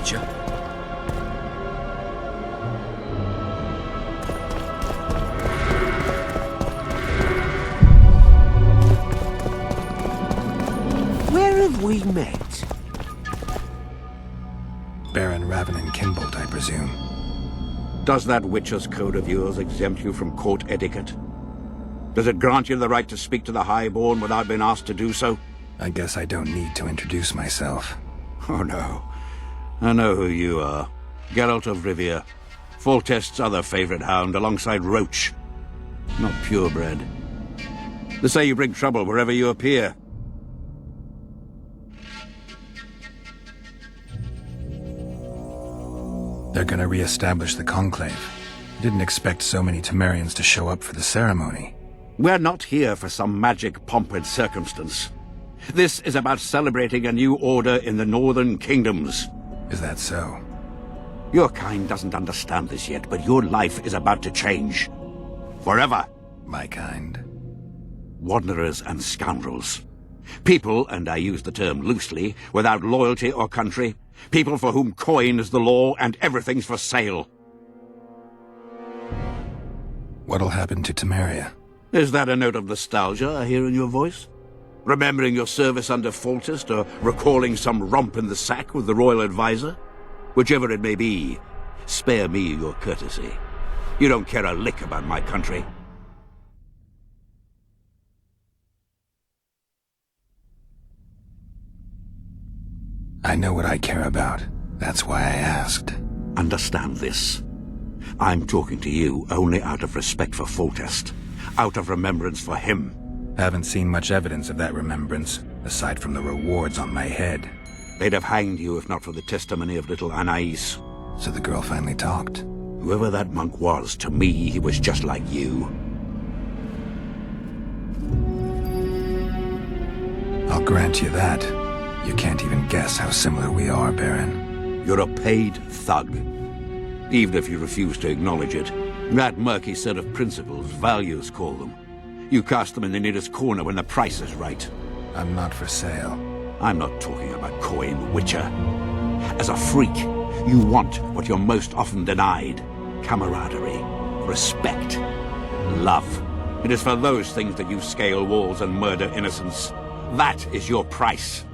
Witcher. Where have we met? Baron Ravenin Kimbolt, I presume. Does that Witcher's code of yours exempt you from court etiquette? Does it grant you the right to speak to the Highborn without being asked to do so? I guess I don't need to introduce myself. Oh no. I know who you are. Geralt of Rivia. Foltest's other favorite hound alongside Roach. Not purebred. They say you bring trouble wherever you appear. They're gonna re-establish the Conclave. Didn't expect so many Temerians to show up for the ceremony. We're not here for some magic pomp and circumstance. This is about celebrating a new order in the Northern Kingdoms. Is that so? Your kind doesn't understand this yet, but your life is about to change. Forever. My kind? Wanderers and scoundrels. People, and I use the term loosely, without loyalty or country. People for whom coin is the law and everything's for sale. What'll happen to Temeria? Is that a note of nostalgia I hear in your voice? Remembering your service under Foltest, or recalling some romp in the sack with the royal advisor? Whichever it may be, spare me your courtesy. You don't care a lick about my country. I know what I care about. That's why I asked. Understand this. I'm talking to you only out of respect for Foltest. Out of remembrance for him. Haven't seen much evidence of that remembrance, aside from the rewards on my head. They'd have hanged you if not for the testimony of little Anais. So the girl finally talked. Whoever that monk was, to me, he was just like you. I'll grant you that. You can't even guess how similar we are, Baron. You're a paid thug. Even if you refuse to acknowledge it. That murky set of principles, values call them. You cast them in the nearest corner when the price is right. I'm not for sale. I'm not talking about coin, Witcher. As a freak, you want what you're most often denied. Camaraderie, respect, love. It is for those things that you scale walls and murder innocents. That is your price.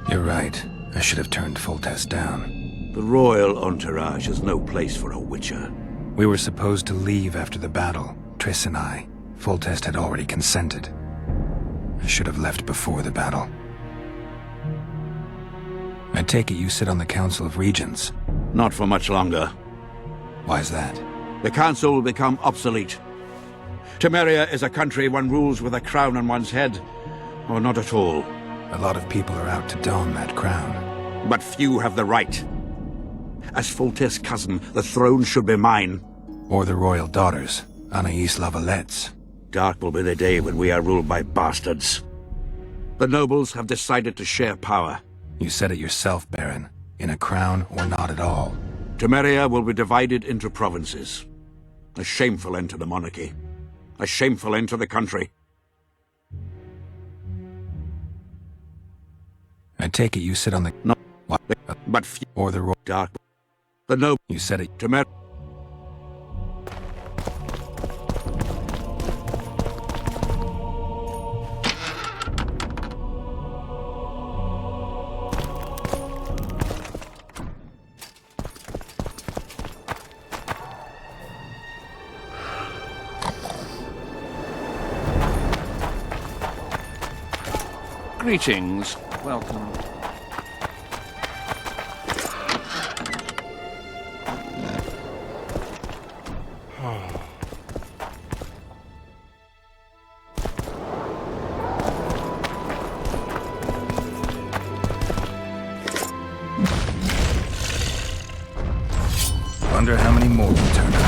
You're right. I should have turned Foltest down. The royal entourage is no place for a Witcher. We were supposed to leave after the battle, Triss and I. Foltest had already consented. I should have left before the battle. I take it you sit on the Council of Regents? Not for much longer. Why's that? The Council will become obsolete. Temeria is a country one rules with a crown on one's head, or not at all. A lot of people are out to don that crown. But few have the right. As Foltest's cousin, the throne should be mine. Or the royal daughters, Anais La Valette's. Dark will be the day when we are ruled by bastards. The nobles have decided to share power. You said it yourself, Baron. In a crown or not at all. Temeria will be divided into provinces. A shameful end to the monarchy. A shameful end to the country. I take it you sit on the... No, but or the dark. The noble. You said it. Temeria. Greetings. Welcome. Wonder how many more will turn up.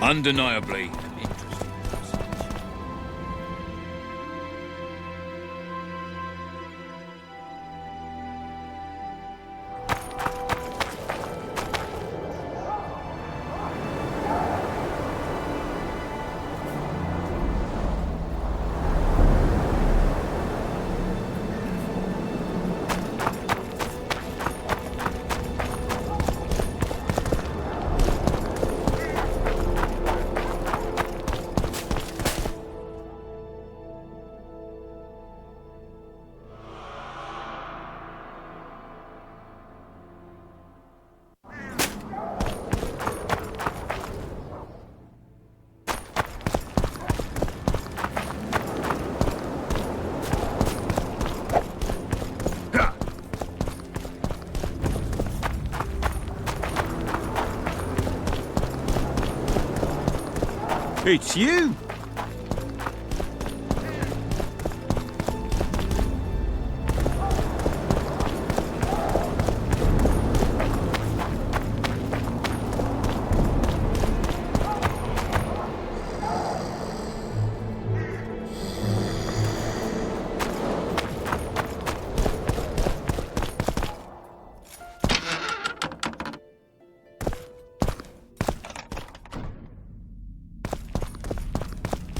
Undeniably an interesting person. It's you!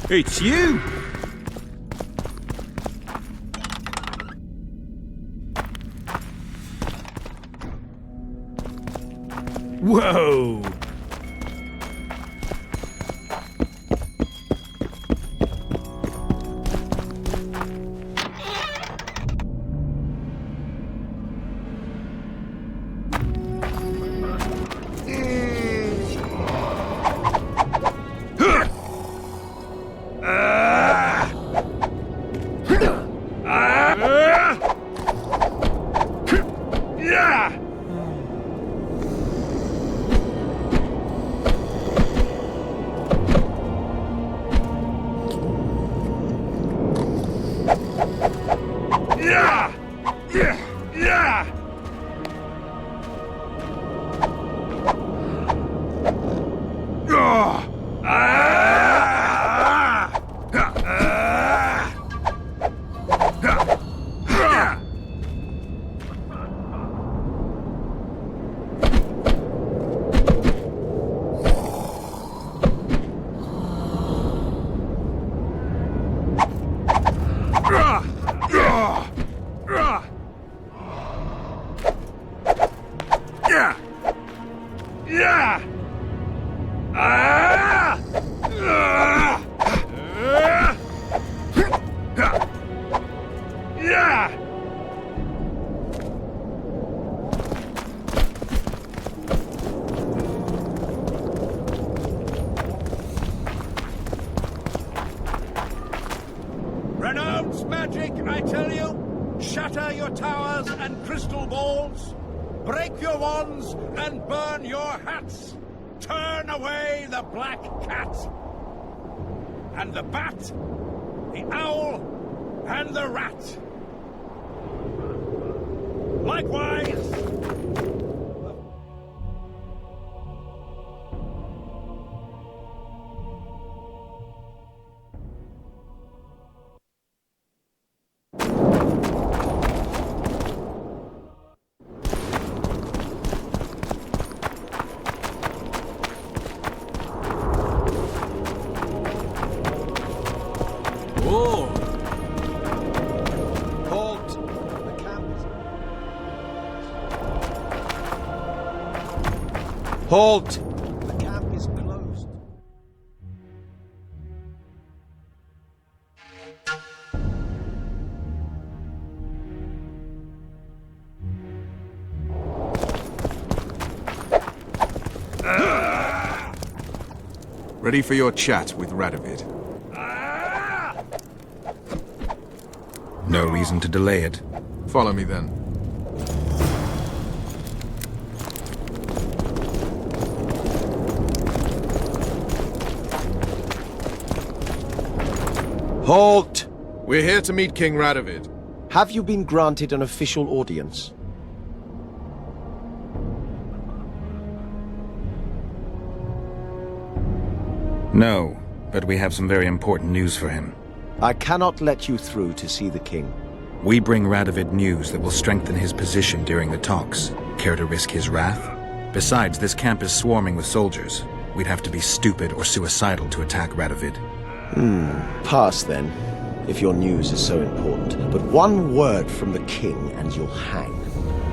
It's you! Whoa! Renounce magic, I tell you! Shatter your towers and crystal balls! Break your wands and burn your hats! Turn away the black cat! And the bat, the owl, and the rat! Likewise, Halt! The camp is closed. Ready for your chat with Radovid. No reason to delay it. Follow me then. Halt! We're here to meet King Radovid. Have you been granted an official audience? No, but we have some very important news for him. I cannot let you through to see the king. We bring Radovid news that will strengthen his position during the talks. Care to risk his wrath? Besides, this camp is swarming with soldiers. We'd have to be stupid or suicidal to attack Radovid. Pass then, if your news is so important. But one word from the king and you'll hang.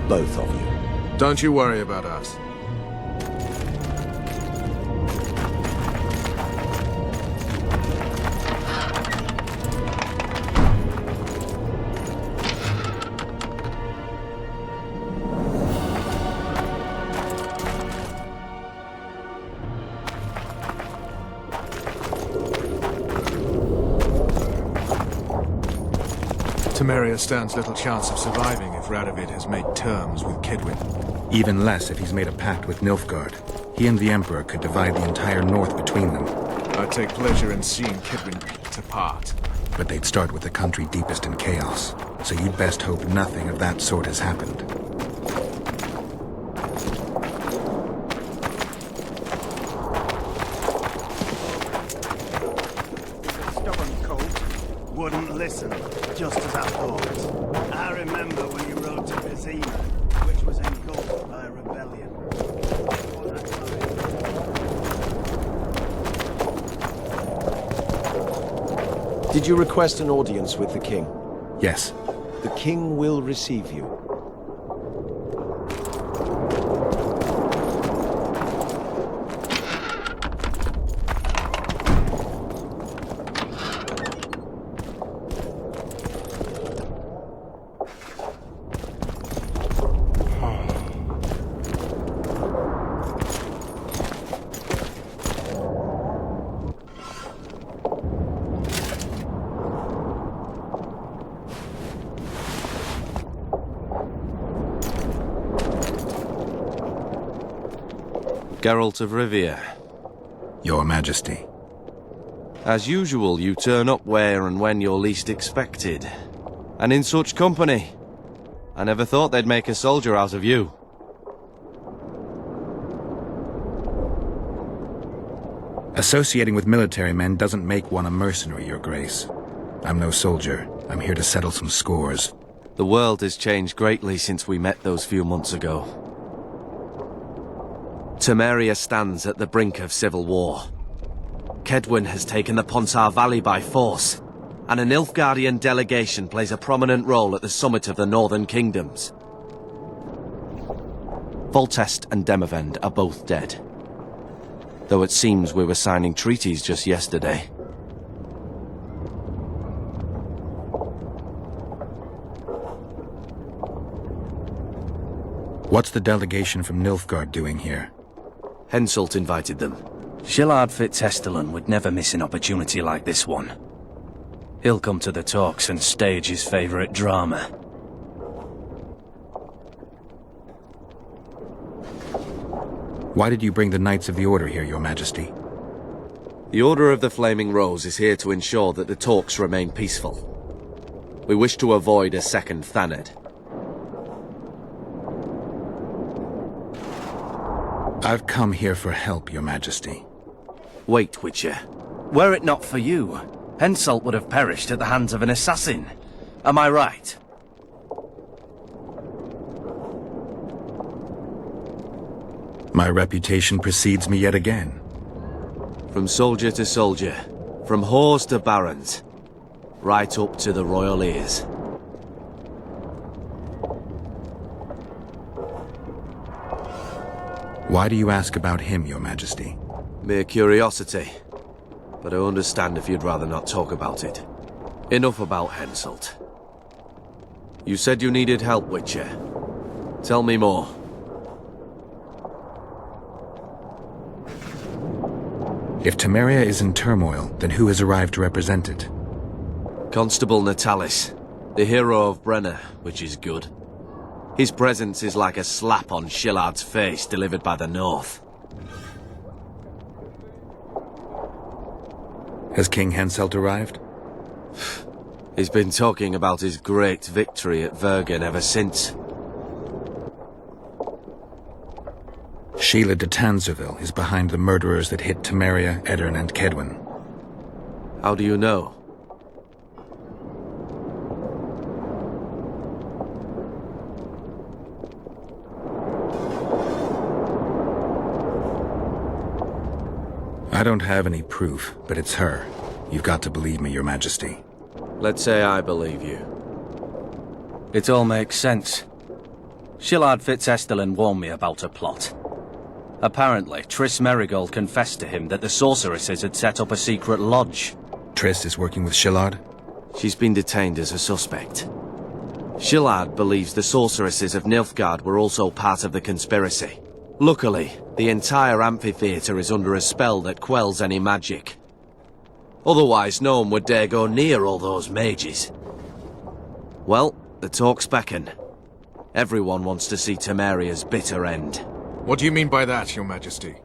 Both of you. Don't you worry about us. Temeria stands little chance of surviving if Radovid has made terms with Kaedwen. Even less if he's made a pact with Nilfgaard. He and the Emperor could divide the entire north between them. I take pleasure in seeing Kaedwen picked apart. But they'd start with the country deepest in chaos, so you'd best hope nothing of that sort has happened. Stubborn colt. Wouldn't listen, just as I thought. I remember when you rode to Vizima, which was engulfed by a rebellion. Did you request an audience with the king? Yes. The king will receive you. Geralt of Rivia. Your Majesty. As usual, you turn up where and when you're least expected. And in such company. I never thought they'd make a soldier out of you. Associating with military men doesn't make one a mercenary, Your Grace. I'm no soldier. I'm here to settle some scores. The world has changed greatly since we met those few months ago. Temeria stands at the brink of civil war. Kaedwen has taken the Ponsar Valley by force, and a Nilfgaardian delegation plays a prominent role at the summit of the Northern Kingdoms. Foltest and Demavend are both dead, though it seems we were signing treaties just yesterday. What's the delegation from Nilfgaard doing here? Henselt invited them. Shillard Fitz-Hestelin would never miss an opportunity like this one. He'll come to the talks and stage his favorite drama. Why did you bring the Knights of the Order here, Your Majesty? The Order of the Flaming Rose is here to ensure that the talks remain peaceful. We wish to avoid a second Thanedd. I've come here for help, Your Majesty. Wait, Witcher. Were it not for you, Henselt would have perished at the hands of an assassin. Am I right? My reputation precedes me yet again. From soldier to soldier, from whores to barons, right up to the royal ears. Why do you ask about him, Your Majesty? Mere curiosity. But I understand if you'd rather not talk about it. Enough about Henselt. You said you needed help, Witcher. Tell me more. If Temeria is in turmoil, then who has arrived to represent it? Constable Natalis, the hero of Brenna, which is good. His presence is like a slap on Shillard's face delivered by the North. Has King Henselt arrived? He's been talking about his great victory at Vergen ever since. Sheila de Tanzerville is behind the murderers that hit Temeria, Eddern, and Kedwin. How do you know? I don't have any proof, but it's her. You've got to believe me, Your Majesty. Let's say I believe you. It all makes sense. Shillard Fitzestelin warned me about a plot. Apparently, Triss Merigold confessed to him that the sorceresses had set up a secret lodge. Triss is working with Shillard? She's been detained as a suspect. Shillard believes the sorceresses of Nilfgaard were also part of the conspiracy. Luckily, the entire amphitheatre is under a spell that quells any magic. Otherwise, no one would dare go near all those mages. Well, the talks beckon. Everyone wants to see Temeria's bitter end. What do you mean by that, Your Majesty?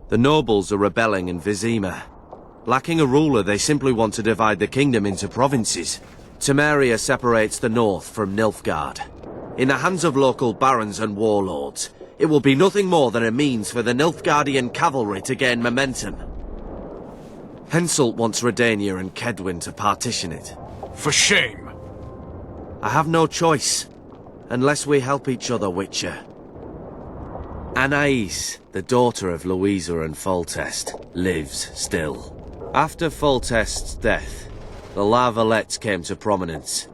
The nobles are rebelling in Vizima. Lacking a ruler, they simply want to divide the kingdom into provinces. Temeria separates the north from Nilfgaard. In the hands of local barons and warlords, it will be nothing more than a means for the Nilfgaardian cavalry to gain momentum. Henselt wants Redania and Kedwin to partition it. For shame! I have no choice, unless we help each other, Witcher. Anais, the daughter of Louisa and Foltest, lives still. After Foltest's death, the La Valettes came to prominence.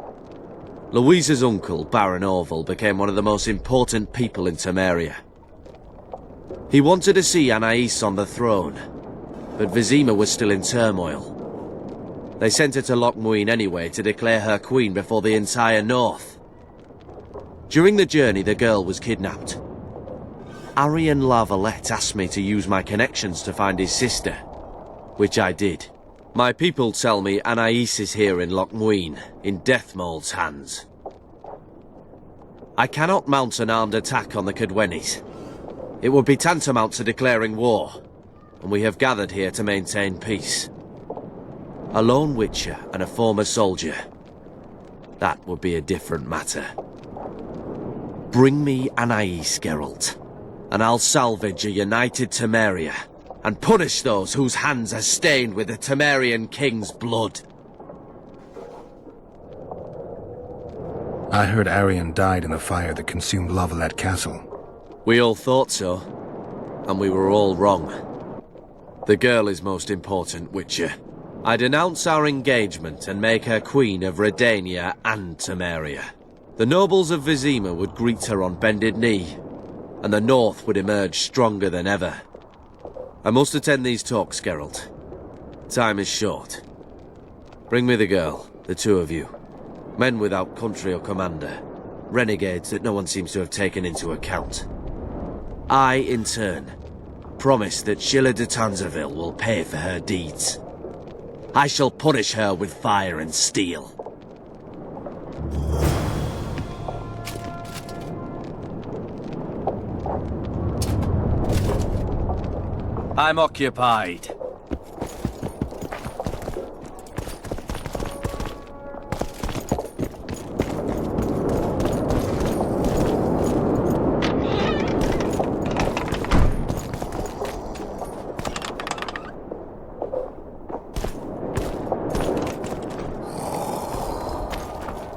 Louisa's uncle, Baron Orville, became one of the most important people in Temeria. He wanted to see Anais on the throne, but Vizima was still in turmoil. They sent her to Lochmuin anyway to declare her queen before the entire north. During the journey, the girl was kidnapped. Arian La Valette asked me to use my connections to find his sister, which I did. My people tell me Anais is here in Lochmuin, in Deathmold's hands. I cannot mount an armed attack on the Kedwenis. It would be tantamount to declaring war, and we have gathered here to maintain peace. A lone witcher and a former soldier. That would be a different matter. Bring me Anais, Geralt, and I'll salvage a united Temeria, and punish those whose hands are stained with the Temerian king's blood. I heard Arian died in the fire that consumed La Valette Castle. We all thought so, and we were all wrong. The girl is most important, Witcher. I denounce our engagement and make her queen of Redania and Temeria. The nobles of Vizima would greet her on bended knee, and the north would emerge stronger than ever. I must attend these talks, Geralt. Time is short. Bring me the girl, the two of you. Men without country or commander. Renegades that no one seems to have taken into account. I, in turn, promise that Sheila de Tanzerville will pay for her deeds. I shall punish her with fire and steel. I'm occupied.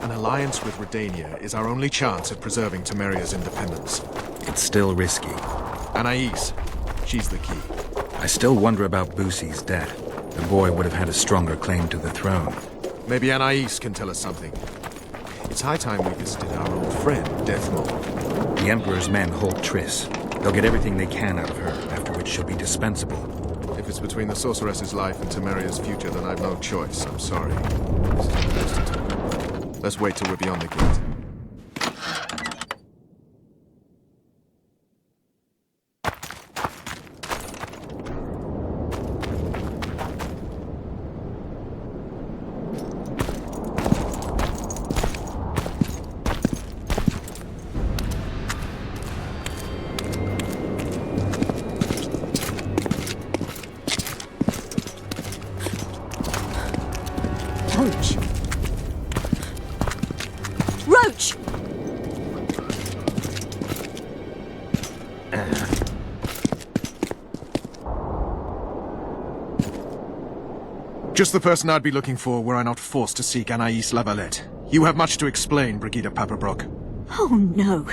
An alliance with Redania is our only chance at preserving Temeria's independence. It's still risky. Anais, she's the key. I still wonder about Boosie's death. The boy would have had a stronger claim to the throne. Maybe Anais can tell us something. It's high time we visited our old friend, Deathmold. The Emperor's men hold Triss. They'll get everything they can out of her, after which she'll be dispensable. If it's between the sorceress's life and Temeria's future, then I've no choice. I'm sorry. Let's wait till we're beyond the gate. Roach! Just the person I'd be looking for were I not forced to seek Anais Lavalette. You have much to explain, Brigida Paperbrook. Oh no,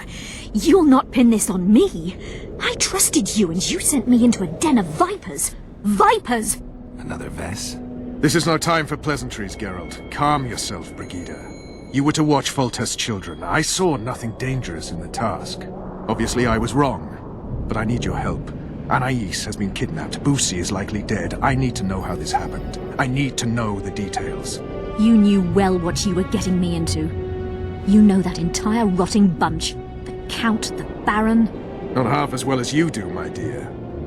you'll not pin this on me. I trusted you and you sent me into a den of vipers. Vipers! Another Vess? This is no time for pleasantries, Geralt. Calm yourself, Brigida. You were to watch Foltest's children. I saw nothing dangerous in the task. Obviously I was wrong, but I need your help. Anais has been kidnapped. Boussy is likely dead. I need to know how this happened. I need to know the details. You knew well what you were getting me into. You know that entire rotting bunch. The Count, the Baron. Not half as well as you do, my dear.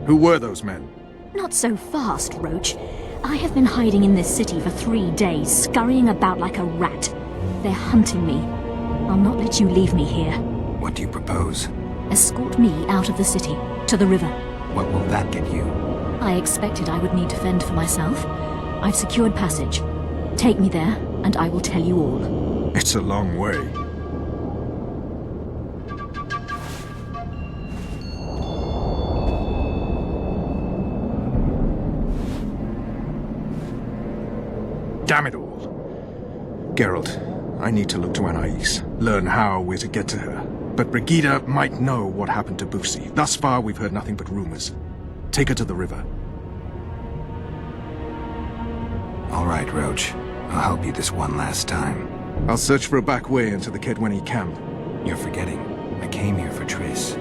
Who were those men? Not so fast, Roach. I have been hiding in this city for 3 days, scurrying about like a rat. They're hunting me. I'll not let you leave me here. What do you propose? Escort me out of the city, to the river. What will that get you? I expected I would need to fend for myself. I've secured passage. Take me there, and I will tell you all. It's a long way. Damn it all. Geralt, I need to look to Anais, learn how we're to get to her. But Brigida might know what happened to Boussy. Thus far, we've heard nothing but rumors. Take her to the river. All right, Roach. I'll help you this one last time. I'll search for a back way into the Kedwenny camp. You're forgetting. I came here for Triss.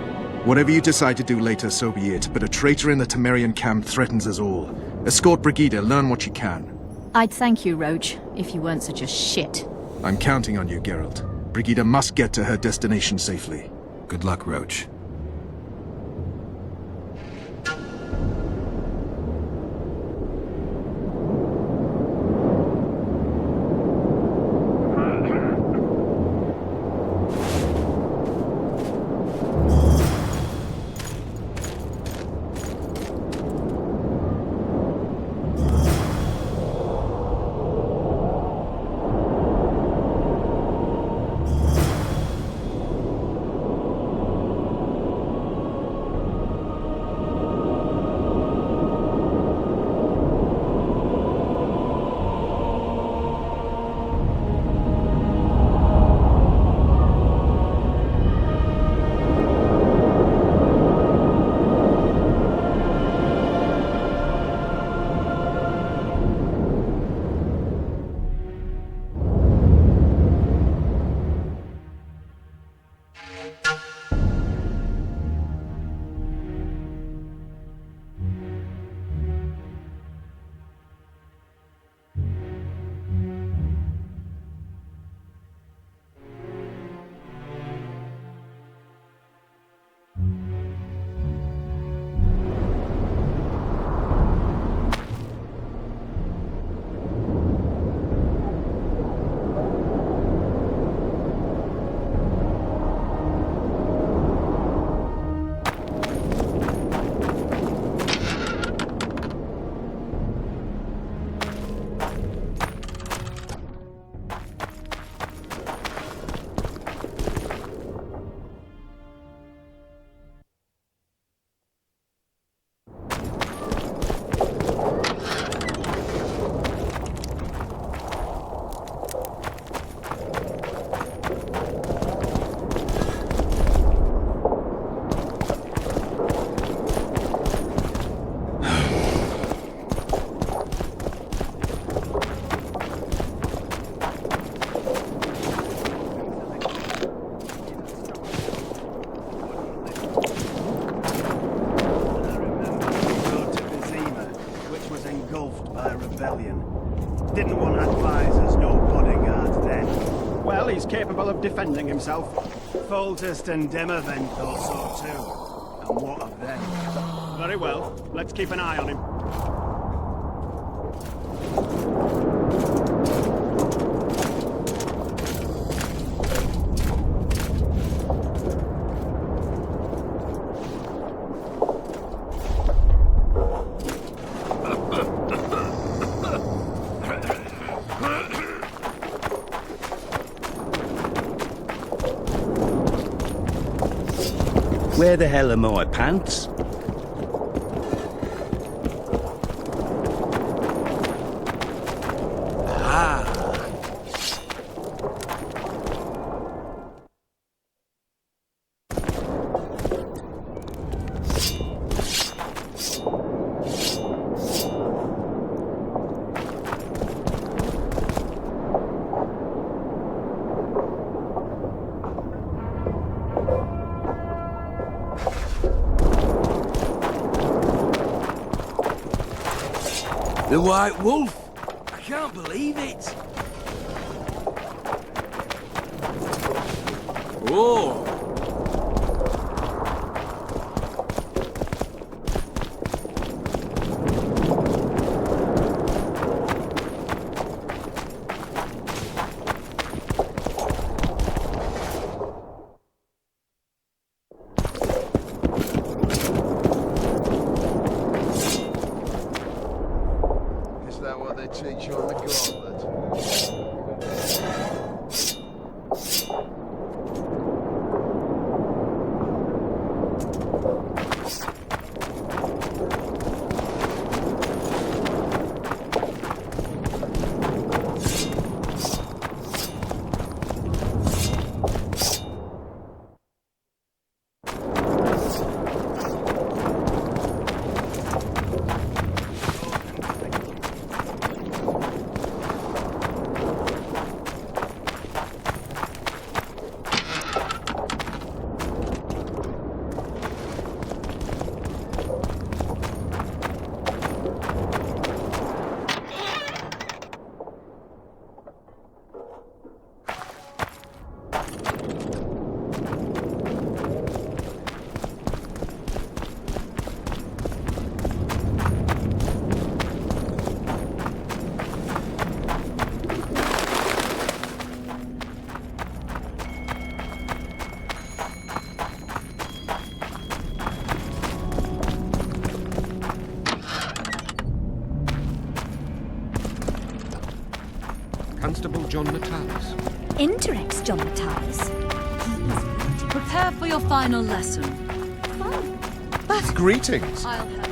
Whatever you decide to do later, so be it. But a traitor in the Temerian camp threatens us all. Escort Brigida, learn what you can. I'd thank you, Roach, if you weren't such a shit. I'm counting on you, Geralt. Brigida must get to her destination safely. Good luck, Roach. Defending himself. Foltest and Demavent thought so too. And what of them? Very well, let's keep an eye on him. Where the hell are my pants? The White Wolf? I can't believe it. Oh! Is that what they teach you on the gauntlet? Constable John Natalis. Interex John Natalis. Prepare for your final lesson. Greetings. I'll have no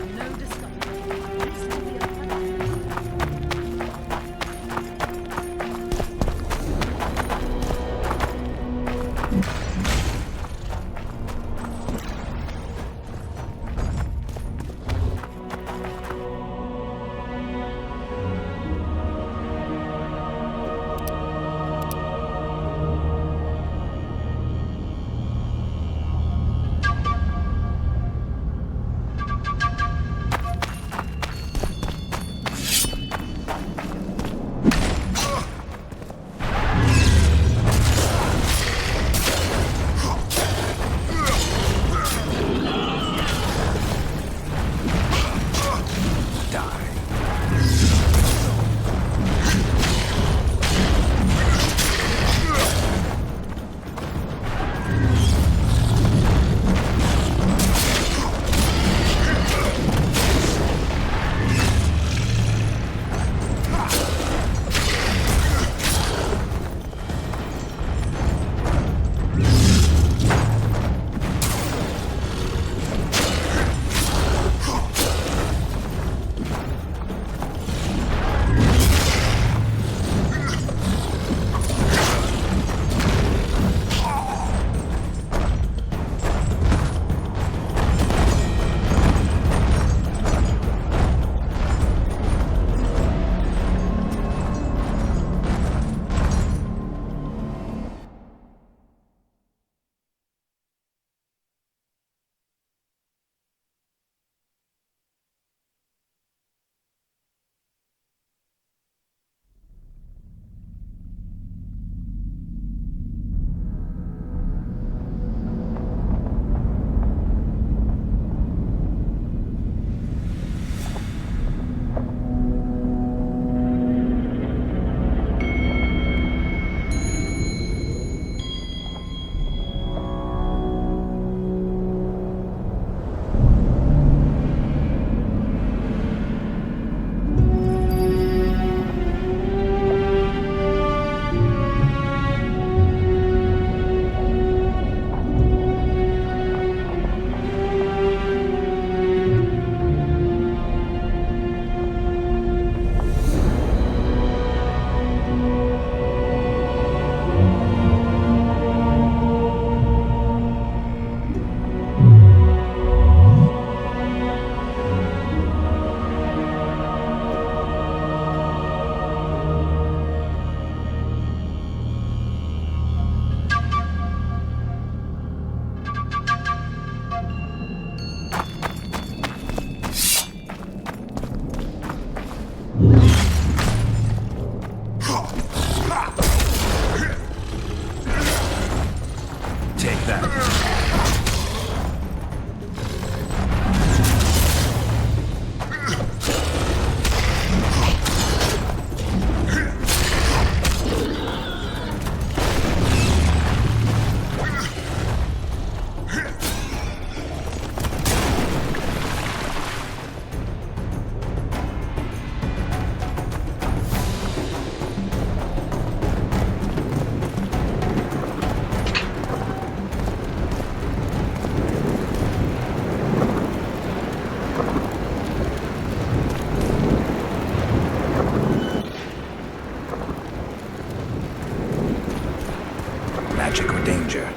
magic or danger.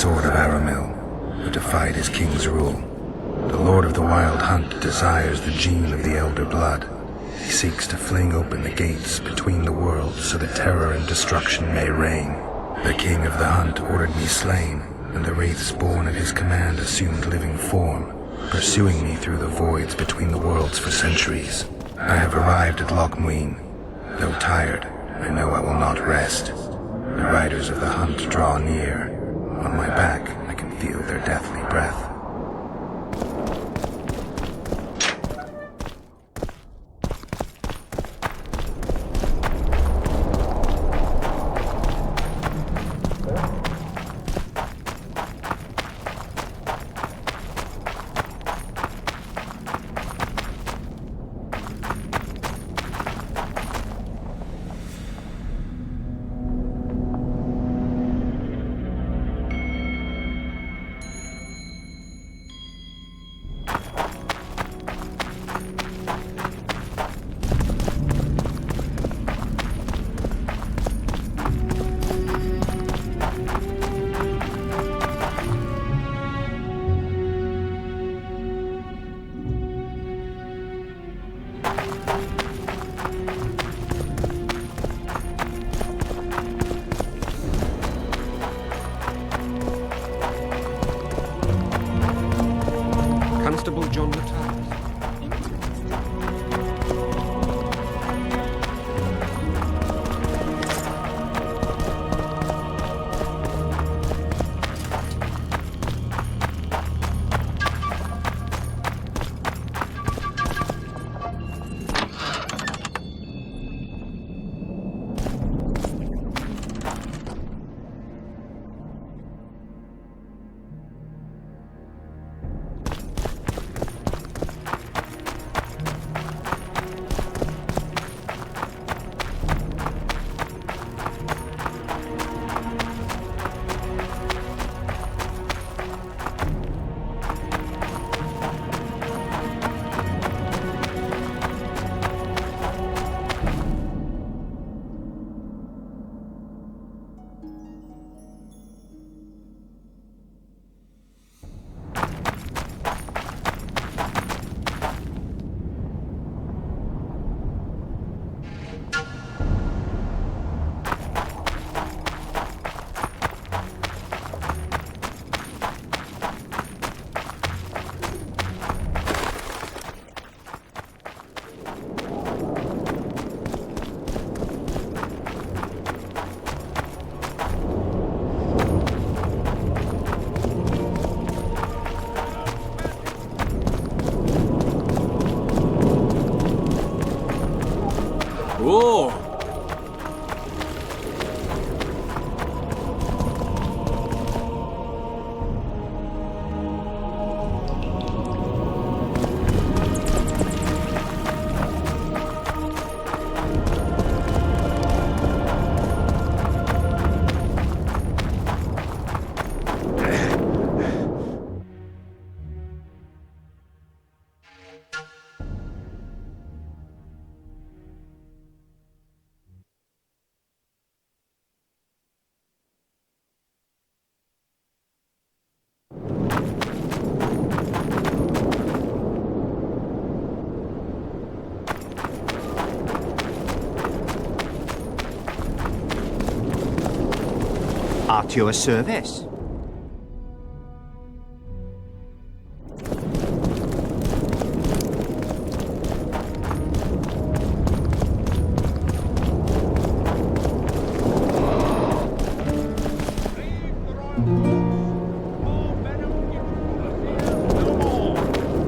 Sword of Aramil, who defied his king's rule. The Lord of the Wild Hunt desires the gene of the Elder Blood. He seeks to fling open the gates between the worlds so that terror and destruction may reign. The King of the Hunt ordered me slain, and the wraiths born at his command assumed living form, pursuing me through the voids between the worlds for centuries. I have arrived at Loch Muin. Though tired, I know I will not rest. The riders of the hunt draw near. On my back, I can feel their deathly breath. Constable John Matthias. Whoa! At your service.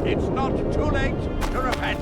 It's not too late to repent.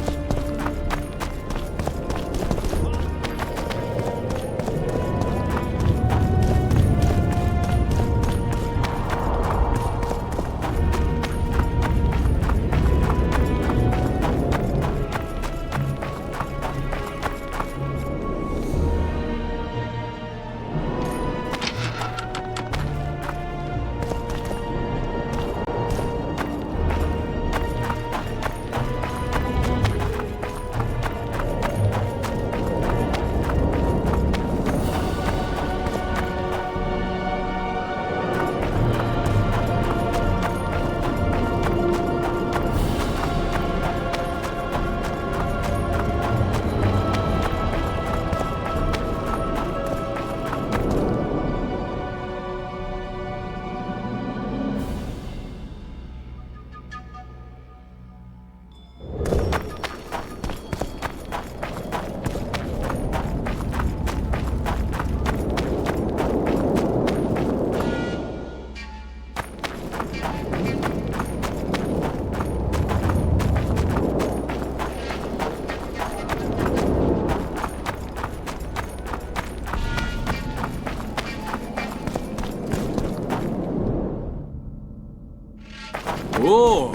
Oh!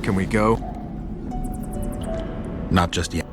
Can we go? Not just yet.